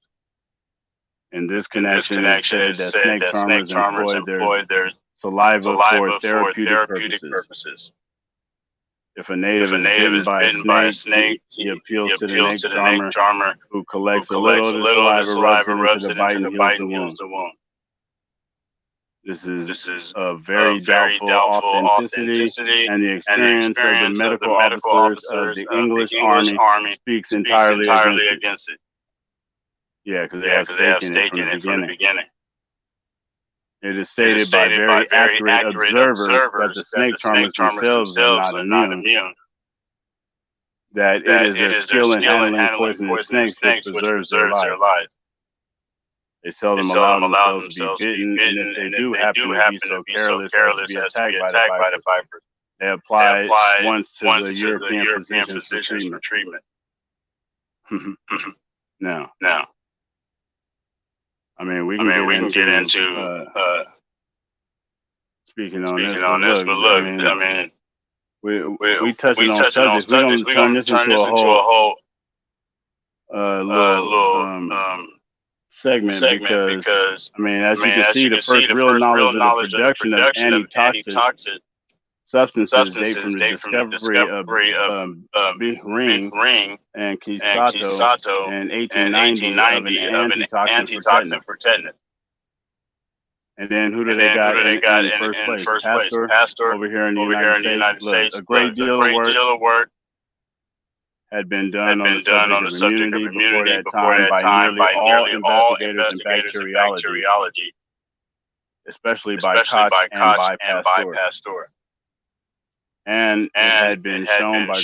In this connection, it is said that snake charmers employ their saliva for therapeutic purposes. If a native is bitten by a snake, he appeals to the snake charmer, who collects a little of the saliva, rubs it into the bite, and heals the wound. This is a very doubtful authenticity, and the experience of the medical officers of the English Army speaks entirely against it. Yeah, because they have taken it from the beginning. It is stated by very accurate observers that the snake charmers themselves are not immune. That it is their skill in handling poisonous snakes which preserves their lives. They seldom allow themselves to be bitten, and if they do happen to be so careless as to be attacked by the vipers, they apply once to the European physicians for treatment. Now, I mean, we can get into speaking on this, but look, I mean, we touching on subjects. We don't turn this into a whole little segment because I mean, as you can see, the first real knowledge of the production of antitoxic substances date from the discovery of Ring and Kisato in 1890 of an antitoxin for tetanus. And then who do they got in the first place? Pasteur over here in the United States. A great deal of work had been done on the subject of immunity before that time by nearly all investigators in bacteriology, especially by Koch and by Pasteur. And it had been shown by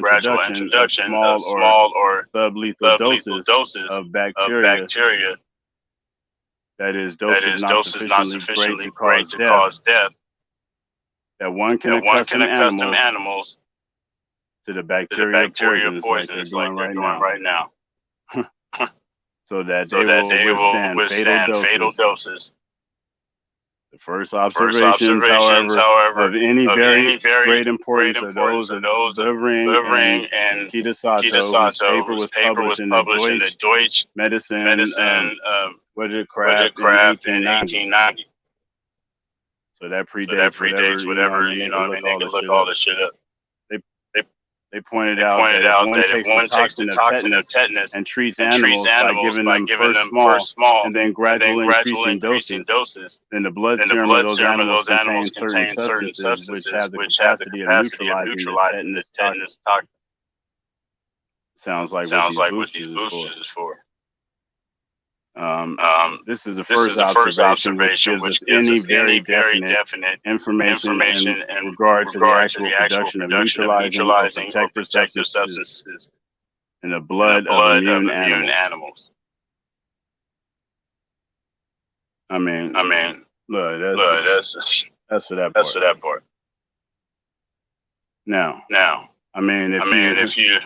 gradual introduction of small or sublethal doses of bacteria, that is, doses not sufficiently great to cause death, that one can accustom animals to the bacteria poisons like they're doing right now. So that they will withstand fatal doses. The first observations, however, of any very great importance are those of Bevering and Kitasato, whose paper was published in the Deutsche Medicine Kraft in 1890. So that predates whatever, you know what I mean, they can look all this shit up. They pointed out that if one takes the toxin of tetanus and treats animals by giving them first small and then gradually increasing doses, then the blood serum of those animals contain certain substances which have the capacity of neutralizing the tetanus toxin. Sounds like what these boosters is for. This is the first observation which gives us any very definite information in regard to the actual production of neutralizing or protective substances in the blood of immune animals. I mean, look, that's for that part. Now, I mean, if you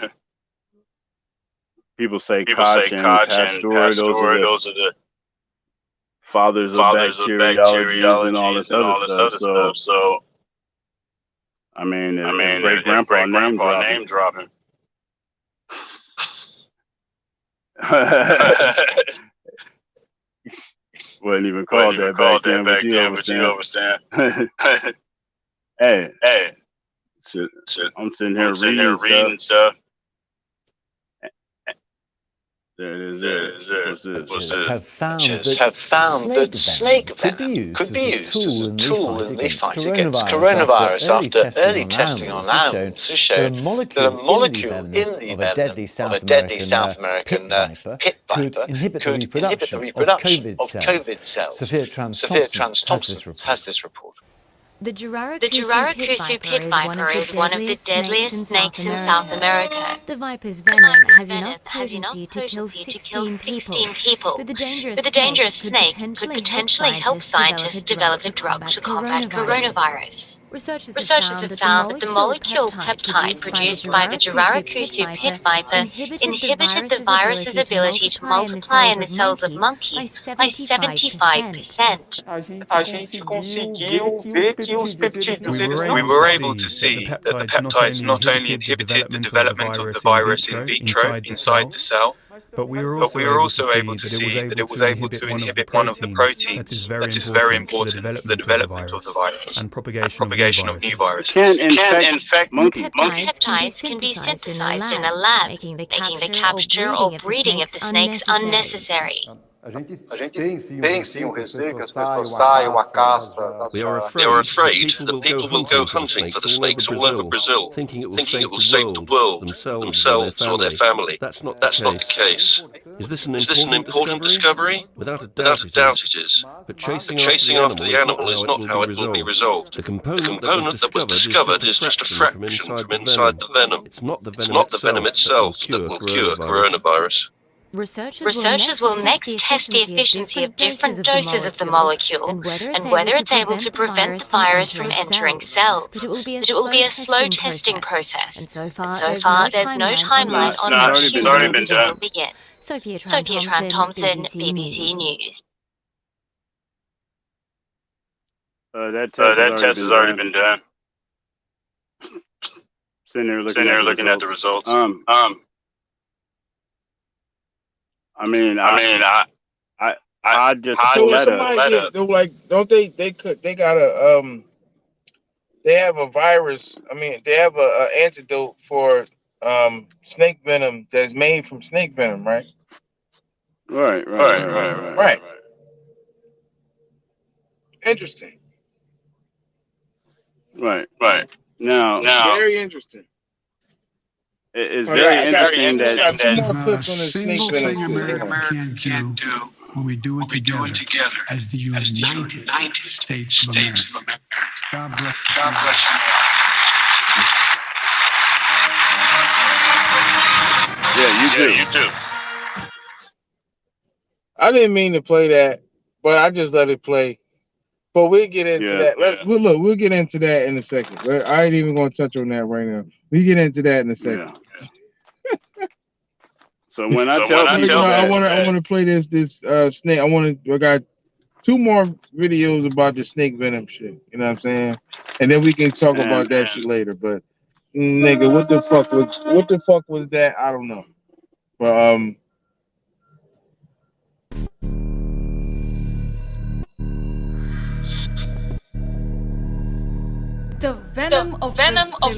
people say Koch and Pasteur, those are the fathers of bacteriology and all this other stuff. So, I mean, great grandpa name dropping. Wasn't even called that back then, but you understand. Hey, shit, I'm sitting here reading stuff. Have found that snake venom could be used as a tool in the fight against coronavirus after early testing on animals has shown that a molecule in the venom of a deadly South American pit viper could inhibit the reproduction of COVID cells. Sophia Trans-Thompson has this report. The Juraracusu pit viper is one of the deadliest snakes in South America. The viper's venom has enough potency to kill 16 people, but the dangerous snake could potentially help scientists develop a drug to combat coronavirus. Researchers have found that the molecule peptide produced by the Juraracusu pit viper inhibited the virus's ability to multiply in the cells of monkeys by 75%. We were able to see that the peptides not only inhibited the development of the virus in vitro inside the cell, but we were also able to see that it was able to inhibit one of the proteins that is very important for the development of the virus and propagation of new viruses. Can infect monkeys. Peptides can be synthesized in a lab, making the capture or breeding of the snakes unnecessary. A gente tem sim o receio que as pessoas saiam à caça. They are afraid that people will go hunting for the snakes all over Brazil, thinking it will save the world, themselves or their family. That's not the case. Is this an important discovery? Without a doubt it is. But chasing after the animal is not how it will be resolved. The component that was discovered is just a fraction from inside the venom. It's not the venom itself that will cure coronavirus. Researchers will next test the efficiency of different doses of the molecule and whether it's able to prevent the virus from entering cells. But it will be a slow testing process. And so far, there's no timeline on when human testing will begin. Sophia Tran-Thompson, BBC News. That test has already been done. Sitting there looking at the results. I just let don't they got a they have a virus. I mean, they have a antidote for snake venom that's made from snake venom, right? Right. Interesting. Right. Now, very interesting. It's very interesting that single thing America can do when we do it together as the United States of America. God bless you. Yeah, you do. I didn't mean to play that, but I just let it play. But we'll get into that. We'll get into that in a second. I ain't even going to touch on that right now. We get into that in a second. Yeah. So when I tell people, I want to play this snake. I got 2 more videos about the snake venom shit. You know what I'm saying? And then we can talk about that shit later. But nigga, what the fuck was that? I don't know. But The venom of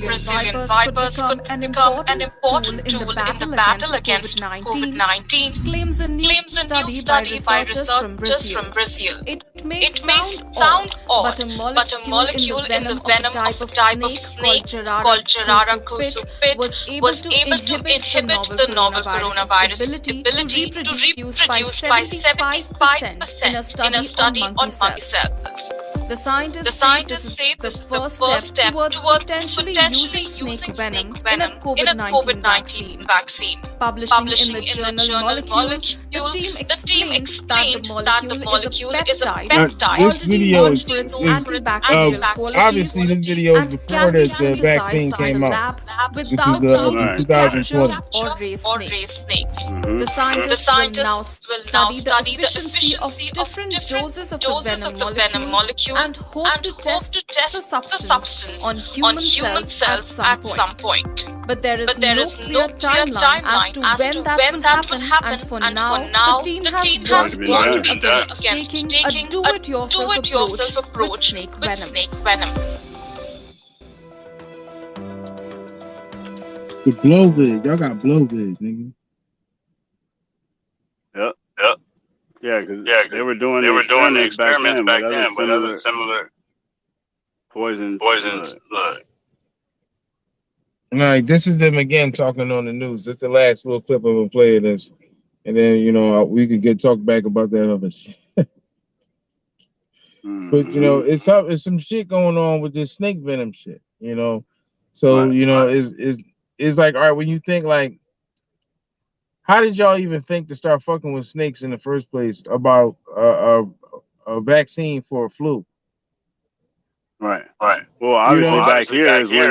Brazilian vipers could become an important tool in the battle against COVID-19, claims a new study by researchers from Brazil. It may sound odd, but a molecule in the venom of a type of snake called Jararacuzu pit was able to inhibit the novel coronavirus' ability to reproduce by 75% in a study on monkey cells. The scientists say this is the first step towards potentially using snake venom in a COVID-19 vaccine. Publishing in the journal Molecule, the team explained that the molecule is a peptide already known for its antibacterial qualities obviously this video is before the vaccine came out. Without needing to capture or raise snakes. The scientists will now study the efficiency of different doses of the venom molecule and hope to test the substance on human cells at some point. But there is no clear timeline as to when that will happen, and for now, the team has warned against taking a do-it-yourself approach with snake venom. The blowvid, y'all got blowvid, nigga. Yep. Yeah, because they were doing the experiments back then with other similar poisons. Blood. Like, this is them again talking on the news. This is the last little clip of them playing this, and then we could talk back about that other shit. But it's some shit going on with this snake venom shit. So it's like, all right, when you think like, how did y'all even think to start fucking with snakes in the first place about a vaccine for a flu? Right. Well, obviously back here is when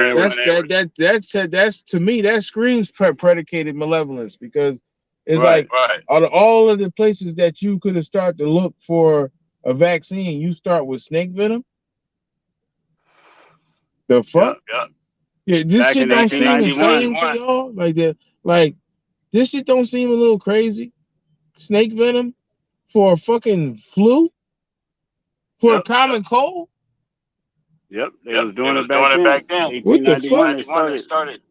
that's to me that screams predicated malevolence, because it's like out of all of the places that you could have started to look for a vaccine, you start with snake venom. The fuck? Yeah, this shit don't seem insane to y'all. Like that, like. This shit don't seem a little crazy? Snake venom for a fucking flu? For a common cold? Yep, they was doing it back then. What the fuck? They started.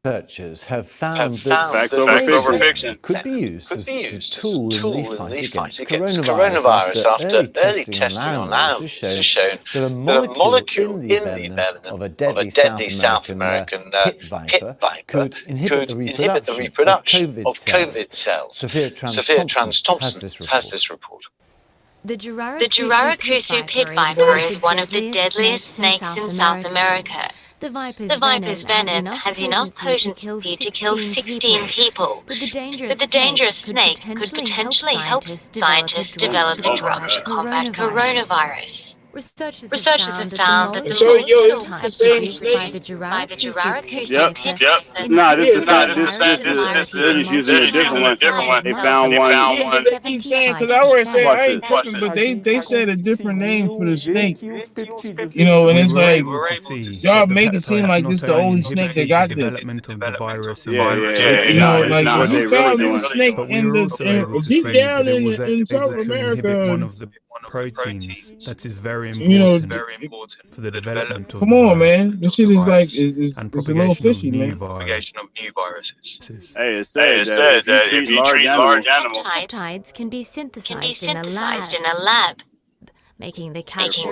Researchers have found that snake could be used as a tool in the fight against coronavirus after early testing on animals has shown that a molecule in the venom of a deadly South American pit viper could inhibit the reproduction of COVID cells. Sophia Trans-Thompson has this report. The Jararacuzu pit viper is one of the deadliest snakes in South America. The viper's venom has enough potency to kill 16 people, but the dangerous snake could potentially help scientists develop a drug to combat coronavirus. Researchers have found that the molecule type produced by the Jararacuzu pit. Yep. No, this is using a different one. They found one. Because I already said I ain't tripping, but they said a different name for the snake. And it's like y'all make it seem like this the only snake that got this. Development of the virus. Like you found this snake deep down in South America. One of the proteins that is very important, for the development of come on, man. This shit is like is a little fishy, man. Propagation of new viruses. Hey, it said that if you treat large animals, peptides can be synthesized in a lab, making the capture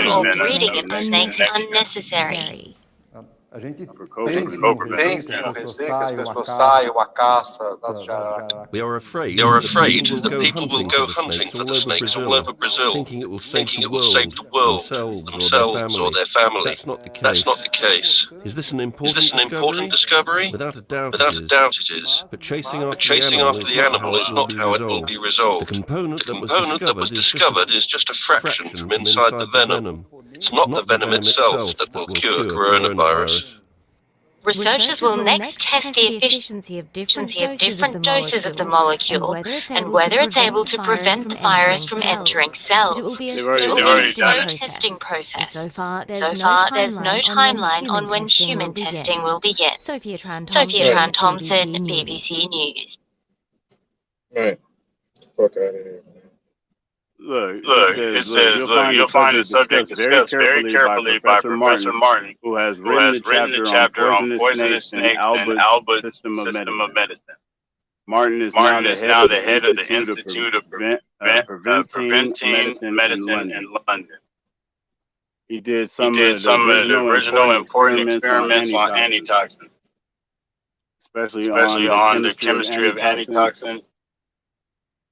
or breeding of the snakes unnecessary. A gente COVID. tem que as pessoas saiam à caça das jararacatas. We are afraid that people will go hunting for the snakes all over Brazil, thinking it will save the world, themselves or their family. That's not the case. Is this an important discovery? Without a doubt it is. But chasing after the animal is not how it will be resolved. The component that was discovered is just a fraction from inside the venom. It's not the venom itself that will cure coronavirus. Researchers will next test the efficiency of different doses of the molecule and whether it's able to prevent the virus from entering cells. It will be a slow testing process. So far, there's no timeline on when human testing will begin. Sophia Tran Thompson, BBC News. Right. Fuck out of here. Look, it says, you'll find the subject discussed very carefully by Professor Martin, who has written the chapter on poisonous snakes and Albert system of medicine. Martin is now the head of the Institute of Preventing Medicine in London. He did some of the original important experiments on antitoxins, especially on the chemistry of antitoxins,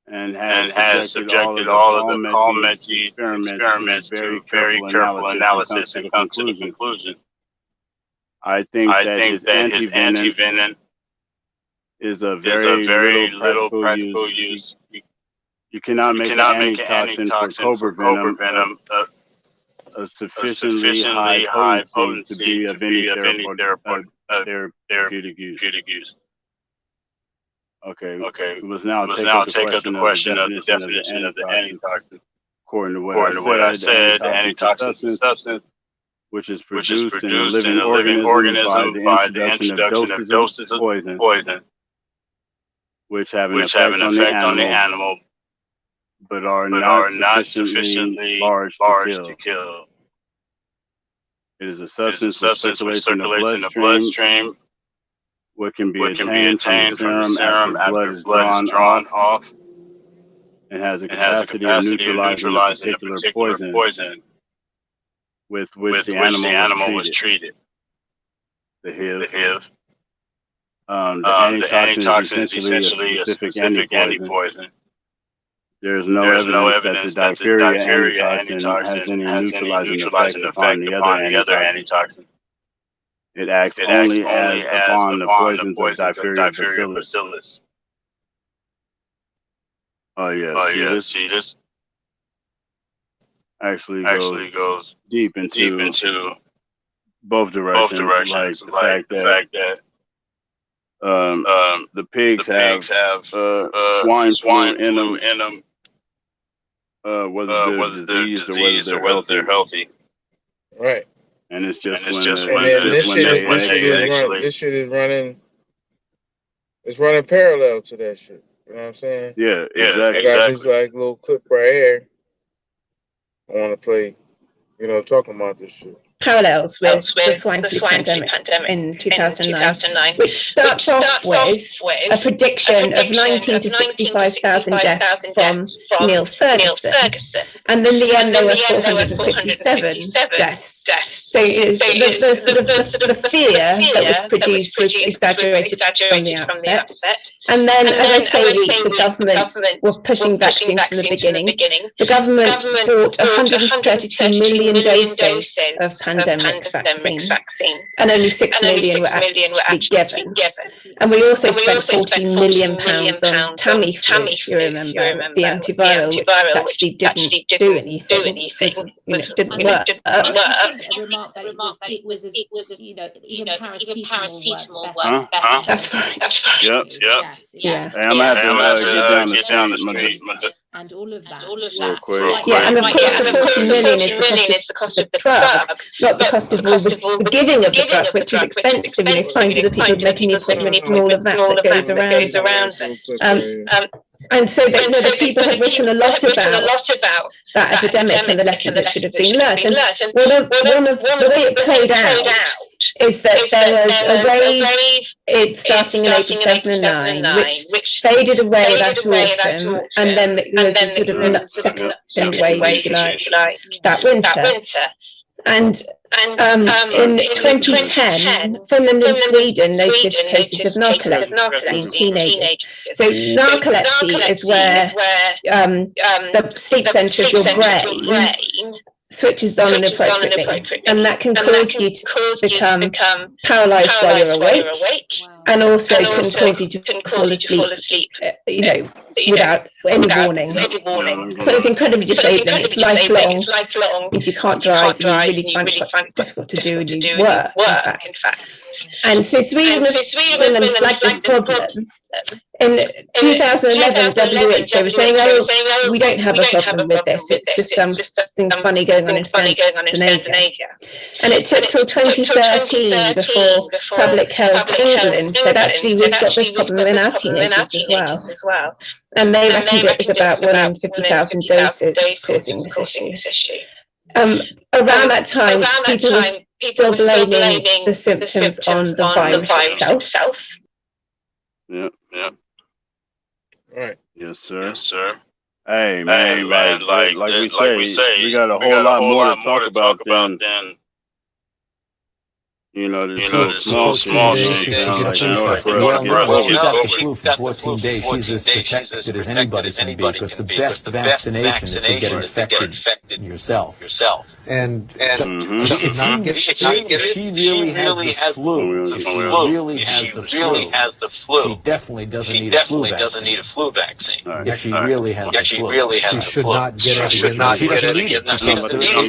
and has subjected all of the Calmetti experiments to very careful analysis and come to the conclusion. I think that his antivenom is a very little practical use. You cannot make an antitoxin for cobra venom a sufficiently high potency to be of any therapeutic use. Okay. We must now take up the question of the definition of the antitoxin. According to what I said, the antitoxin is a substance which is produced in a living organism by the introduction of doses of poison, which have an effect on the animal, but are not sufficiently large to kill. It is a substance which circulates in the bloodstream. What can be attained from the serum after blood is drawn off, and has a capacity of neutralizing a particular poison with which the animal was treated. The HIV. The antitoxin is essentially a specific antipoison. There is no evidence that the diphtheria antitoxin has any neutralizing effect upon the other antitoxin. It acts only as upon the poisons of diphtheria bacillus. Oh yeah, see this actually goes deep into both directions. Like the fact that the pigs have swine flu in them, whether they're diseased or whether they're healthy. Right. And it's just this shit is running. It's running parallel to that shit. You know what I'm saying? Yeah, exactly. I got this like little clip right here. I want to play. Talking about this shit. Parallels with the swine flu pandemic in 2009, which starts off with a prediction of 19 to 65,000 deaths from Neil Ferguson. And in the end, there were 457 deaths. So the fear that was produced was exaggerated from the outset. And then, as I say, the government were pushing vaccines from the beginning. The government bought 132 million doses of pandemic vaccine, and only 6 million were actually given. And we also spent £14 million on Tamiflu, if you remember, the antiviral, which actually didn't do anything. It didn't work. It was even paracetamol worked better. That's right. Yep. Yeah. Hey, I'm gonna have to get down to and all of that. Real quick. And of course the 40 million is the cost of the drug, not the cost of the giving of the drug, which is expensive. Finding the people making the equipment and all of that goes around. And so the people have written a lot about that epidemic and the lessons that should have been learned. And one of the way it played out is that there was a wave starting in April 2009, which faded away that autumn, and then there was a sort of second wave, if you like, that winter. And in 2010, Finland and Sweden noticed cases of narcolepsy in teenagers. So narcolepsy is where the sleep center of your brain switches on inappropriately, and that can cause you to become paralyzed while you're awake, and also can cause you to fall asleep, without any warning. So it's incredibly disabling. It's lifelong. Means you can't drive, and you really find it quite difficult to do any work, in fact. And so Sweden and Finland flagged this problem. In 2011, WHO was saying, "Oh, we don't have a problem with this. It's just something funny going on in Scandinavia." And it took till 2013 before Public Health England said, "Actually, we've got this problem in our teenagers as well." And they reckon it was about 1 in 50,000 doses that's causing this issue. Around that time, people were still blaming the symptoms on the virus itself. Yep. Right. Yes, sir. Hey, man, like we say, we got a whole lot more to talk about than the small shit. Well, she got the flu for 14 days. She's as protected as anybody can be, because the best vaccination is to get infected yourself. And if she really has the flu, she definitely doesn't need a flu vaccine. If she really has the flu, she should not get it again. She doesn't need it.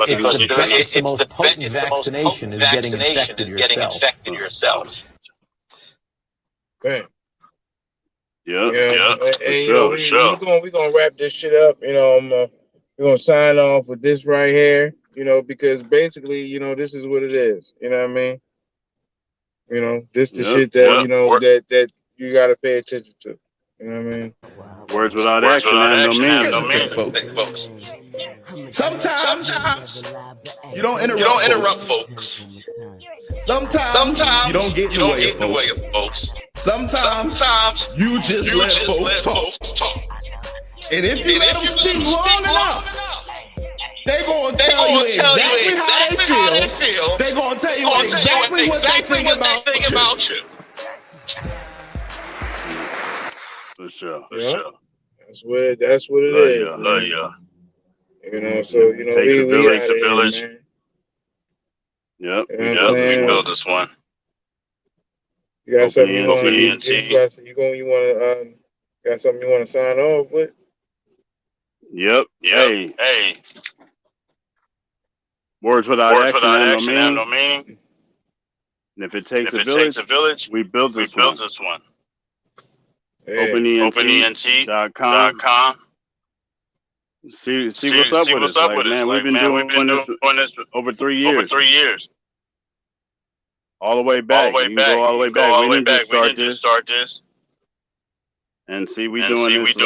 It's the most potent vaccination is getting infected yourself. Okay. Yeah. Hey, we're gonna wrap this shit up. We're gonna sign off with this right here. Because basically, this is what it is. You know what I mean? This the shit that that you gotta pay attention to. You know what I mean? Words without action have no meaning, folks. Sometimes you don't interrupt folks. Sometimes you don't get in the way of folks. Sometimes you just let folks talk. And if you let them speak long enough, they gonna tell you exactly how they feel. They gonna tell you exactly what they think about you. For sure. That's what it is. So takes a village. Yep. We built this one. You got something you want to got something you want to sign off with? Yep. Hey. Words without action have no meaning. And if it takes a village, we built this one. Hey. OpenENT.com. See what's up with us. Man, we've been doing this over 3 years. All the way back. You can go all the way back. We didn't just start this. And see, we doing this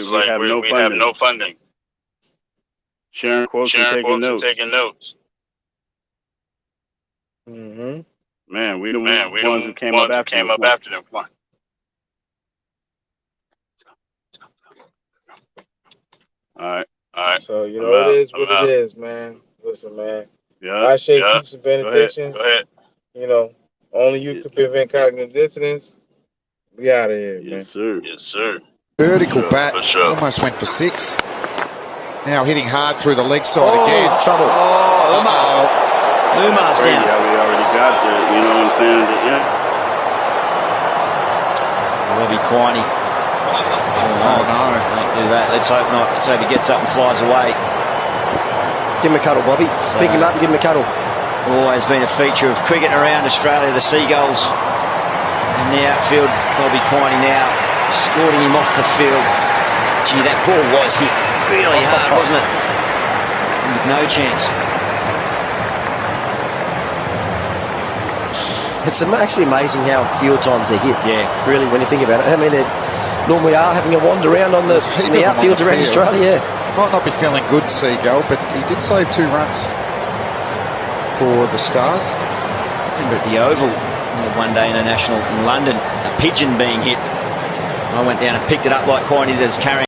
like we have no funding. Sharing quotes and taking notes. Mm-hmm. Man, we the ones who came up after them. Come on. All right. So it is what it is, man. Listen, man. I shake peace and benedictions. Go ahead. Only you can prevent cognitive dissonance. We out of here, man. Yes, sir. Vertical bat. Almost went for 6. Now hitting hard through the leg side again. Trouble. Umar's down. Yeah, we already got the, you know what I'm saying? Robbie Quiney. Oh, no. Don't do that. Let's hope not. Let's hope he gets up and flies away. Give him a cuddle, Bobby. Pick him up and give him a cuddle. Always been a feature of cricket around Australia, the Seagulls. In the outfield, Robbie Quiney now escorting him off the field. Gee, that ball was hit really hard, wasn't it? With no chance. It's actually amazing how few times they're hit. Yeah. Really, when you think about it. I mean, they normally are having a wander around in the outfields around Australia. Might not be feeling good, Seagull, but he did save 2 runs for the Stars. Remember at the Oval, in the one-day international in London, a pigeon being hit. I went down and picked it up like Quiney does, carrying